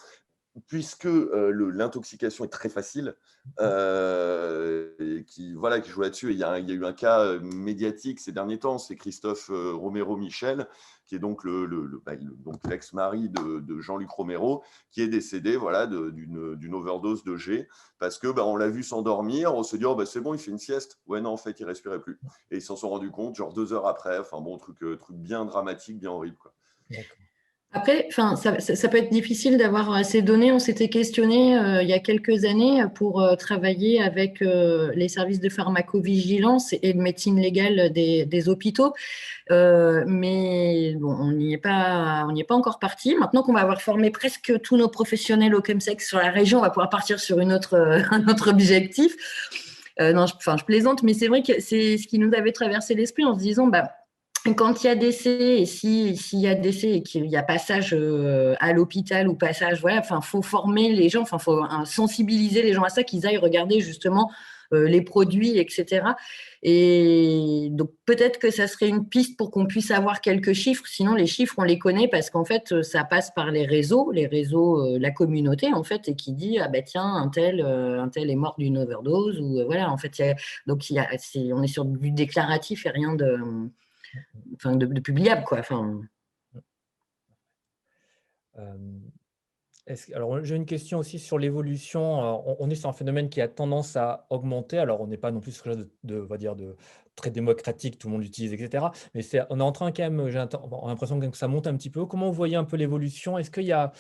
S2: puisque l'intoxication est très facile, et qui joue là-dessus. Et il y a eu un cas médiatique ces derniers temps, c'est Christophe Romero-Michel, qui est donc donc l'ex-mari de Jean-Luc Romero, qui est décédé voilà, d'une overdose de G, parce que on l'a vu s'endormir, on se dit c'est bon, il fait une sieste. Ouais, non, en fait, il respirait plus. Et ils s'en sont rendus compte, genre 2 heures après. Enfin bon, truc bien dramatique, bien horrible, quoi.
S1: D'accord.
S3: Après, ça peut être difficile d'avoir ces données. On s'était questionné il y a quelques années pour travailler avec les services de pharmacovigilance et de médecine légale des hôpitaux. Mais bon, on n'y est pas encore parti. Maintenant qu'on va avoir formé presque tous nos professionnels au chemsex sur la région, on va pouvoir partir sur un autre objectif. Non, je plaisante, mais c'est vrai que c'est ce qui nous avait traversé l'esprit en se disant, quand il y a décès et s'il y a décès et qu'il y a passage à l'hôpital ou passage, voilà, faut former les gens, faut sensibiliser les gens à ça, qu'ils aillent regarder justement les produits, etc. Et donc peut-être que ça serait une piste pour qu'on puisse avoir quelques chiffres. Sinon, les chiffres, on les connaît parce qu'en fait, ça passe par les réseaux, la communauté en fait, et qui dit tiens, un tel est mort d'une overdose ou voilà. En fait, on est sur du déclaratif et rien de publiable, quoi.
S1: Alors, j'ai une question aussi sur l'évolution. On est sur un phénomène qui a tendance à augmenter. Alors, on n'est pas non plus sur quelque chose on va dire, de très démocratique, tout le monde l'utilise, etc. Mais on est en train quand même, on a l'impression que ça monte un petit peu. Comment vous voyez un peu l'évolution? Est-ce qu'il y a…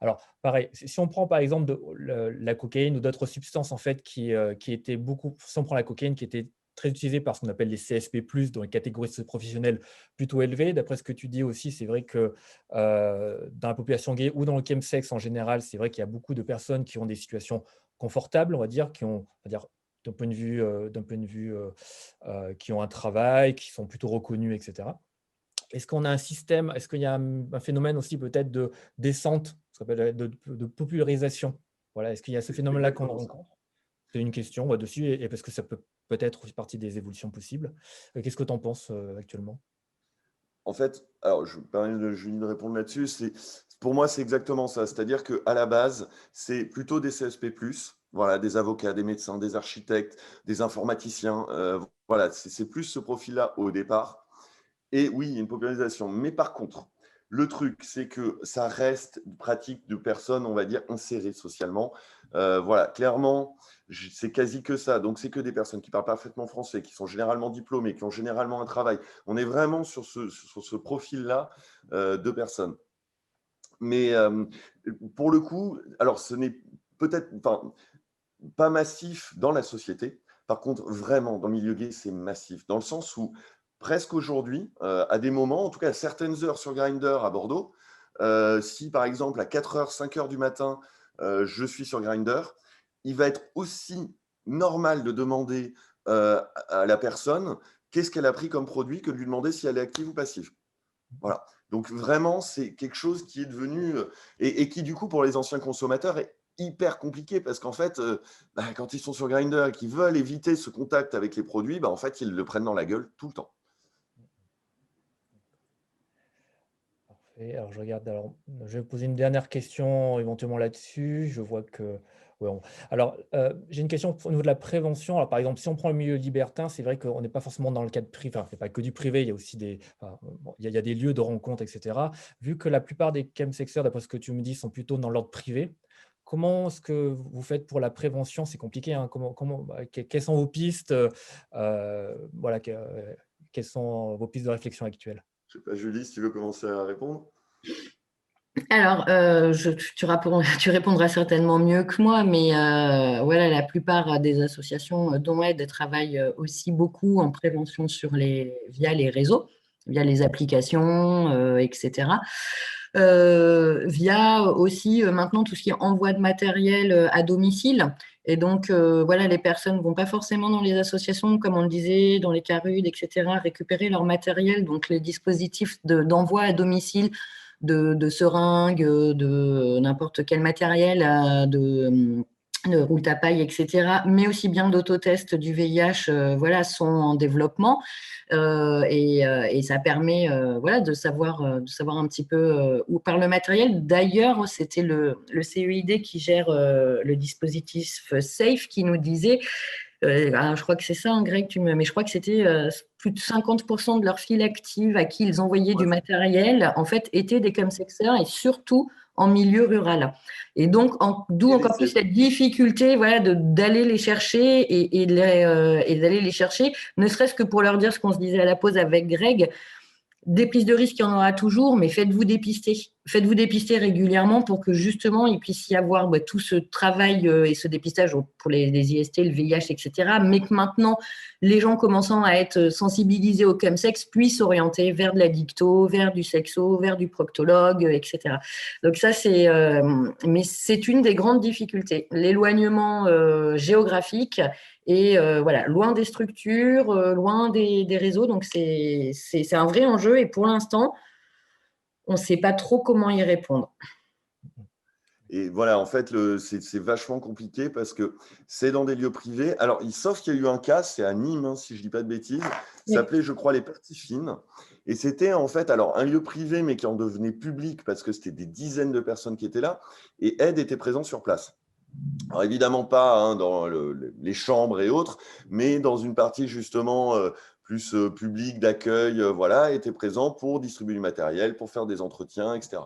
S1: Alors, pareil, si on prend par exemple la cocaïne ou d'autres substances en fait qui étaient beaucoup… Si on prend la cocaïne qui était très utilisée par ce qu'on appelle les CSP+, dans les catégories professionnelles plutôt élevées. D'après ce que tu dis aussi, c'est vrai que dans la population gay ou dans le chemsex en général, c'est vrai qu'il y a beaucoup de personnes qui ont des situations confortables, on va dire, qui ont, on va dire, d'un point de vue qui ont un travail, qui sont plutôt reconnus, etc. Est-ce qu'on a un système, est-ce qu'il y a un phénomène aussi peut-être de descente, ce qu'on appelle de popularisation? Voilà, est-ce qu'il y a ce phénomène-là qu'on rencontre? C'est une question dessus, et parce que ça peut-être aussi partie des évolutions possibles. Qu'est-ce que tu en penses actuellement?
S2: En fait, alors je me permets de Julie de répondre là-dessus, pour moi, c'est exactement ça. C'est-à-dire qu'à la base, c'est plutôt des CSP+, voilà, des avocats, des médecins, des architectes, des informaticiens. Voilà, c'est plus ce profil-là au départ. Et oui, il y a une popularisation. Mais par contre, le truc, c'est que ça reste une pratique de personnes, on va dire, insérées socialement. Voilà, clairement, c'est quasi que ça. Donc, c'est que des personnes qui parlent parfaitement français, qui sont généralement diplômées, qui ont généralement un travail. On est vraiment sur ce profil-là de personnes. Mais pour le coup, alors ce n'est peut-être pas massif dans la société. Par contre, vraiment, dans le milieu gay, c'est massif. Dans le sens où, presque aujourd'hui, à des moments, en tout cas à certaines heures sur Grindr à Bordeaux, si par exemple à 4h, 5h du matin, je suis sur Grindr, il va être aussi normal de demander à la personne qu'est-ce qu'elle a pris comme produit que de lui demander si elle est active ou passive. Voilà. Donc vraiment, c'est quelque chose qui est devenu et qui du coup pour les anciens consommateurs est hyper compliqué parce qu'en fait, quand ils sont sur Grindr et qu'ils veulent éviter ce contact avec les produits, en fait, ils le prennent dans la gueule tout le temps.
S1: Parfait. Alors, je vais poser une dernière question éventuellement là-dessus. Je vois que… ouais, alors, j'ai une question au niveau de la prévention. Alors, par exemple, si on prend le milieu libertin, c'est vrai qu'on n'est pas forcément dans le cadre privé. Enfin, il n'y a pas que du privé, il y a aussi il y a des lieux de rencontre, etc. Vu que la plupart des chemsexeurs, d'après ce que tu me dis, sont plutôt dans l'ordre privé, comment est-ce que vous faites pour la prévention? C'est compliqué, hein. Quelles sont vos pistes? Voilà, quelles sont vos pistes de réflexion actuelles?
S2: Je ne sais pas, Julie, si tu veux commencer à répondre.
S3: Alors, tu répondras certainement mieux que moi, mais voilà, la plupart des associations dont Aide travaillent aussi beaucoup en prévention via les réseaux, via les applications, etc. Via aussi maintenant tout ce qui est envoi de matériel à domicile. Et donc, voilà, les personnes ne vont pas forcément dans les associations, comme on le disait, dans les CARUD, etc., récupérer leur matériel, donc les dispositifs d'envoi à domicile de seringues, de n'importe quel matériel, de route à paille, etc., mais aussi bien d'autotests du VIH, voilà, sont en développement. Et ça permet voilà, de savoir un petit peu où part le matériel. D'ailleurs, c'était le CEID qui gère le dispositif SAFE qui nous disait Alors, je crois que c'est ça, hein, Greg, mais je crois que c'était plus de 50% de leur file active à qui ils envoyaient du matériel, en fait, étaient des chemsexers et surtout en milieu rural. Et donc, d'où encore plus la difficulté voilà, d'aller les chercher et d'aller les chercher, ne serait-ce que pour leur dire ce qu'on se disait à la pause avec Greg. Des prises de risque, il y en aura toujours, mais faites-vous dépister. Faites-vous dépister régulièrement pour que justement il puisse y avoir tout ce travail et ce dépistage pour les IST, le VIH, etc. Mais que maintenant, les gens commençant à être sensibilisés au chemsex puissent s'orienter vers de la dicto, vers du sexo, vers du proctologue, etc. Donc ça, mais c'est une des grandes difficultés. L'éloignement géographique et voilà, loin des structures, loin des réseaux. Donc, c'est un vrai enjeu. Et pour l'instant, on ne sait pas trop comment y répondre.
S2: Et voilà, en fait, c'est vachement compliqué parce que c'est dans des lieux privés. Alors, sauf qu'il y a eu un cas, c'est à Nîmes, hein, si je ne dis pas de bêtises. Ça s'appelait, je crois, les Parties-Fines. Et c'était en fait alors un lieu privé, mais qui en devenait public parce que c'était des dizaines de personnes qui étaient là. Et Aide était présent sur place. Alors évidemment pas hein, dans les chambres et autres, mais dans une partie justement plus publique d'accueil, voilà, était présent pour distribuer du matériel, pour faire des entretiens, etc.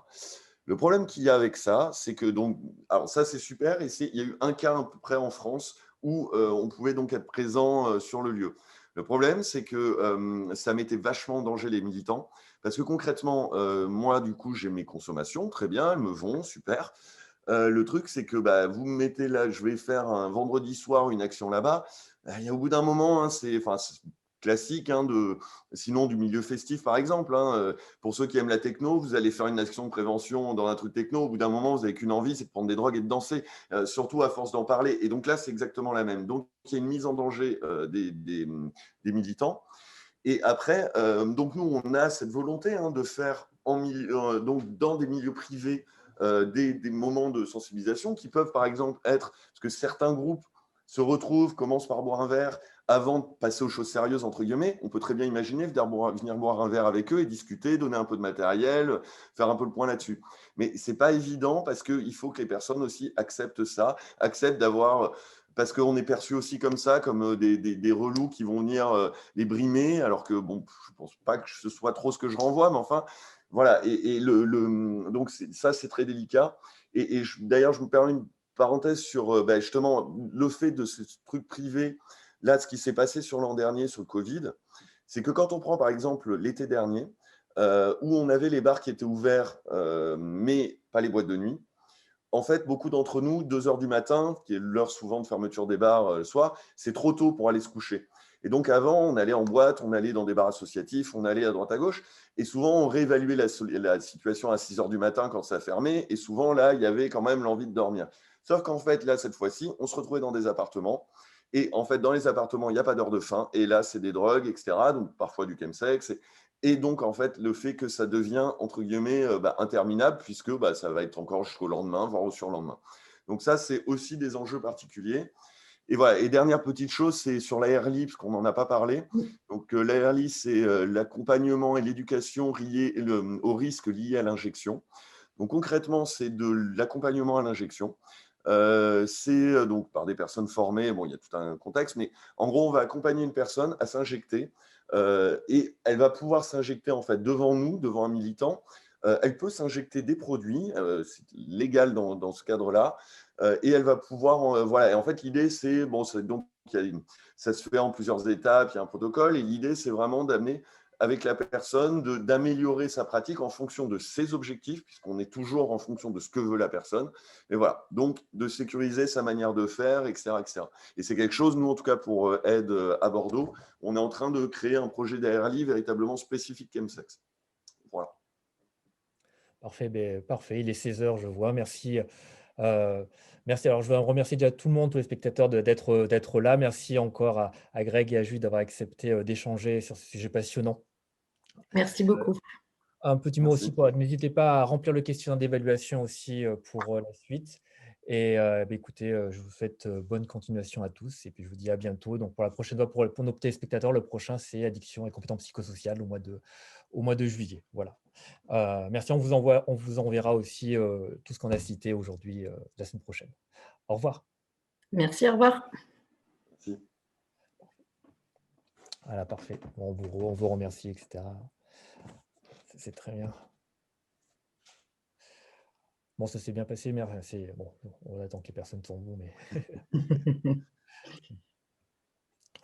S2: Le problème qu'il y a avec ça, c'est que donc, alors ça c'est super, et il y a eu un cas à peu près en France où on pouvait donc être présent sur le lieu. Le problème, c'est que ça mettait vachement en danger les militants, parce que concrètement, moi du coup j'ai mes consommations, très bien, elles me vont, super. Le truc, c'est que vous me mettez là, je vais faire un vendredi soir une action là-bas. Il y a au bout d'un moment, hein, c'est classique, hein, sinon du milieu festif par exemple. Hein, pour ceux qui aiment la techno, vous allez faire une action de prévention dans un truc techno. Au bout d'un moment, vous n'avez qu'une envie, c'est de prendre des drogues et de danser, surtout à force d'en parler. Et donc là, c'est exactement la même. Donc il y a une mise en danger des militants. Et après, donc nous, on a cette volonté hein, de faire donc dans des milieux privés des moments de sensibilisation qui peuvent, par exemple, être, parce que certains groupes se retrouvent, commencent par boire un verre avant de passer aux choses sérieuses, entre guillemets. On peut très bien imaginer venir boire un verre avec eux et discuter, donner un peu de matériel, faire un peu le point là-dessus. Mais ce n'est pas évident parce qu'il faut que les personnes aussi acceptent ça, acceptent d'avoir... Parce qu'on est perçu aussi comme ça, comme des relous qui vont venir les brimer, alors que, bon, je ne pense pas que ce soit trop ce que je renvoie, mais enfin, voilà. Et donc, ça, c'est très délicat. Et d'ailleurs, je me permets une parenthèse sur justement le fait de ce truc privé, là, ce qui s'est passé sur l'an dernier, sur le Covid, c'est que quand on prend, par exemple, l'été dernier, où on avait les bars qui étaient ouverts, mais pas les boîtes de nuit, en fait, beaucoup d'entre nous, 2 heures du matin, qui est l'heure souvent de fermeture des bars le soir, c'est trop tôt pour aller se coucher. Et donc avant, on allait en boîte, on allait dans des bars associatifs, on allait à droite à gauche, et souvent on réévaluait la situation à 6 heures du matin quand ça fermait, et souvent là, il y avait quand même l'envie de dormir. Sauf qu'en fait, là, cette fois-ci, on se retrouvait dans des appartements, et en fait, dans les appartements, il n'y a pas d'heure de fin, et là, c'est des drogues, etc., donc parfois du chemsex, et donc, en fait, le fait que ça devient, entre guillemets, interminable, puisque ça va être encore jusqu'au lendemain, voire au surlendemain. Donc ça, c'est aussi des enjeux particuliers. Et voilà. Et dernière petite chose, c'est sur l'ARLI, parce qu'on n'en a pas parlé. Donc l'ARLI, c'est l'accompagnement et l'éducation aux risques liés à l'injection. Donc concrètement, c'est de l'accompagnement à l'injection. C'est donc par des personnes formées, bon, il y a tout un contexte, mais en gros, on va accompagner une personne à s'injecter et elle va pouvoir s'injecter en fait devant nous, devant un militant. Elle peut s'injecter des produits, c'est légal dans ce cadre-là, et elle va pouvoir, voilà. Et en fait, l'idée, c'est, bon, donc, ça se fait en plusieurs étapes, il y a un protocole, et l'idée, c'est vraiment d'amener avec la personne, d'améliorer sa pratique en fonction de ses objectifs, puisqu'on est toujours en fonction de ce que veut la personne. Mais voilà, donc de sécuriser sa manière de faire, etc. etc. Et c'est quelque chose, nous, en tout cas, pour Aide à Bordeaux, on est en train de créer un projet d'ARLI véritablement spécifique chemsex. Voilà.
S1: Parfait, parfait. Il est 16 heures, je vois. Merci. Merci. Alors, je veux remercier déjà tout le monde, tous les spectateurs d'être là. Merci encore à Greg et à Jules d'avoir accepté d'échanger sur ce sujet passionnant.
S3: Merci beaucoup.
S1: Un petit mot aussi, n'hésitez pas à remplir le questionnaire d'évaluation aussi pour la suite. Et écoutez, je vous souhaite bonne continuation à tous. Et puis, je vous dis à bientôt. Donc, pour la prochaine fois, pour nos téléspectateurs, le prochain, c'est addiction et compétences psychosociales au mois de juillet. Voilà. Merci, on vous enverra aussi tout ce qu'on a cité aujourd'hui la semaine prochaine. Au revoir.
S3: Merci, au revoir.
S2: Merci.
S1: Voilà, parfait. Bon, on vous remercie, etc. C'est très bien. Bon, ça s'est bien passé, mais bon, on attend que les personnes sont bons, mais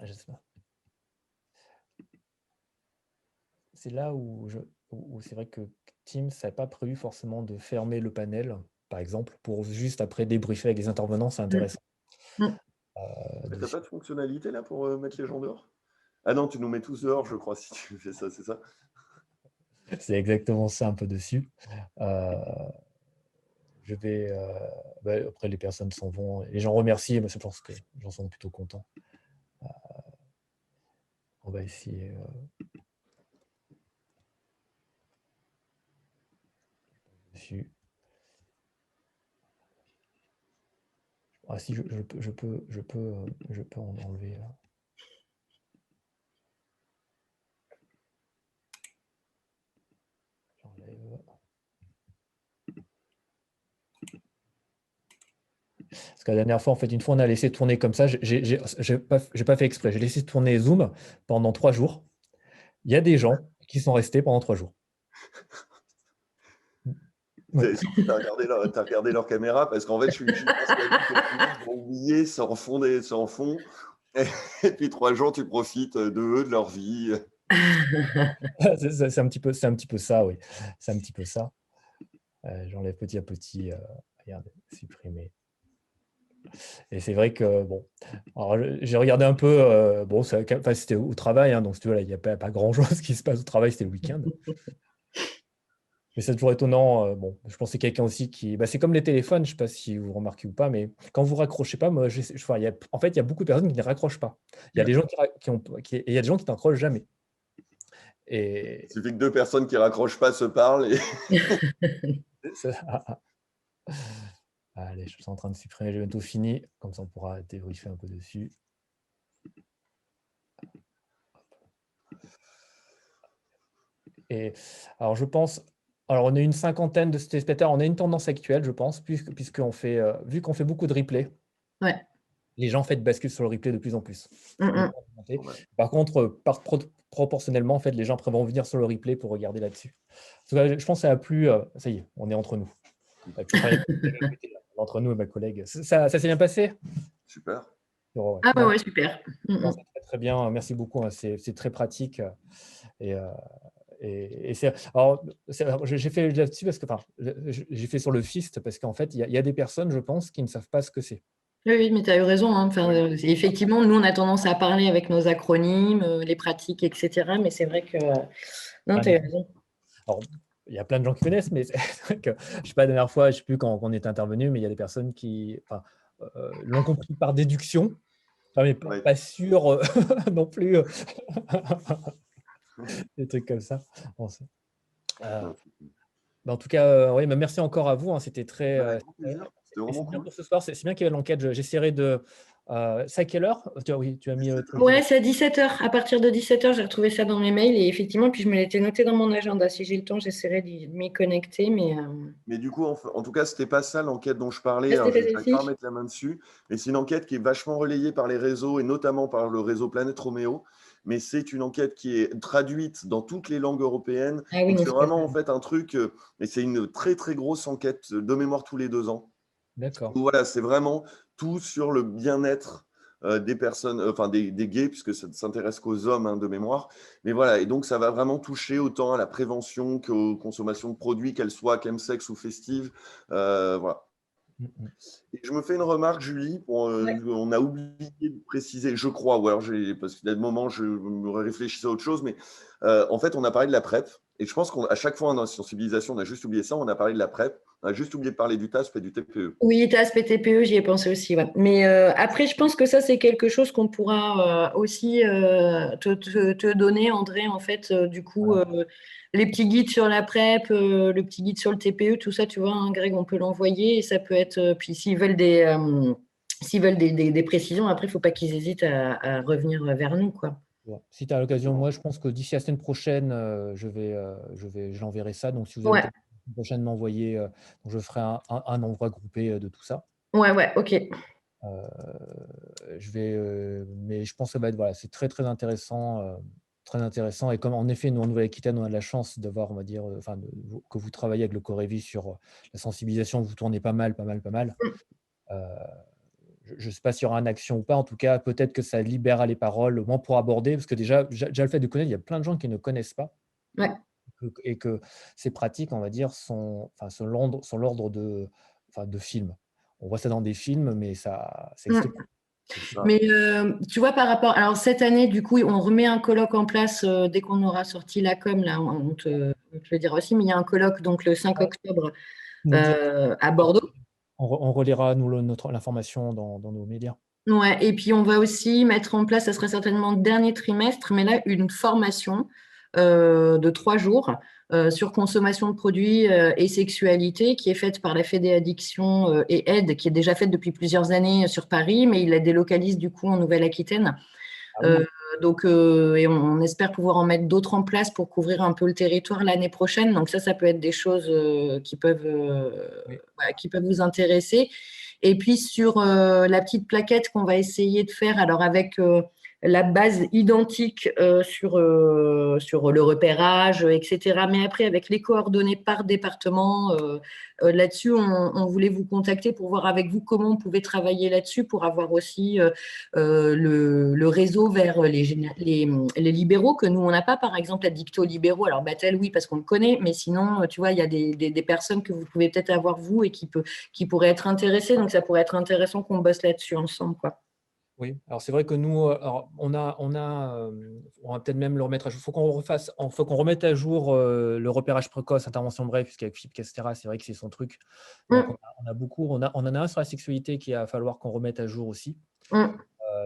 S1: j'espère. C'est là où c'est vrai que Teams n'avait pas prévu forcément de fermer le panel, par exemple, pour juste après débriefer avec les intervenants, c'est
S3: Mm.
S1: intéressant.
S3: Mm.
S2: T'as pas de fonctionnalité là pour mettre les gens dehors? Ah non, tu nous mets tous dehors, je crois, si tu fais ça, c'est ça?
S1: C'est exactement ça un peu dessus. Euh, je vais, après les personnes s'en vont, les gens remercient, mais je pense que les gens sont plutôt contents. On va essayer. Dessus. Ah si, je peux en enlever là. J'enlève. Parce que la dernière fois, en fait, une fois, on a laissé tourner comme ça. J'ai pas fait exprès. J'ai laissé tourner Zoom pendant 3 jours. Il y a des gens qui sont restés pendant 3 jours. Ouais.
S2: Est-ce que t'as regardé leur caméra? Parce qu'en fait, je suis persuadé que tout le monde va oublier, s'en fond. Et puis 3 jours, tu profites d'eux, de leur vie.
S1: C'est un petit peu ça, oui. C'est un petit peu ça. J'enlève petit à petit. Regardez, supprimer. Et c'est vrai que, bon, alors j'ai regardé un peu, bon, c'était au travail, hein, donc si tu vois, il n'y a pas grand-chose qui se passe au travail, c'était le week-end. Mais c'est toujours étonnant. Bon, je pense que c'est quelqu'un aussi qui. C'est comme les téléphones, je ne sais pas si vous remarquez ou pas, mais quand vous raccrochez pas, moi, en fait, il y a beaucoup de personnes qui ne raccrochent pas. Il y a des gens et il y a des gens qui n'accrochent jamais. Et
S2: Il suffit que 2 personnes qui raccrochent pas se parlent.
S1: allez, je suis en train de supprimer, j'ai bientôt fini, comme ça on pourra débriefer un peu dessus. Et alors je pense, alors on est une cinquantaine de spectateurs, on a une tendance actuelle, je pense, puisqu'on fait, vu qu'on fait beaucoup de replay,
S3: Ouais.
S1: les gens en fait basculent sur le replay de plus en plus.
S3: Mm.
S1: Par contre, proportionnellement, en fait, les gens après vont venir sur le replay pour regarder là-dessus. En tout cas, je pense que ça a plu. Ça y est, on est entre nous. Entre nous et ma collègue. Ça s'est bien passé?
S2: Super.
S3: Ah
S1: Non,
S3: ouais, super.
S1: non, c'est très, très bien. Merci beaucoup, hein. C'est très pratique. Et, alors, j'ai fait là-dessus parce que, enfin, j'ai fait sur le FIST parce qu'en fait, il y a des personnes, je pense, qui ne savent pas ce que c'est.
S3: Oui, mais tu as eu raison, hein. Enfin, effectivement, nous, on a tendance à parler avec nos acronymes, les pratiques, etc. Mais c'est vrai que… Non, tu as eu raison.
S1: Alors, il y a plein de gens qui connaissent, mais c'est vrai que, je ne sais pas, la dernière fois, je ne sais plus quand on est intervenu, mais il y a des personnes qui l'ont compris par déduction, mais pas sûr non plus. Des trucs comme ça. Bon, en tout cas, oui, mais merci encore à vous, hein, c'était très.
S2: Avec grand plaisir. C'était vraiment
S1: C'est bien
S2: cool.
S1: pour ce soir, c'est bien qu'il y ait l'enquête. J'essaierai de. C'est à quelle heure? Oui, tu as mis.
S3: Ouais, c'est à 17h. À partir de 17h, j'ai retrouvé ça dans mes mails et effectivement, puis je me l'étais noté dans mon agenda. Si j'ai le temps, j'essaierai de m'y connecter.
S2: Mais du coup, en tout cas, c'était pas ça l'enquête dont je parlais.
S3: C'était
S2: Alors, je
S3: pas
S2: ne vais pas
S3: celle-ci?
S2: remettre la main dessus. Mais c'est une enquête qui est vachement relayée par les réseaux et notamment par le réseau Planète Roméo. Mais c'est une enquête qui est traduite dans toutes les langues européennes.
S3: Ah oui,
S2: Donc,
S3: non,
S2: c'est
S3: c'est pas
S2: vraiment
S3: ça.
S2: en fait un truc. Et c'est une très, très grosse enquête de mémoire tous les 2 ans.
S1: D'accord.
S2: Donc, voilà, c'est vraiment tout sur le bien-être des personnes, enfin des gays, puisque ça ne s'intéresse qu'aux hommes, hein, de mémoire. Mais voilà, et donc ça va vraiment toucher autant à la prévention qu'aux consommations de produits, qu'elles soient chemsex ou festives. Voilà. Et je me fais une remarque, Julie,
S3: Ouais.
S2: on a oublié de préciser, je crois, ou alors parce qu'il y a des moments, je me réfléchissais à autre chose, mais en fait, on a parlé de la PrEP, et je pense qu'à chaque fois dans la sensibilisation, on a juste oublié ça, on a parlé de la PrEP, on a juste oublié de parler du TASP et du TPE.
S3: Oui, TAS, PTPE, j'y ai pensé aussi. Ouais. Mais après, je pense que ça, c'est quelque chose qu'on pourra aussi te donner, André, en fait. Du coup,
S1: Voilà.
S3: les petits guides sur la PrEP, le petit guide sur le TPE, tout ça, tu vois, hein, Greg, on peut l'envoyer et ça peut être. Puis s'ils veulent des précisions, après, il ne faut pas qu'ils hésitent à revenir vers nous, quoi.
S1: Ouais. Si tu as l'occasion, moi, je pense que d'ici la semaine prochaine, je l'enverrai ça. Donc, si vous avez
S3: Ouais,
S1: l'occasion la semaine prochaine de m'envoyer, donc je ferai un envoi groupé de tout ça.
S3: ouais, ok.
S1: Euh, mais je pense que ça va être, voilà, c'est très, très intéressant. Très intéressant. Et comme en effet, nous en Nouvelle-Aquitaine, on a de la chance de voir, on va dire, que vous travaillez avec le Corévi sur la sensibilisation, vous tournez pas mal, pas mal, pas mal. Euh, je ne sais pas s'il y aura une action ou pas. En tout cas, peut-être que ça libérera les paroles, au moins pour aborder, parce que déjà le fait de connaître, il y a plein de gens qui ne connaissent pas
S3: Ouais.
S1: et que ces pratiques, on va dire, sont l'ordre de films. On voit ça dans des films, mais ça n'existe pas.
S2: C'est ça.
S3: Mais tu vois, par rapport. Alors, cette année, du coup, on remet un colloque en place dès qu'on aura sorti la com, là, on te le dira aussi, mais il y a un colloque donc le 5 octobre
S1: Nous le dire,
S3: à Bordeaux.
S1: on relaiera nous, l'information dans nos médias.
S3: Ouais, et puis on va aussi mettre en place, ça sera certainement le dernier trimestre, mais là, une formation de 3 jours sur consommation de produits et sexualité qui est faite par la Fédé Addiction et Aide, qui est déjà faite depuis plusieurs années sur Paris, mais il la délocalise du coup en Nouvelle-Aquitaine.
S1: Ah oui.
S3: Donc, et on espère pouvoir en mettre d'autres en place pour couvrir un peu le territoire l'année prochaine. Donc ça peut être des choses
S1: Oui.
S3: qui peuvent vous intéresser. Et puis sur la petite plaquette qu'on va essayer de faire, alors avec la base identique sur le repérage, etc. Mais après, avec les coordonnées par département, là-dessus, on voulait vous contacter pour voir avec vous comment on pouvait travailler là-dessus pour avoir aussi le réseau vers les libéraux que nous, on n'a pas, par exemple, Addicto Libéraux. Alors, Batel, oui, parce qu'on le connaît, mais sinon, tu vois, il y a des personnes que vous pouvez peut-être avoir, vous, et qui pourraient être intéressées. Donc, ça pourrait être intéressant qu'on bosse là-dessus ensemble, quoi.
S1: Oui, alors c'est vrai que nous, alors on va peut-être même le remettre à jour. Faut qu'on remette à jour le repérage précoce, intervention brève, puisqu'avec FIP, etc., c'est vrai que c'est son truc. Donc
S3: Mm,
S1: on en a un sur la sexualité qu'il va falloir qu'on remette à jour aussi.
S3: mm.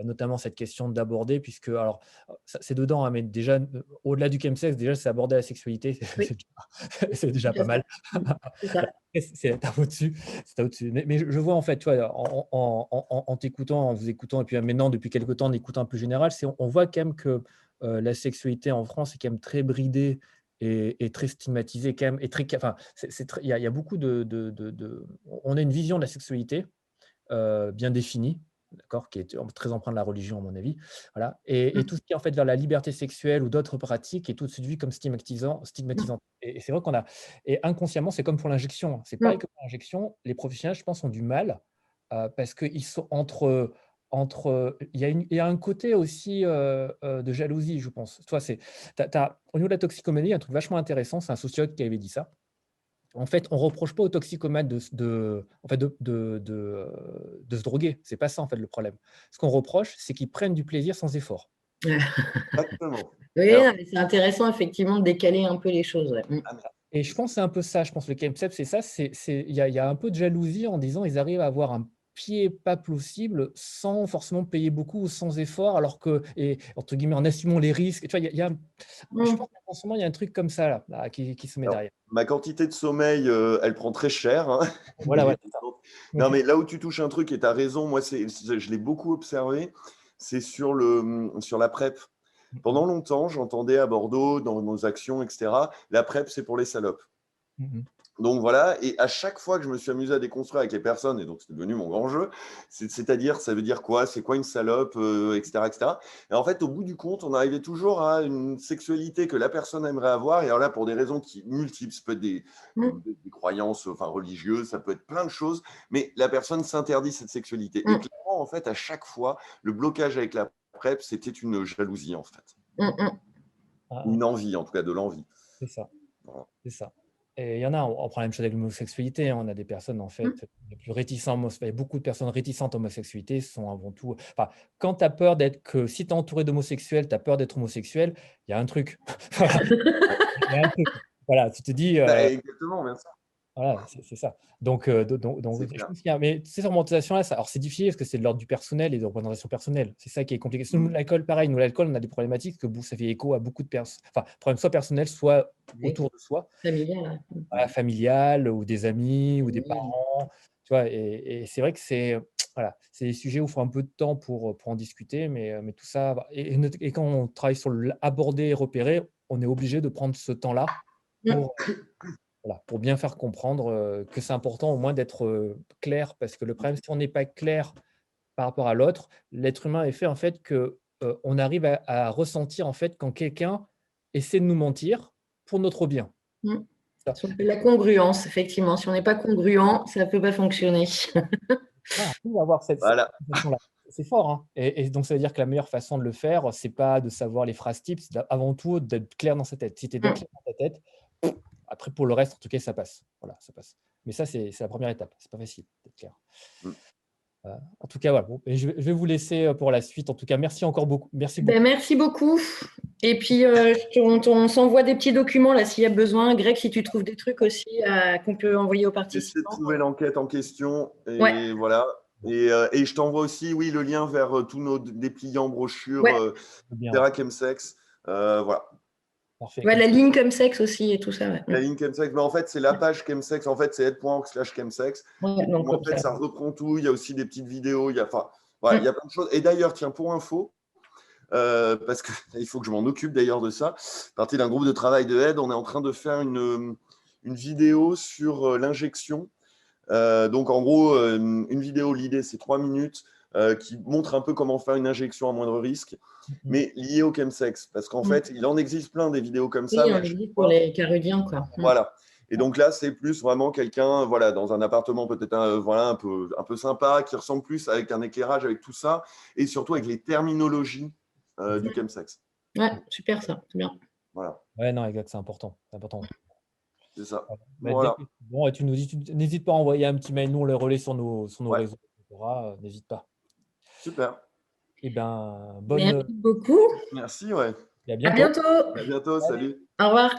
S1: Notamment cette question d'aborder, puisque, alors, c'est dedans, hein, mais déjà, au-delà du chemsex, déjà, c'est aborder la sexualité,
S3: Oui,
S1: c'est déjà
S3: tout à
S1: pas mal.
S3: fait. C'est ça.
S1: C'est à au-dessus. Mais je vois, en fait, tu vois, en t'écoutant, en vous écoutant, et puis maintenant, depuis quelques temps, en écoutant un peu général, on voit quand même que la sexualité en France est quand même très bridée et très stigmatisée, quand même, et très, enfin, il y a beaucoup on a une vision de la sexualité bien définie, d'accord, qui est très empreinte de la religion, à mon avis. Voilà. Et tout ce qui est en fait vers la liberté sexuelle ou d'autres pratiques est tout de suite vu comme stigmatisant. Et c'est vrai qu'on a, et inconsciemment, c'est comme pour l'injection. C'est pareil
S3: Mm.
S1: que pour l'injection. Les professionnels, je pense, ont du mal parce qu'ils sont il y a un côté aussi de jalousie, je pense. Toi, au niveau de la toxicomanie, il y a un truc vachement intéressant. C'est un sociologue qui avait dit ça. En fait, on reproche pas aux toxicomanes de se droguer. C'est pas ça, en fait, le problème. Ce qu'on reproche, c'est qu'ils prennent du plaisir sans effort.
S2: Exactement.
S3: Oui,
S2: Alors,
S3: non, mais c'est intéressant, effectivement, de décaler un peu les choses. Ouais. Mm.
S2: ah, mais
S1: Et je pense que c'est un peu ça. Je pense que le concept, c'est ça. Il y a un peu de jalousie en disant ils arrivent à avoir un pied pas possible sans forcément payer beaucoup ou sans effort, alors que, et entre guillemets, en assumant les risques. Tu vois, je
S3: Mm.
S1: pense qu'en ce moment, il y a un truc comme ça là, qui se met
S2: alors,
S1: derrière.
S2: ma quantité de sommeil, elle prend très cher, hein.
S1: Voilà, ouais, c'est ça.
S2: Non, mais là où tu touches un truc, et tu as raison, moi, je l'ai beaucoup observé, c'est sur la PrEP. Pendant longtemps, j'entendais à Bordeaux, dans nos actions, etc., la PrEP, c'est pour les salopes.
S1: Mhm.
S2: Donc voilà, et à chaque fois que je me suis amusé à déconstruire avec les personnes, et donc c'est devenu mon grand jeu, c'est-à-dire, ça veut dire quoi, c'est quoi une salope, etc., etc. Et en fait, au bout du compte, on arrivait toujours à une sexualité que la personne aimerait avoir, et alors là, pour des raisons multiples, ça peut être
S3: Mm.
S2: des croyances enfin, religieuses, ça peut être plein de choses, mais la personne s'interdit cette sexualité. Et
S3: Mm.
S2: clairement, en fait, à chaque fois, le blocage avec la PrEP, c'était une jalousie, en fait.
S3: Mm. Mm.
S1: Ah,
S2: Une envie, en tout cas, de l'envie.
S1: c'est ça.
S2: Voilà.
S1: C'est ça. Et il y en a, on prend la même chose avec l'homosexualité, hein. On a des personnes, en
S3: Mm.
S1: fait, les plus réticentes, il y a beaucoup de personnes réticentes à l'homosexualité, sont avant tout. Enfin, quand tu as peur si tu es entouré d'homosexuels, tu as peur d'être homosexuel, il y a un truc. Voilà, il y a un truc. Voilà, tu te dis,
S2: Bah, exactement, merci.
S1: voilà, c'est ça. Donc,
S2: C'est
S1: je
S2: clair.
S1: pense qu'il y a, mais ces remontations-là, alors c'est difficile parce que c'est de l'ordre du personnel et des représentations personnelles. C'est ça qui est compliqué. Nous, l'alcool, pareil, l'alcool, on a des problématiques que ça fait écho à beaucoup de personnes. Enfin, problèmes soit personnels, soit
S3: Oui,
S1: autour de soi.
S3: familial.
S1: Voilà, familiale ou des amis ou des
S3: Oui.
S1: parents, tu vois? Et c'est vrai que voilà, c'est des sujets où il faut un peu de temps pour en discuter, mais tout ça va, et quand on travaille sur aborder et repérer, on est obligé de prendre ce temps-là
S3: Mm.
S1: pour, voilà, pour bien faire comprendre, que c'est important au moins d'être, clair, parce que le problème, si on n'est pas clair par rapport à l'autre. L'être humain est fait en fait que on arrive à ressentir en fait quand quelqu'un essaie de nous mentir pour notre bien.
S3: Mm.
S1: Ça.
S3: La congruence, effectivement. Si on n'est pas congruent, ça ne peut pas fonctionner.
S1: On va avoir cette
S2: Voilà.
S1: sensation-là. C'est fort, hein. Et donc, ça veut dire que la meilleure façon de le faire, c'est pas de savoir les phrases types, c'est avant tout d'être clair dans sa tête. Si tu es clair dans ta tête, après, pour le reste, en tout cas, ça passe. Voilà, ça passe. Mais ça, c'est la première étape. C'est pas facile d'être clair.
S2: Mm.
S1: En tout cas, voilà. Bon, et je vais vous laisser pour la suite. En tout cas, merci encore beaucoup. Merci beaucoup.
S3: Merci beaucoup. Et puis, on s'envoie des petits documents là s'il y a besoin. Greg, si tu trouves des trucs aussi qu'on peut envoyer aux
S2: J'essaie de
S3: participants.
S2: trouver l'enquête en question. Et
S3: Ouais.
S2: voilà. Et je t'envoie aussi, oui, le lien vers tous nos dépliants, brochures,
S1: Bien.
S2: Chemsex. Voilà.
S1: Parfait.
S3: Ouais, la ligne comme sexe aussi et tout ça. Ouais.
S2: La ligne Chemsex, mais en fait, c'est la page Chemsex. En fait, c'est aide.org/Chemsex.
S3: Ouais, donc,
S2: En fait, ça reprend tout. Il y a aussi des petites vidéos. Il y a plein de choses. Et d'ailleurs, tiens, pour info, parce qu'il faut que je m'en occupe d'ailleurs de ça, partie d'un groupe de travail de aide, on est en train de faire une vidéo sur l'injection. Donc, en gros, une vidéo, l'idée, c'est 3 minutes qui montre un peu comment faire une injection à moindre risque, mais liée au chemsex. Parce qu'en fait, il en existe plein des vidéos comme ça.
S3: Oui, on existe pour les carudiens, quoi.
S2: Voilà. Et donc là, c'est plus vraiment quelqu'un, voilà, dans un appartement peut-être un peu sympa, qui ressemble plus avec un éclairage, avec tout ça, et surtout avec les terminologies du chemsex.
S3: Ouais, super ça, c'est bien.
S2: Voilà.
S1: Ouais, non, exact, c'est important. C'est important.
S2: C'est ça.
S1: Voilà. Bon, et tu nous dis, n'hésite pas à envoyer un petit mail, nous on le relaie sur nos réseaux, etc. N'hésite pas.
S2: Super.
S1: Eh bien,
S3: Merci beaucoup.
S2: Merci, ouais.
S1: Et à
S3: À bientôt.
S2: À bientôt, salut.
S3: Au revoir.